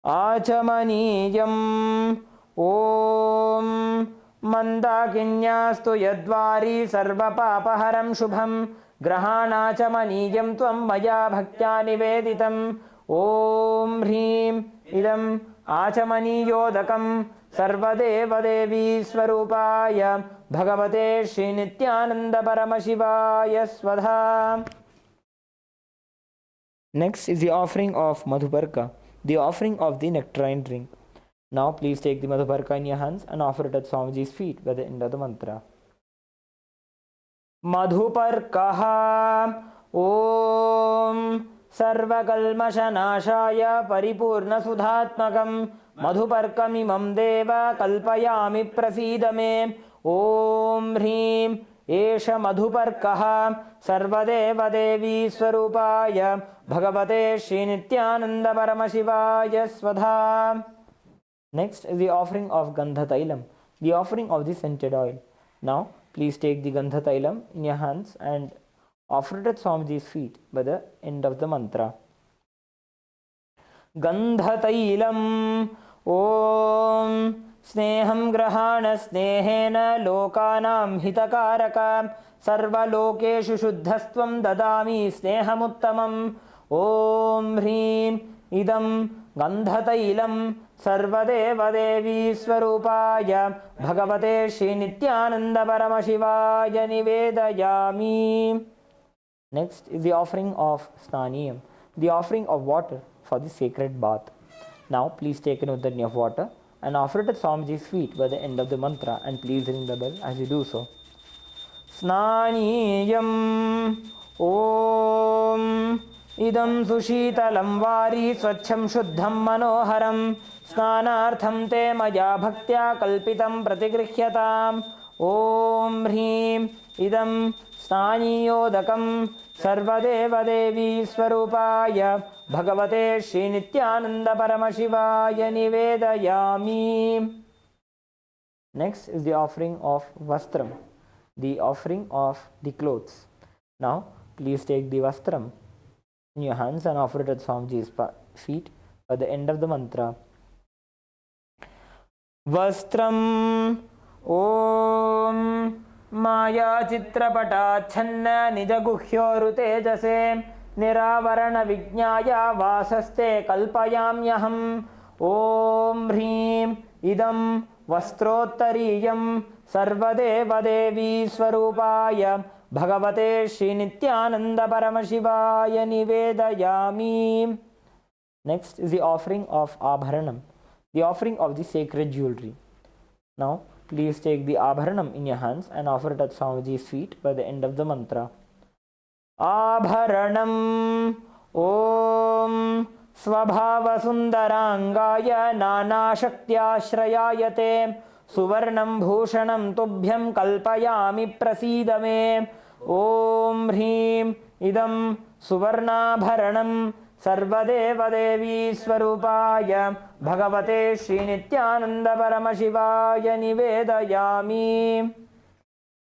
Achamaniyam Om Mandakinyastu Yadvari Sarva Papaharam Shubham Grahanachamaniyam Tvam Maya Bhaktya Niveditam. Om Hrim Idam Achamaniyodakam Sarvadeva Devi Swarupaya Bhagavate Srinityananda Paramashivaya Swadha. Next is the offering of Madhuparka, the offering of the nectarine drink. Now please take the Madhuparka in your hands and offer it at Swamiji's feet by the end of the mantra. Madhuparkaha Om Sarvakalmashanashaya Paripurna Sudhatmakam Madhuparkamimam Deva Kalpayami Prasidame. Om Hrim Esha Madhuparkaha Sarvadeva Devi Swarupaya Bhagavate Srinityananda Paramashivaya Swadha. Next is the offering of Gandha Tailam, the offering of the scented oil. Now please take the Gandha Tailam in your hands and offer it at Swamiji's feet by the end of the mantra. Gandha Tailam Om स्नेहं ग्रहाण स्नेहेन लोकानां हितकारक सर्वलोकेषु शुद्धस्त्वं ददामि स्नेहमुत्तमम् ॐ ह्रीं इदं गन्धतैलं सर्वदेवदेवी स्वरूपाय भगवते श्रीनित्यानन्दपरमशिवाय निवेदयामि. Next is the offering of Snaniyam, the offering of water for the sacred bath. Now please take an uddarni of water and offer it at Swamiji's feet by the end of the mantra, and please ring the bell as you do so. Snaniyam Om Idam Sushitalam Vari Swachham Shuddham Manoharam Snanartham Te Maya Bhaktya Kalpitam Pratigrihyatam Om Hrim Idam Snaniyodakam Sarvadevadevi Swarupaya Bhagavate Srinityananda Paramashivaya Nivedayami. Next is the offering of Vastram, the offering of the clothes. Now please take the Vastram in your hands and offer it at Swamiji's feet by the end of the mantra. Vastram Om Maya Chitrapatachhanna Nijaguhyoru Tejase Niravarana Vijnaya Vasaste Kalpayamyaham Om Hrim Idam Vastrottariyam Sarvadevadevi Swarupaya Bhagavate Srinityananda Paramashivaya Nivedayami. Next is the offering of Abharanam, the offering of the sacred jewelry. Now please take the Abharanam in your hands and offer it at Swamiji's feet by the end of the mantra. Abharanam Om Svabhava Sundarangaya Nana Shaktyashrayayate Suvarnam Bhushanam Tubhyam Kalpayami Prasidame Om Hrim Idam Suvarnabharanam Sarvadevadevi Swarupaya Bhagavate Srinityananda Paramashivaya Nivedayami.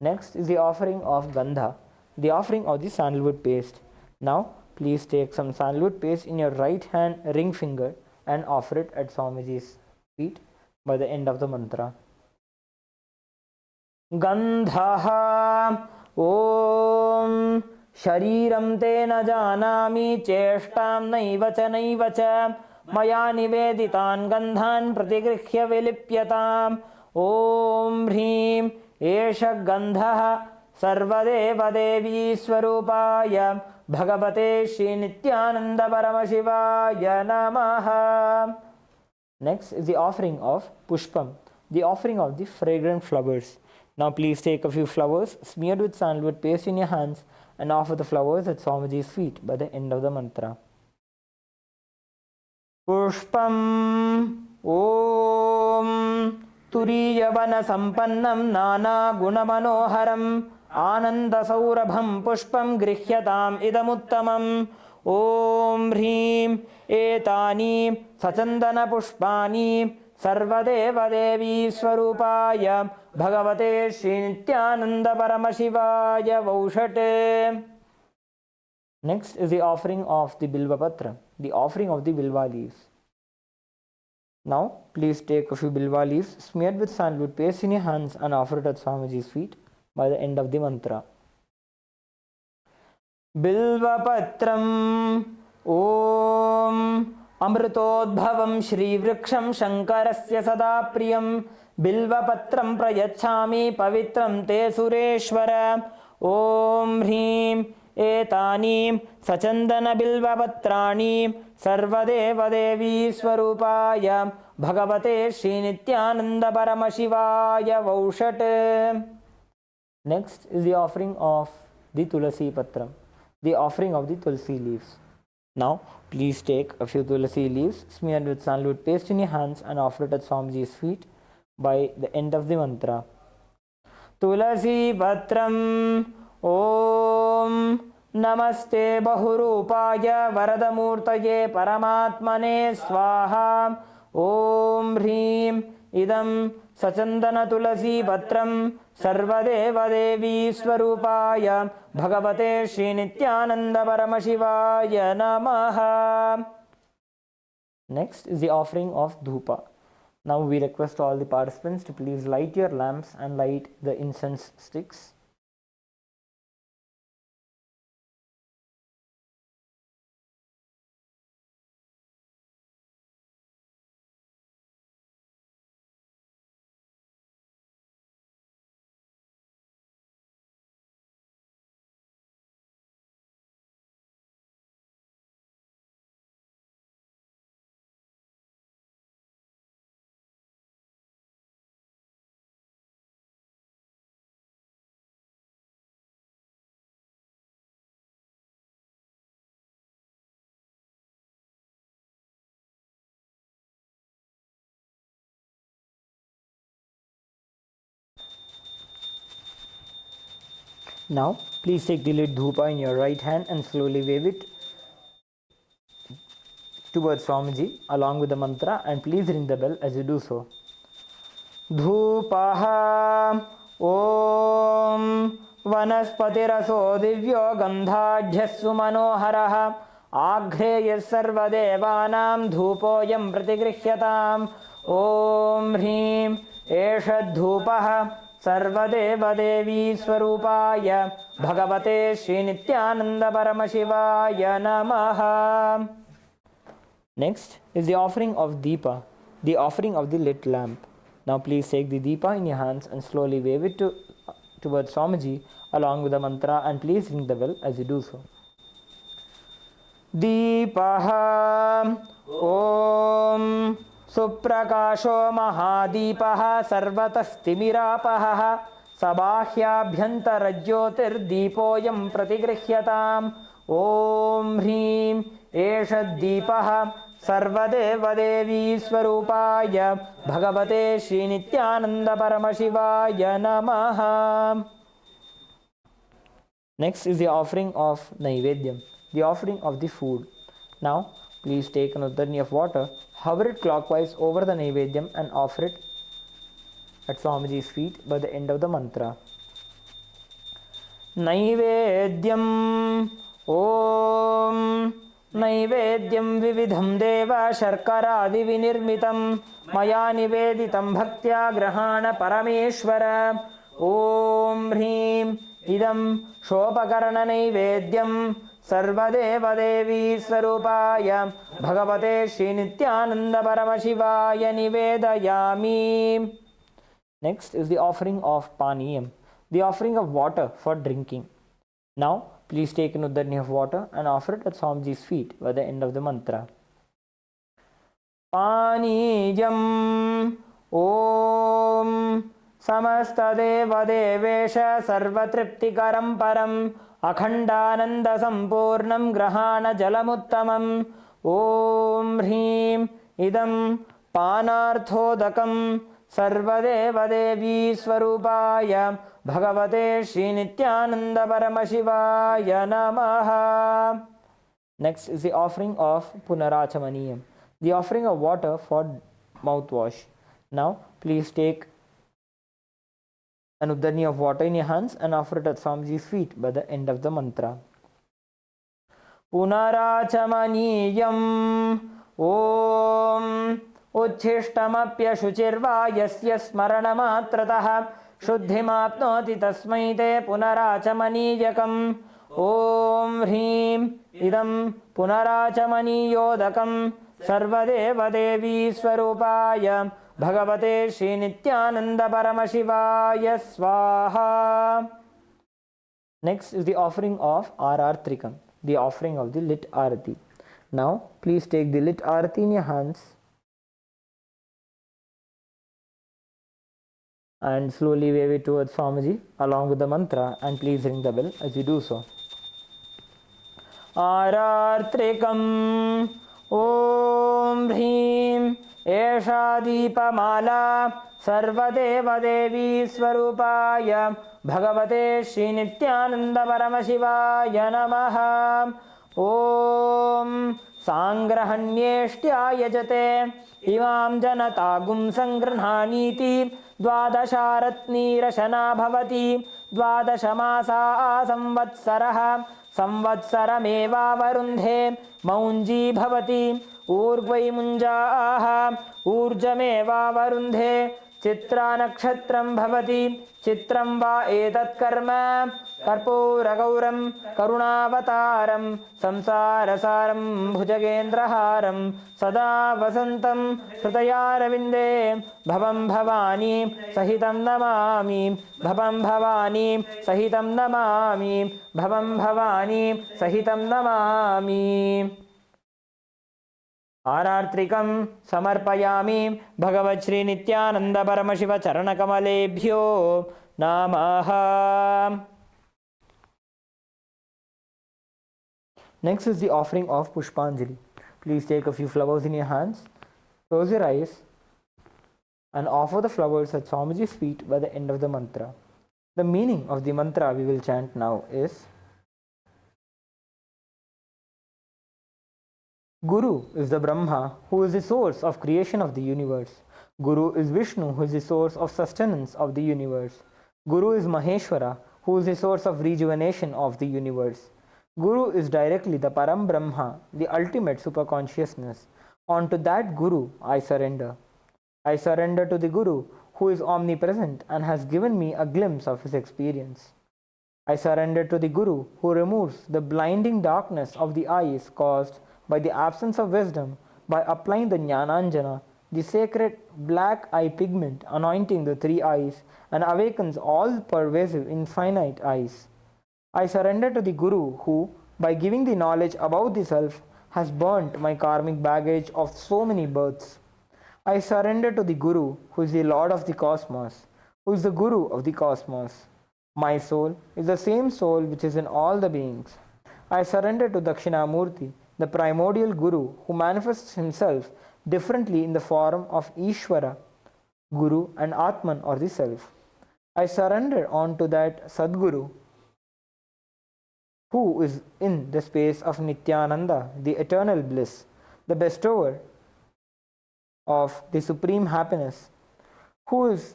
Next is the offering of Gandha, the offering of the sandalwood paste. Now please take some sandalwood paste in your right hand ring finger and offer it at Swamiji's feet by the end of the mantra. Gandhaha Om Shariram te na janami cheshtam naiva cha maya niveditan gandhan pratigrihya vilipyatam Om Hrim Esha Gandhaha Sarvadevadevi Swarupaya Bhagavate Srinityananda Paramashivaya Namaha. Next is the offering of Pushpam, the offering of the fragrant flowers. Now please take a few flowers smeared with sandalwood paste in your hands and offer the flowers at Swamiji's feet by the end of the mantra. Pushpam Om Turiyavana Sampannam Nana Gunamanoharam Ananda Saurabham Pushpam Grihyatam Idamuttamam Om Hrim Etani Sachandana Pushpani Sarvadevadevi Swarupaya Bhagavate Srinityananda Paramashivaya Vaushate. Next is the offering of the Bilva Patra, the offering of the Bilva leaves. Now please take a few Bilva leaves smeared with sandalwood paste in your hands and offer it at Swamiji's feet by the end of the mantra. Bilva Patram Om Amritodbhavam Shri Vriksham Shankarasya Sada Priyam Bilva Patram Prayachami Pavitram Te Sureshwara Om Hrim Etani Sachandana Bilva Patrani Sarvadevadevi Swarupaya Bhagavate Srinityananda Paramashivaya Vaushate. Next is the offering of the Tulasi Patram, the offering of the Tulsi leaves. Now please take a few Tulasi leaves smeared with sandalwood paste in your hands and offer it at Swamiji's feet by the end of the mantra. Tulasi Patram Om Namaste Bahurupaya Varadamurtaye Paramatmane Swaha Om Hrim Idam Sachandana Tulasi Patram Sarvadevadevi Swarupaya Bhagavate Srinityananda Paramashivaya Namaha. Next is the offering of Dhupa, Now we request all the participants to please light your lamps and light the incense sticks. Now please take the lit dhupa in your right hand and slowly wave it towards Swamiji along with the mantra, and please ring the bell as you do so. धूपः ॐ वनस्पतिरसो दिव्यो गन्धाढ्यस्सु मनोहरः आघ्रेयः सर्वदेवानां धूपोऽयं प्रतिगृह्यताम् ॐ ह्रीं एष धूपः सर्वदेवदेवी स्वरूपाय भगवते श्रीनित्यानन्दपरमशिवाय नमः. Next is the offering of Deepa, the offering of the lit lamp. Now please take the Deepa in your hands and slowly wave it towards Swamiji along with the mantra, and please ring the bell as you do so. Deepaha Om Suprakasho Mahadipah Sarvatastimirapaha Sabahyaabhyantarajyotirdeepoyam Pratigrihyatam Om Hreem Eshaddeepah सर्वदेवदेवी स्वरूपाय भगवते श्रीनित्यानन्दपरमशिवाय नमः. Next is the offering of Naivedyam, the offering of the food. Now please take an uddarni of water, hover it clockwise over the Naivedyam and offer it at Swamiji's feet by the end of the mantra. Naivedyam Om नैवेद्यं विविधं देव शर्करादिविनिर्मितं मया निवेदितं भक्त्या ग्रहाण परमेश्वर ॐ ह्रीं इदं शोपकरणनैवेद्यं सर्वदेवदेवी स्वरूपाय भगवते श्रीनित्यानन्दपरमशिवाय निवेदयामि. Next is the offering of Paniyam, the offering of water for drinking. Now please take an uddarni of water and offer it at Swamiji's feet by the end of the mantra. Paniyam Om Samastadeva Devesha Sarvatriptikaram Param Akhandananda Sampurnam Grahana Jalamuttamam Om Hreem Idam Panarthodakam सर्वदेवदेवी स्वरूपाय भगवते श्रीनित्यानन्दपरमशिवाय नमः. Next is the offering of Punarachamaniyam, the offering of water for mouthwash. Now please take an uddarni of water in your hands and offer it at Swamiji's feet by the end of the mantra. Punarachamaniyam Om उच्छिष्टमप्यशुचिर्वा यस्य स्मरणमात्रतः शुद्धिमाप्नोति तस्मै ते पुनराचमनीयकम् ॐ ह्रीं इदं पुनराचमनीयोदकं सर्वदेवदेवी स्वरूपाय भगवते श्रीनित्यानन्दपरमशिवाय स्वाहा. Next is the offering of Trikam, the offering of the lit arati. Now please take the lit arati in your hands and slowly wave it towards Swamiji along with the mantra, and please ring the bell as you do so. Arartrikam Om Hreem Esha Deepamala Sarvadevadevi Swarupaya Bhagavate Srinityananda Paramasivaya Namaha. Om Sangrahanyeshtya Yajate Imam Janatagum Sangranhaniti द्वादशारत्नीरशना भवति द्वादशमासा संवत्सरः संवत्सरमेवावरुन्धे मौञ्जी भवति ऊर्ध्वै मुञ्जाः ऊर्जमेवावरुन्धे चित्रानक्षत्रं भवति चित्रं वा एतत् कर्म कर्पूरगौरं करुणावतारं संसारसारं भुजगेन्द्रहारं सदा वसन्तं हृदयारविन्दे भवं भवानी सहितं नमामि भवं भवानी सहितं नमामि भवं भवानी सहितं नमामि आरार्त्रिकं समर्पयामि भगवत् श्री नित्यानंद परमशिव चरणकमलेभ्यो नमः. Next is the offering of Pushpanjali. Please take a few flowers in your hands, close your eyes and offer the flowers at Swamiji's feet by the end of the mantra. The meaning of the mantra we will chant now is: Guru is the Brahma, who is the source of creation of the universe. Guru is Vishnu, who is the source of sustenance of the universe. Guru is Maheshwara, who is the source of rejuvenation of the universe. Guru is directly the Param Brahma, the ultimate superconsciousness. Onto that Guru I surrender. I surrender to the Guru, who is omnipresent and has given me a glimpse of his experience. I surrender to the Guru, who removes the blinding darkness of the eyes caused by the absence of wisdom by applying the Jnananjana, the sacred black eye pigment anointing the three eyes and awakens all pervasive infinite eyes. I surrender to the Guru who, by giving the knowledge about the self, has burnt my karmic baggage of so many births. I surrender to the Guru who is the Lord of the cosmos, who is the Guru of the cosmos. My soul is the same soul which is in all the beings. I surrender to Dakshinamurti, the primordial Guru who manifests himself differently in the form of Ishvara, Guru and Atman or the Self. I surrender on to that Sadguru who is in the space of Nithyananda, the eternal bliss, the bestower of the supreme happiness, who is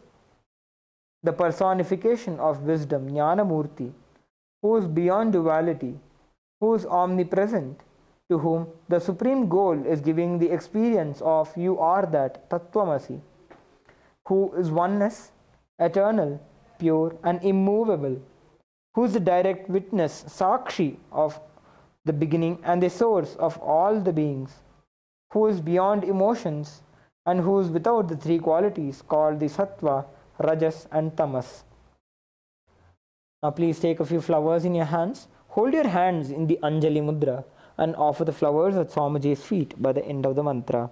the personification of wisdom, Jnanamurti, who is beyond duality, who is omnipresent, to whom the supreme goal is giving the experience of you are that Tattvamasi, who is oneness, eternal, pure and immovable, who is the direct witness, Sakshi of the beginning and the source of all the beings, who is beyond emotions and who is without the three qualities called the Sattva, Rajas and Tamas. Now please take a few flowers in your hands, hold your hands in the Anjali Mudra and offer the flowers at Swamiji's feet by the end of the mantra.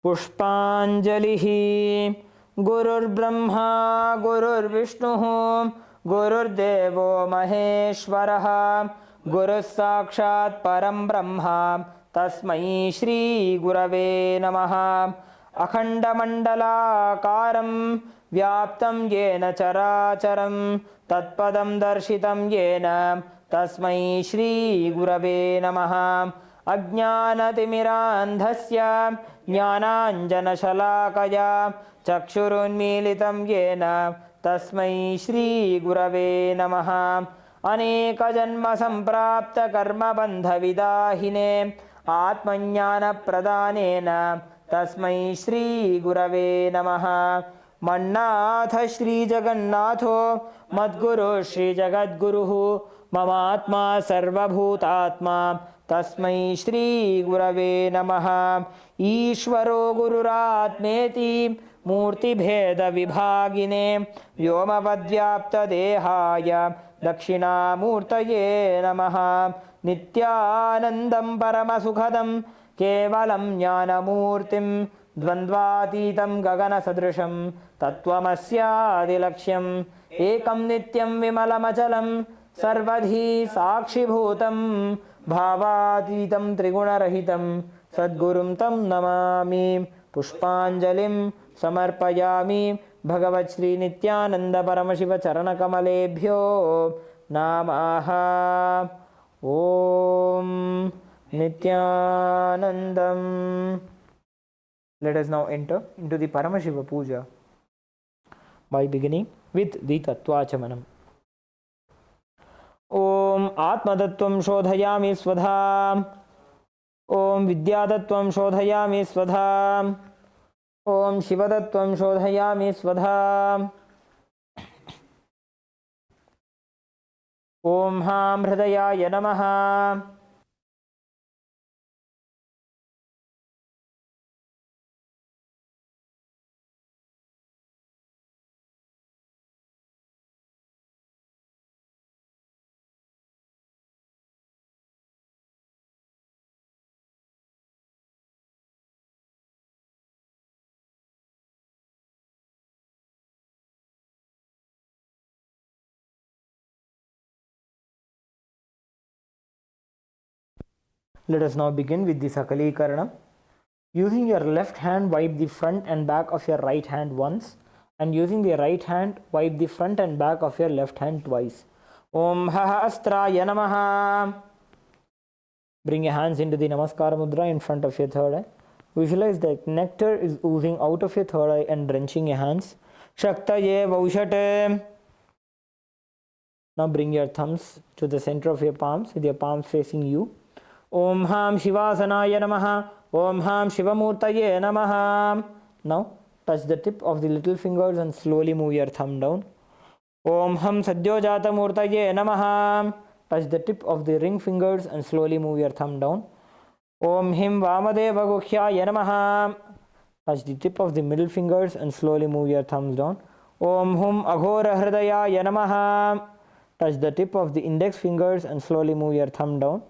Pushpanjalihi Gurur Brahma Gurur Vishnu Gurur Devo Maheshwaraha Guru Sakshat Param Brahma Tasmai Shri Gurave Namaha Akhanda Mandala Karam Vyaptam Yena Characharam Tatpadam Darshitam Yena Tasmai Shri Gurave Namaha Ajnanatimirandhasya Jnananjanashalakaya Chakshurunmilitam Yena Tasmai Shri Gurave Namaha Aneka Janma Samprapta Karma Bandha Vidahine Atmajnana Pradhanena Tasmai Shri Gurave Namaha Mannatha Shri Jagannatho Madguru Shri Jagadguruhu Mamatma Sarvabhutatma Tasmai Shri Gurave Namaha Ishvaro Gururatmeti Murti Bheda Vibhagine Vyomavadyapta Dehaya Dakshina Murtaye Namaha Nithyanandam Paramasukhadam Kevalam Jnana Murtim Dvandvatitam Gagana Sadrisham Tattvamasyadilaksham Ekam Nityam Vimalamachalam Sarvadhi Sakshibhutam Bhavatitam Trigunarahitam Sadgurum Tam Namami Pushpanjalim Samarpayami Bhagavat Shri Nithyananda Paramashiva Charanakamaleebhyo Namaha Om Nithyanandam. Let us now enter into the Paramashiva Puja. by beginning with the Tattvachamanam. Om Atmatattvam Shodhayami Swadham. Om Vidyatattvam Shodhayami Swadham. Om Shivatattvam Shodhayami Swadham. Om Ham Hridayaya Namaha. Let us now begin with the Sakala Krama. Using your left hand, wipe the front and back of your right hand once, and using the right hand, wipe the front and back of your left hand twice. Om Hahastraya Namaha. Bring your hands into the Namaskara Mudra in front of your third eye. Visualize that nectar is oozing out of your third eye and drenching your hands. Shaktaye Vaushate. Now bring your thumbs to the center of your palms with your palms facing you. Om Ham Shivasanaya Namaha. Om Ham Shivamurtaye Namaha. Now touch the tip of the little fingers and slowly move your thumb down. Om Ham Sadyojata Murtaye Namaha. Touch the tip of the ring fingers and slowly move your thumb down. Om Him Vamadeva Gukhyaya Namaha. Touch the tip of the middle fingers and slowly move your thumbs down. Om Hum Aghora Hridayaya Namaha. Touch the tip of the index fingers and slowly move your thumb down.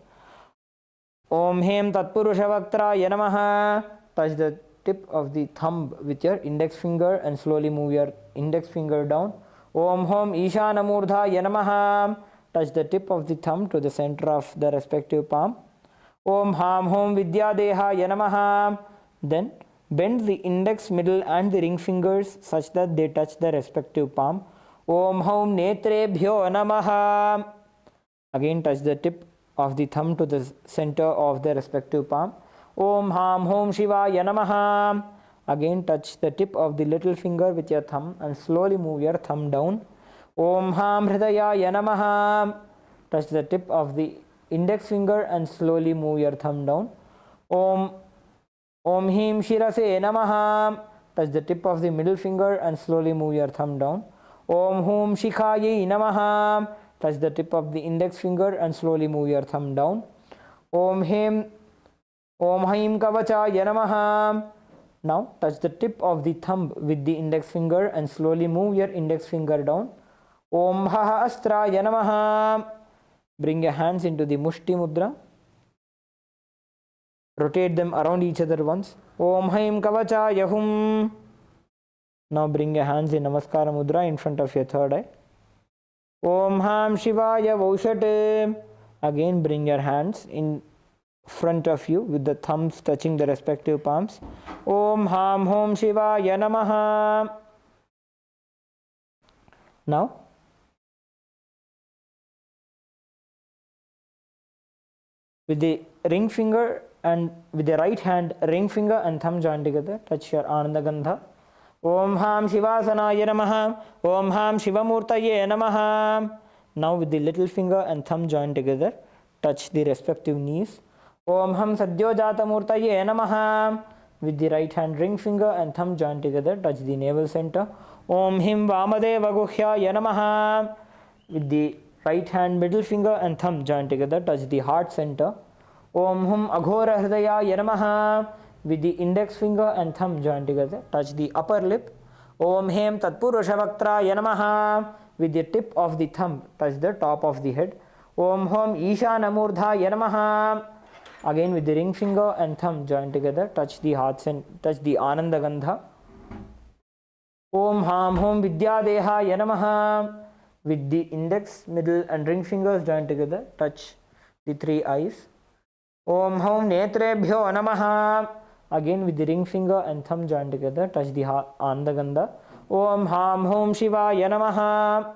Om Hem Tatpurushavaktraya Namaha. Touch the tip of the thumb with your index finger and slowly move your index finger down. Om Hom Ishanamurdhaya Namaha. Touch the tip of the thumb to the center of the respective palm. Om Ham Hom Vidyadehaya Namaha. Then bend the index, middle and the ring fingers such that they touch the respective palm. Om Hom Netrebhyo Namaha. Again touch the tip of the thumb to the center of the respective palm. Om Ham Hom Shivaya Namaha. Again touch the tip of the little finger with your thumb and slowly move your thumb down. Om Ham Hridayaya Namaha. Touch the tip of the index finger and slowly move your thumb down. Om Him Shirase Namaha. Touch the tip of the middle finger and slowly move your thumb down. Om Hum Shikhaye Namaha. Touch the tip of the index finger and slowly move your thumb down. Om Haim Kavachaya Namaha. Now touch the tip of the thumb with the index finger and slowly move your index finger down. Om Hahastraya Namaha. Bring your hands into the Mushti Mudra. Rotate them around each other once. Om Haim Kavachaya Hum. Now bring your hands in Namaskara Mudra in front of your third eye. Om Ham Shivaya Vaushate. Again bring your hands in front of you with the thumbs touching the respective palms. Om Ham Hom Shivaya Namaha. Now with the ring finger and with the right hand ring finger and thumb joined together, touch your Ananda Gandha. Om Ham Shivasanaya Namaha. Om Ham Shivamurtaye Namaha. Now with the little finger and thumb joined together, touch the respective knees. Om Ham Sadyojata Murtaye Namaha. With the right hand ring finger and thumb joined together, touch the navel center. Om Him Vamadeva Gukhyaya Namaha. With the right hand middle finger and thumb joined together, touch the heart center. Om Hum Aghora Hridayaya Namaha. With the index finger and thumb joined together, touch the upper lip. Om Hem Tatpurushavaktraya Namaha. With the tip of the thumb, touch the top of the head. Om Hom Ishanamurdhaya Namaha. Again with the ring finger and thumb joined together, touch the hearts and touch the Ananda Gandha. Om Ham Hom Vidyadehaya Namaha. With the index, middle and ring fingers joined together, touch the three eyes. Om Hom Netrebhyo Namaha. Again with the ring finger and thumb joined together, touch the Ananda Gandha. Om Ham Hom Shivaya Namaha.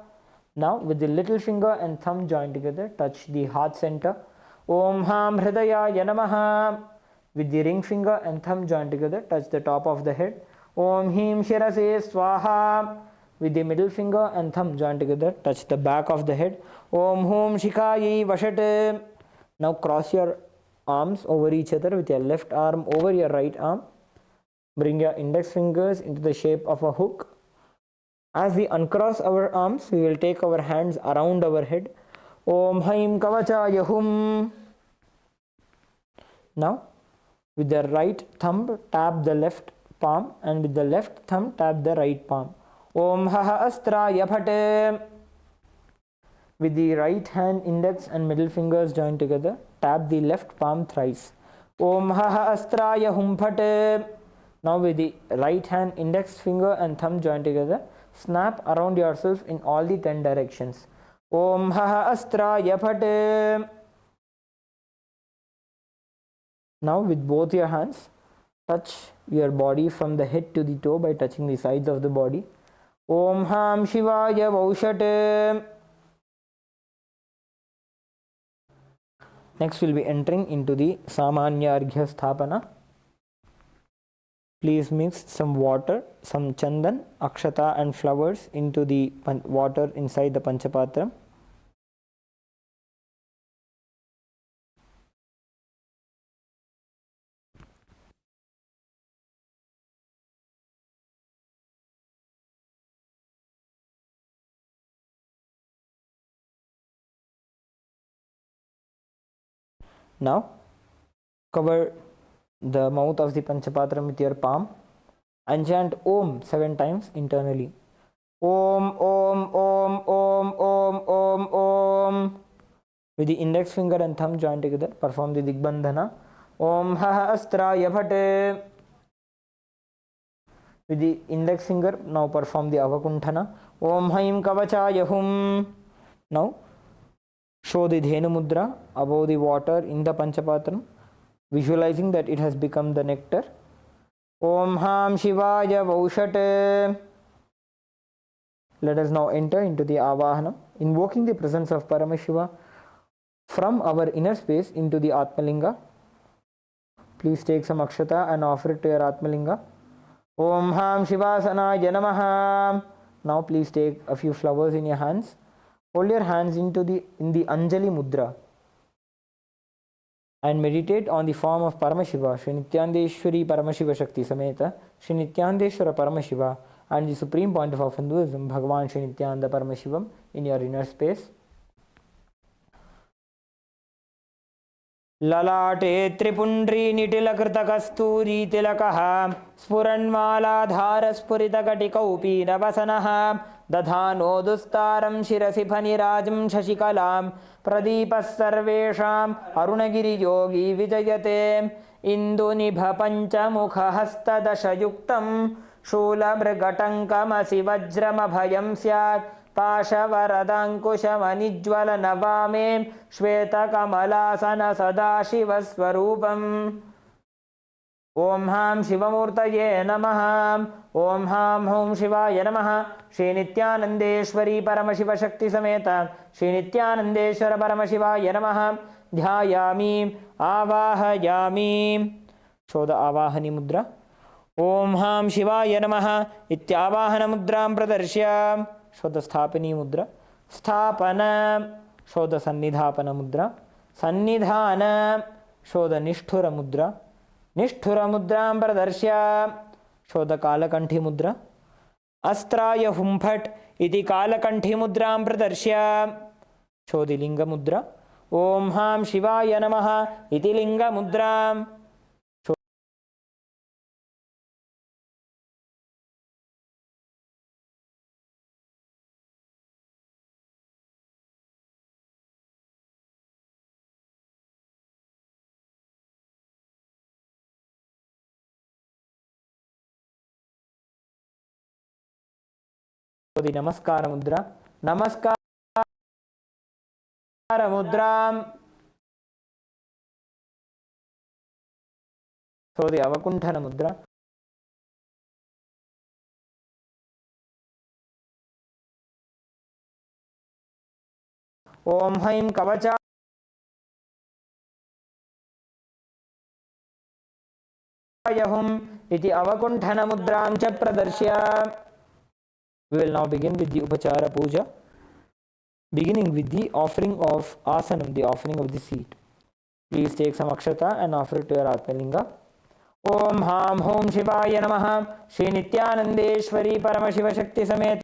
Now with the little finger and thumb joined together, touch the heart center. Om Ham Hridayaya Namaha. With the ring finger and thumb joined together, touch the top of the head. Om Him Shirase Swaha. with the middle finger and thumb joined together, touch the back of the head. Om Hum Shikayi Vashat. Now cross your arms over each other with your left arm over your right arm. Bring your index fingers into the shape of a hook. As we uncross our arms, we will take our hands around our head. Om Haim Kavachaya Hum. Now, with the right thumb, tap the left palm, and with the left thumb, tap the right palm. Om Haha Astraya Phate. With the right hand, index and middle fingers joined together, tap the left palm thrice. Om Haha Astraya Hum Phate. Now with the right hand, index finger and thumb joined together, snap around yourself in all the 10 directions. Om Haha Astraya Phate. Now with both your hands, touch your body from the head to the toe by touching the sides of the body. Om Ham Shivaya Vaushate. Next we'll be entering into the Samanya Arghya Sthapana. Please mix some water, some chandan, akshata and flowers into the water inside the Panchapatra. Now cover the mouth of the Panchapatra with your palm and chant Om 7 times internally. Om Om Om Om Om Om Om. With the index finger and thumb joined together, perform the Digbandhana. Om Haha Astraya Phate. With the index finger, now perform the Avakunthana. Om Haim Kavachaya Hum. Now show the Dhenu Mudra above the water in the Panchapatram, visualizing that it has become the nectar. Om Ham Shivaya Vaushate. Let us now enter into the Avahanam, invoking the presence of Paramashiva from our inner space into the Atmalinga. Please take some akshata and offer it to your Atmalinga. Om Ham Shivasanaya Namaha. Now please take a few flowers in your hands. Hold your hands in the Anjali Mudra and meditate on the form of Paramashiva, Shri Nithyanandeshwari Paramashiva Shakti Sameta, Shri Nithyanandeshwara Paramashiva, and the supreme point of Hinduism, Bhagavan Shri Nithyananda Paramashivam, in your inner space. ललाटे त्रिपुण्ड्री निटिलकृतकस्तूरी तिलकः स्फुरन्मालाधारस्फुरितकटिकौपीनवसनः दधानो दुस्तारं शिरसि फनिराजं शशिकलां प्रदीपः सर्वेषाम् अरुणगिरियोगी विजयते इन्दुनिभपञ्चमुखहस्तदशयुक्तं शूलमृगटङ्कमसि वज्रमभयं स्यात् पाशवरदाङ्कुशमनिज्वलनवामे श्वेतकमलासन सदाशिवस्वरूपम् ॐ हां शिवमूर्तये नमः ॐ हां हूं शिवाय नमः श्रीनित्यानन्देश्वरी परमशिवशक्तिसमेत श्रीनित्यानन्देश्वर परमशिवाय नमः ध्यायामि आवाहयामि शोध आवाहनी मुद्रा ॐ हां शिवाय नमः इत्यावाहनमुद्रां प्रदर्श्य शोध स्थापनी मुद्रा स्थापन शोध सन्निधापन मुद्रा सन्निधान शोध निष्ठुर मुद्रा निष्ठुर मुद्रां प्रदर्श्य शोध कालकंठी मुद्रा अस्त्राय हुंफट इति कालकंठी मुद्रां प्रदर्श्य शोधि लिंग मुद्रा ओम हां शिवाय नमः इति लिंग मुद्रां नमस्कार मुद्रा नमस्कार मुद्रां शोधि अवकुंठन मुद्रा ओम हैं कवचाय हुं इति अवकुंठन मुद्रां च प्रदर्श्य We will now begin with the Upachara Puja, beginning with the offering of Asanam, the offering of the seat. Please take some Akshata and offer it to your Atmalinga. Om Ham Hom Shivaya Namaha Shri Nithyanandeshwari Paramashiva Shakti Samet.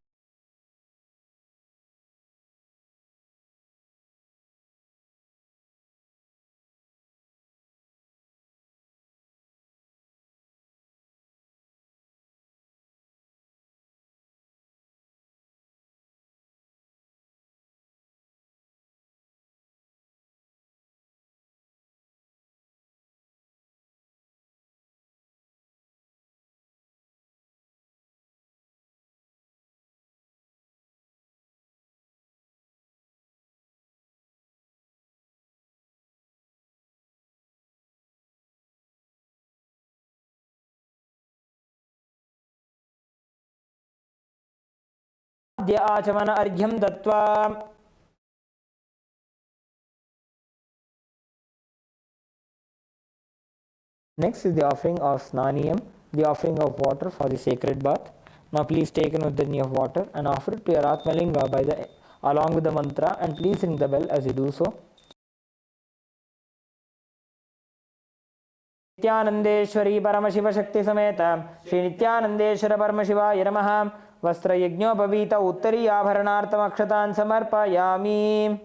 Achamana Argyam Dattva. Next is the offering of Snaniyam, the offering of water for the sacred bath. Now please take an udani of water and offer it to your Atmalinga along with the mantra, and please ring the bell as you do so. Nithyanandeshwari Paramashiva Shakti Sameta Shri Nithyanandeshwara Paramashiva Namaha Vastra Yajñopavita Uttari Abharanartam Akshatan Samarpayami.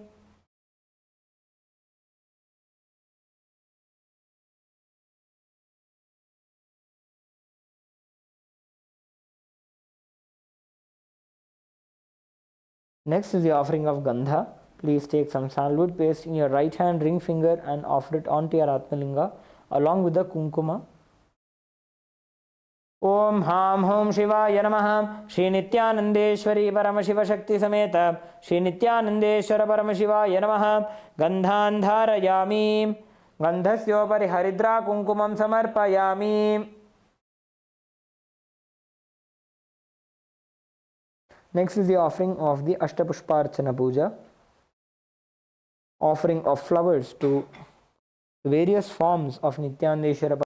Next is the offering of Gandha. Please take some sandalwood paste in your right hand ring finger and offer it onto your Atmalinga along with the Kunkuma. Om Ham Hom Shivaya Namaha Shri Nithyanandeshwari Paramashiva Shakti Sameta Shri Nithyanandeshwara Paramashiva Namaha Gandhan Dharayami Gandhasyopari Haridra Kunkumam Samarpayami. Next is the offering of the Ashtapushparchana Puja, offering of flowers to various forms of Nithyanandeshwara.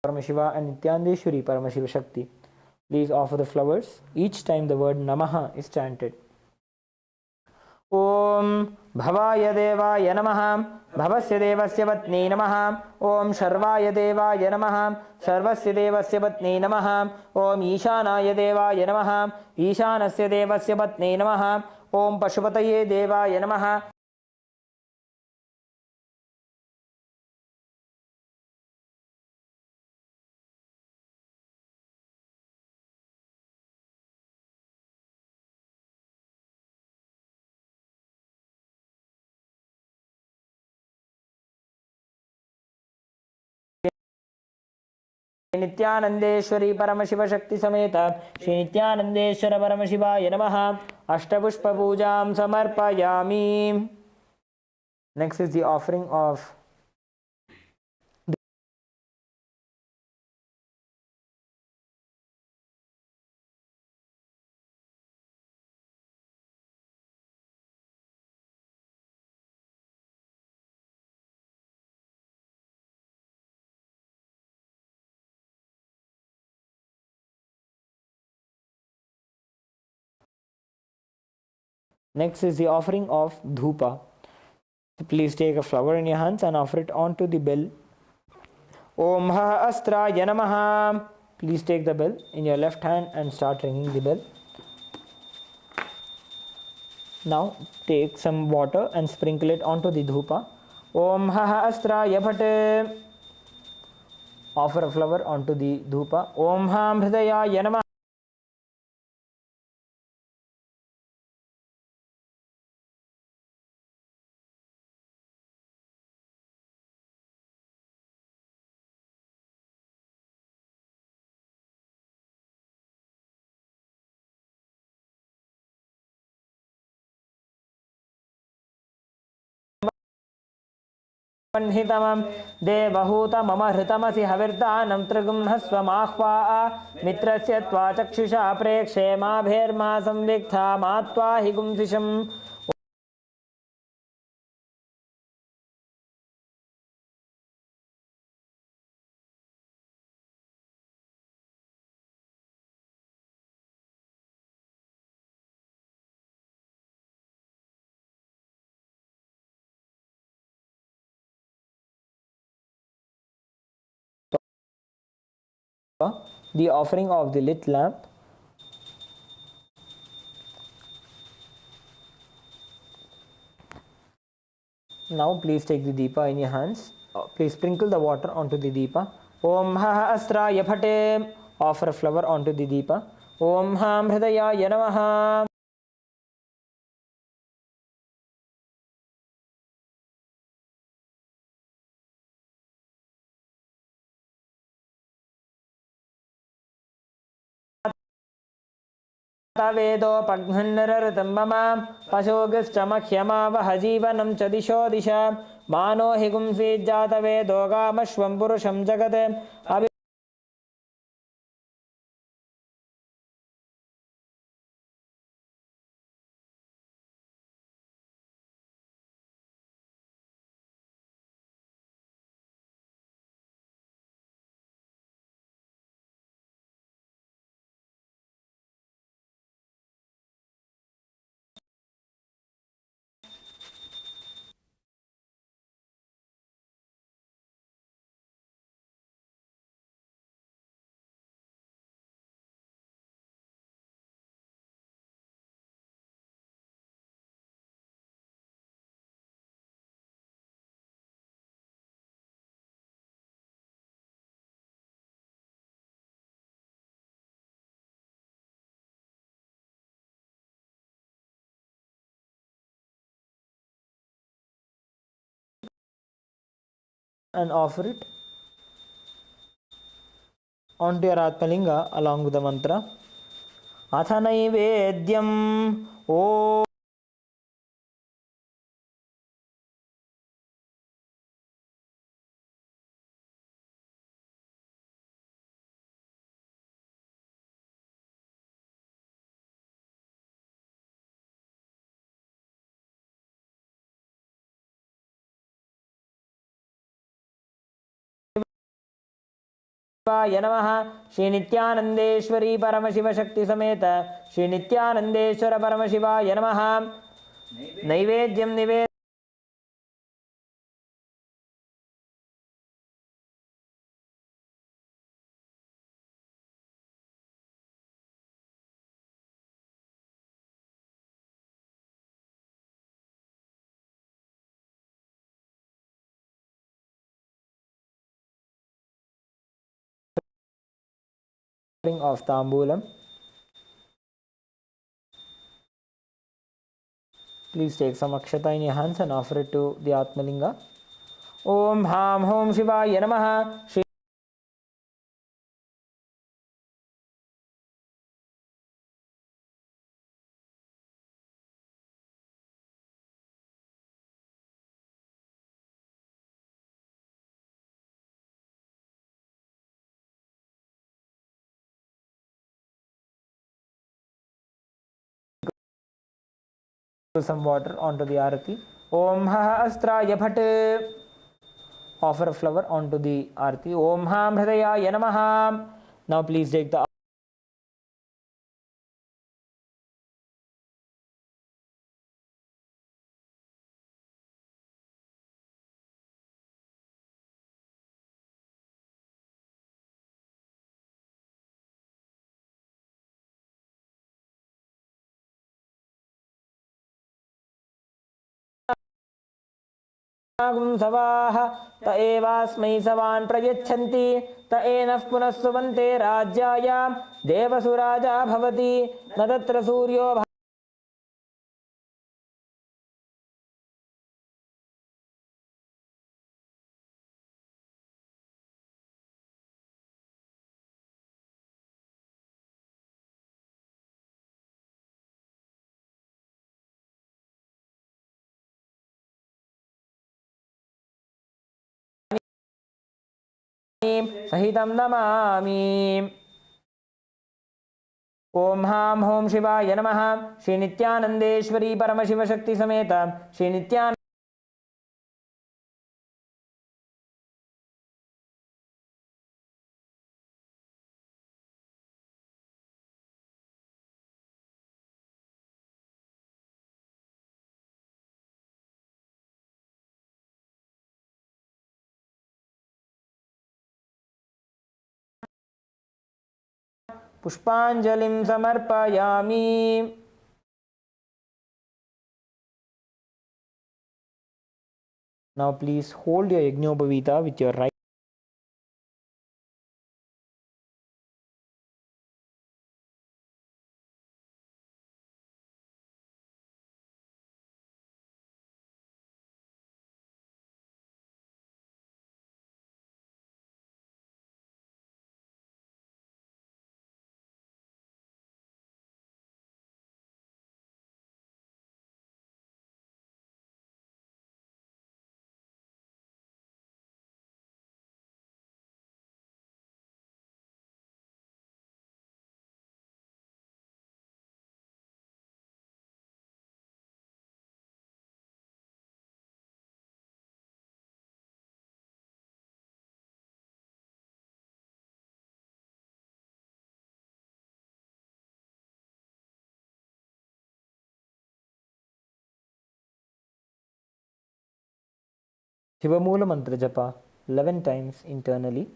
Paramashiva and Nithyanandeshwari Paramashiva Shakti. Please offer the flowers each time the word Namaha is chanted. Om Bhavaya Devaya Namaha Bhavasya Devasya Patni Namaha Om Sharvaya Devaya Namaha Sharvasya Devasya Patni Namaha Om Ishanaya Devaya Namaha Ishanasya Devasya Patni Namaha Om Pashupataye Devaya Namaha. Nithyanandeshwari Paramashiva Shakti Sameta Shri Nithyanandeshwara Paramashiva Namaha Ashtapushpa Pujam Samarpayami. Next is the offering of Dhupa. Please take a flower in your hands and offer it onto the bell. Om Ha Astraya Namaha. Please take the bell in your left hand and start ringing the bell. Now take some water and sprinkle it onto the dhupa. Om Ha Astraya Bhate. Offer a flower onto the dhupa. Om Ham Hridayaya Namaha. वह्नितमं देवहूतमम हृतमसि हविर्दानं त्रिगुंहस्वमाह्वा मित्रस्य त्वा चक्षुषा प्रेक्षे माभेर्मा संविक्था मा त्वा हि गुंसिषम् the offering of the lit lamp. Now please take the deepa in your hands. Please sprinkle the water onto the deepa. Om ha astraya phate. Offer a flower onto the deepa. Om ham hridayaya namaha. वेदोपघ्नरृतं मम पशोगश्चमह्यमावह जीवनं च दिशो दिश मानो हि गुंसीज्जातवेदो गामश्वं पुरुषं जगत् and offer it onto your Atmalinga along with the mantra. Atha naivedyam Om नमः श्री नित्यानंदेश्वरी परमशिव शक्ति समेत श्री नित्यानंदेश्वर परमशिवाय नमः नैवेद्यं निवेद of Tambulam. Please take some akshata in your hands and offer it to the Atmalinga. Om Ham Hom Shivaya Namaha. Shri some water onto the arati. Om Ha Astraya Bhat. Offer a flower onto the arati. Om Ham Hridayaya Namaha. Now please take the सवाः त एवास्मै सवान् प्रयच्छन्ति त एनः पुनः सुवन्ते राज्याय देवसुराजा भवति न तत्र सूर्यो सहितं नमामि। ओम हां हों शिवाय नमः। श्री नित्यानंदेश्वरी परमशिव शक्ति समेत श्री नित्यानंद पुष्पांजलिं समर्पयामि। Now please hold your Yajnopavita with your right. Shivamoola mantra japa 11 times internally.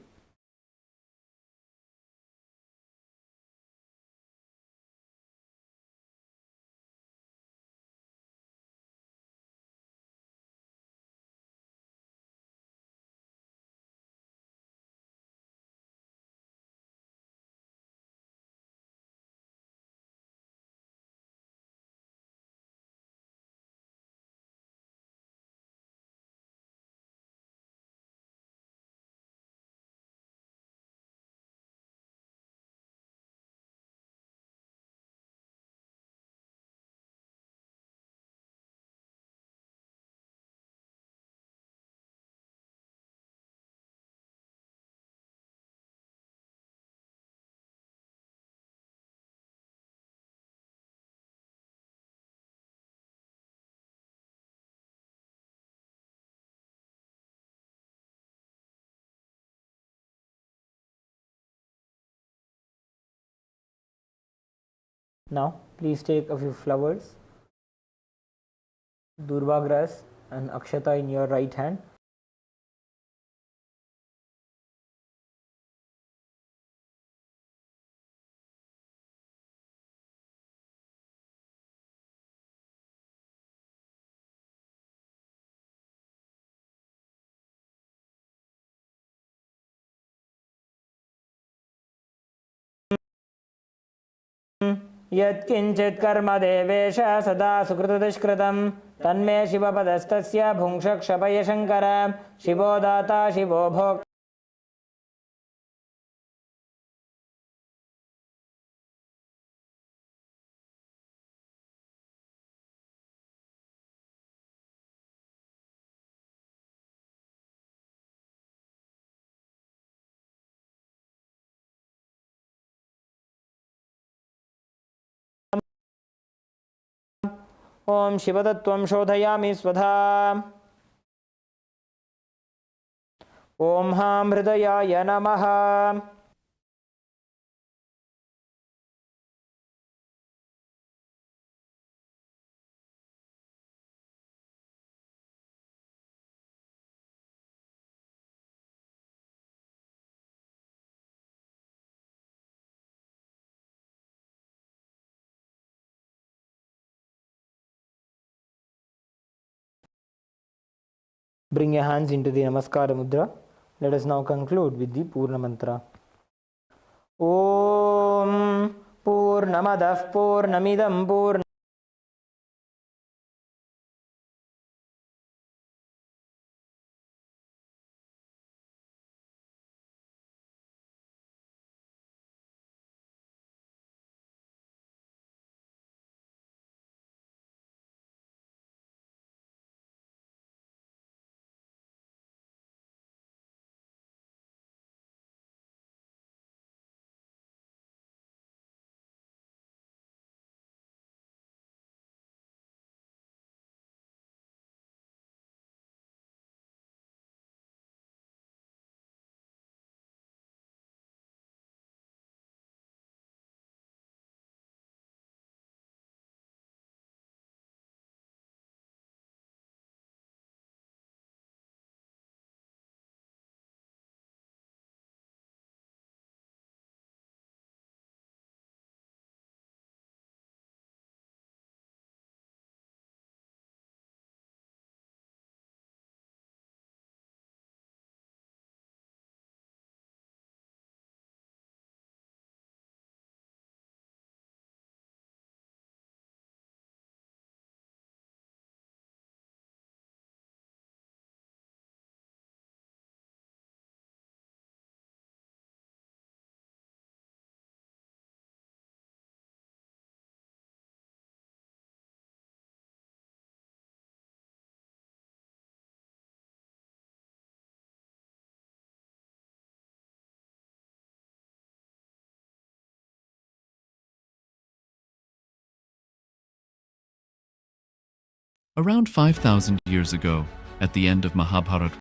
Now please take a few flowers, durva grass and akshata in your right hand. यत्किञ्चित् कर्म देवेश सदा सुकृतदुष्कृतं तन्मे शिवपदस्तस्य भुङ्क्षक्षपय शङ्कर शिवो दाता शिवो भोक्ता ॐ शिवतत्त्वं शोधयामि स्वधा। ॐ हां हृदयाय नमः। Bring your hands into the Namaskara Mudra. Let us now conclude with the Purna Mantra. Om Purnamadah Purnamidam Purna Around 5,000 years ago, at the end of Mahabharata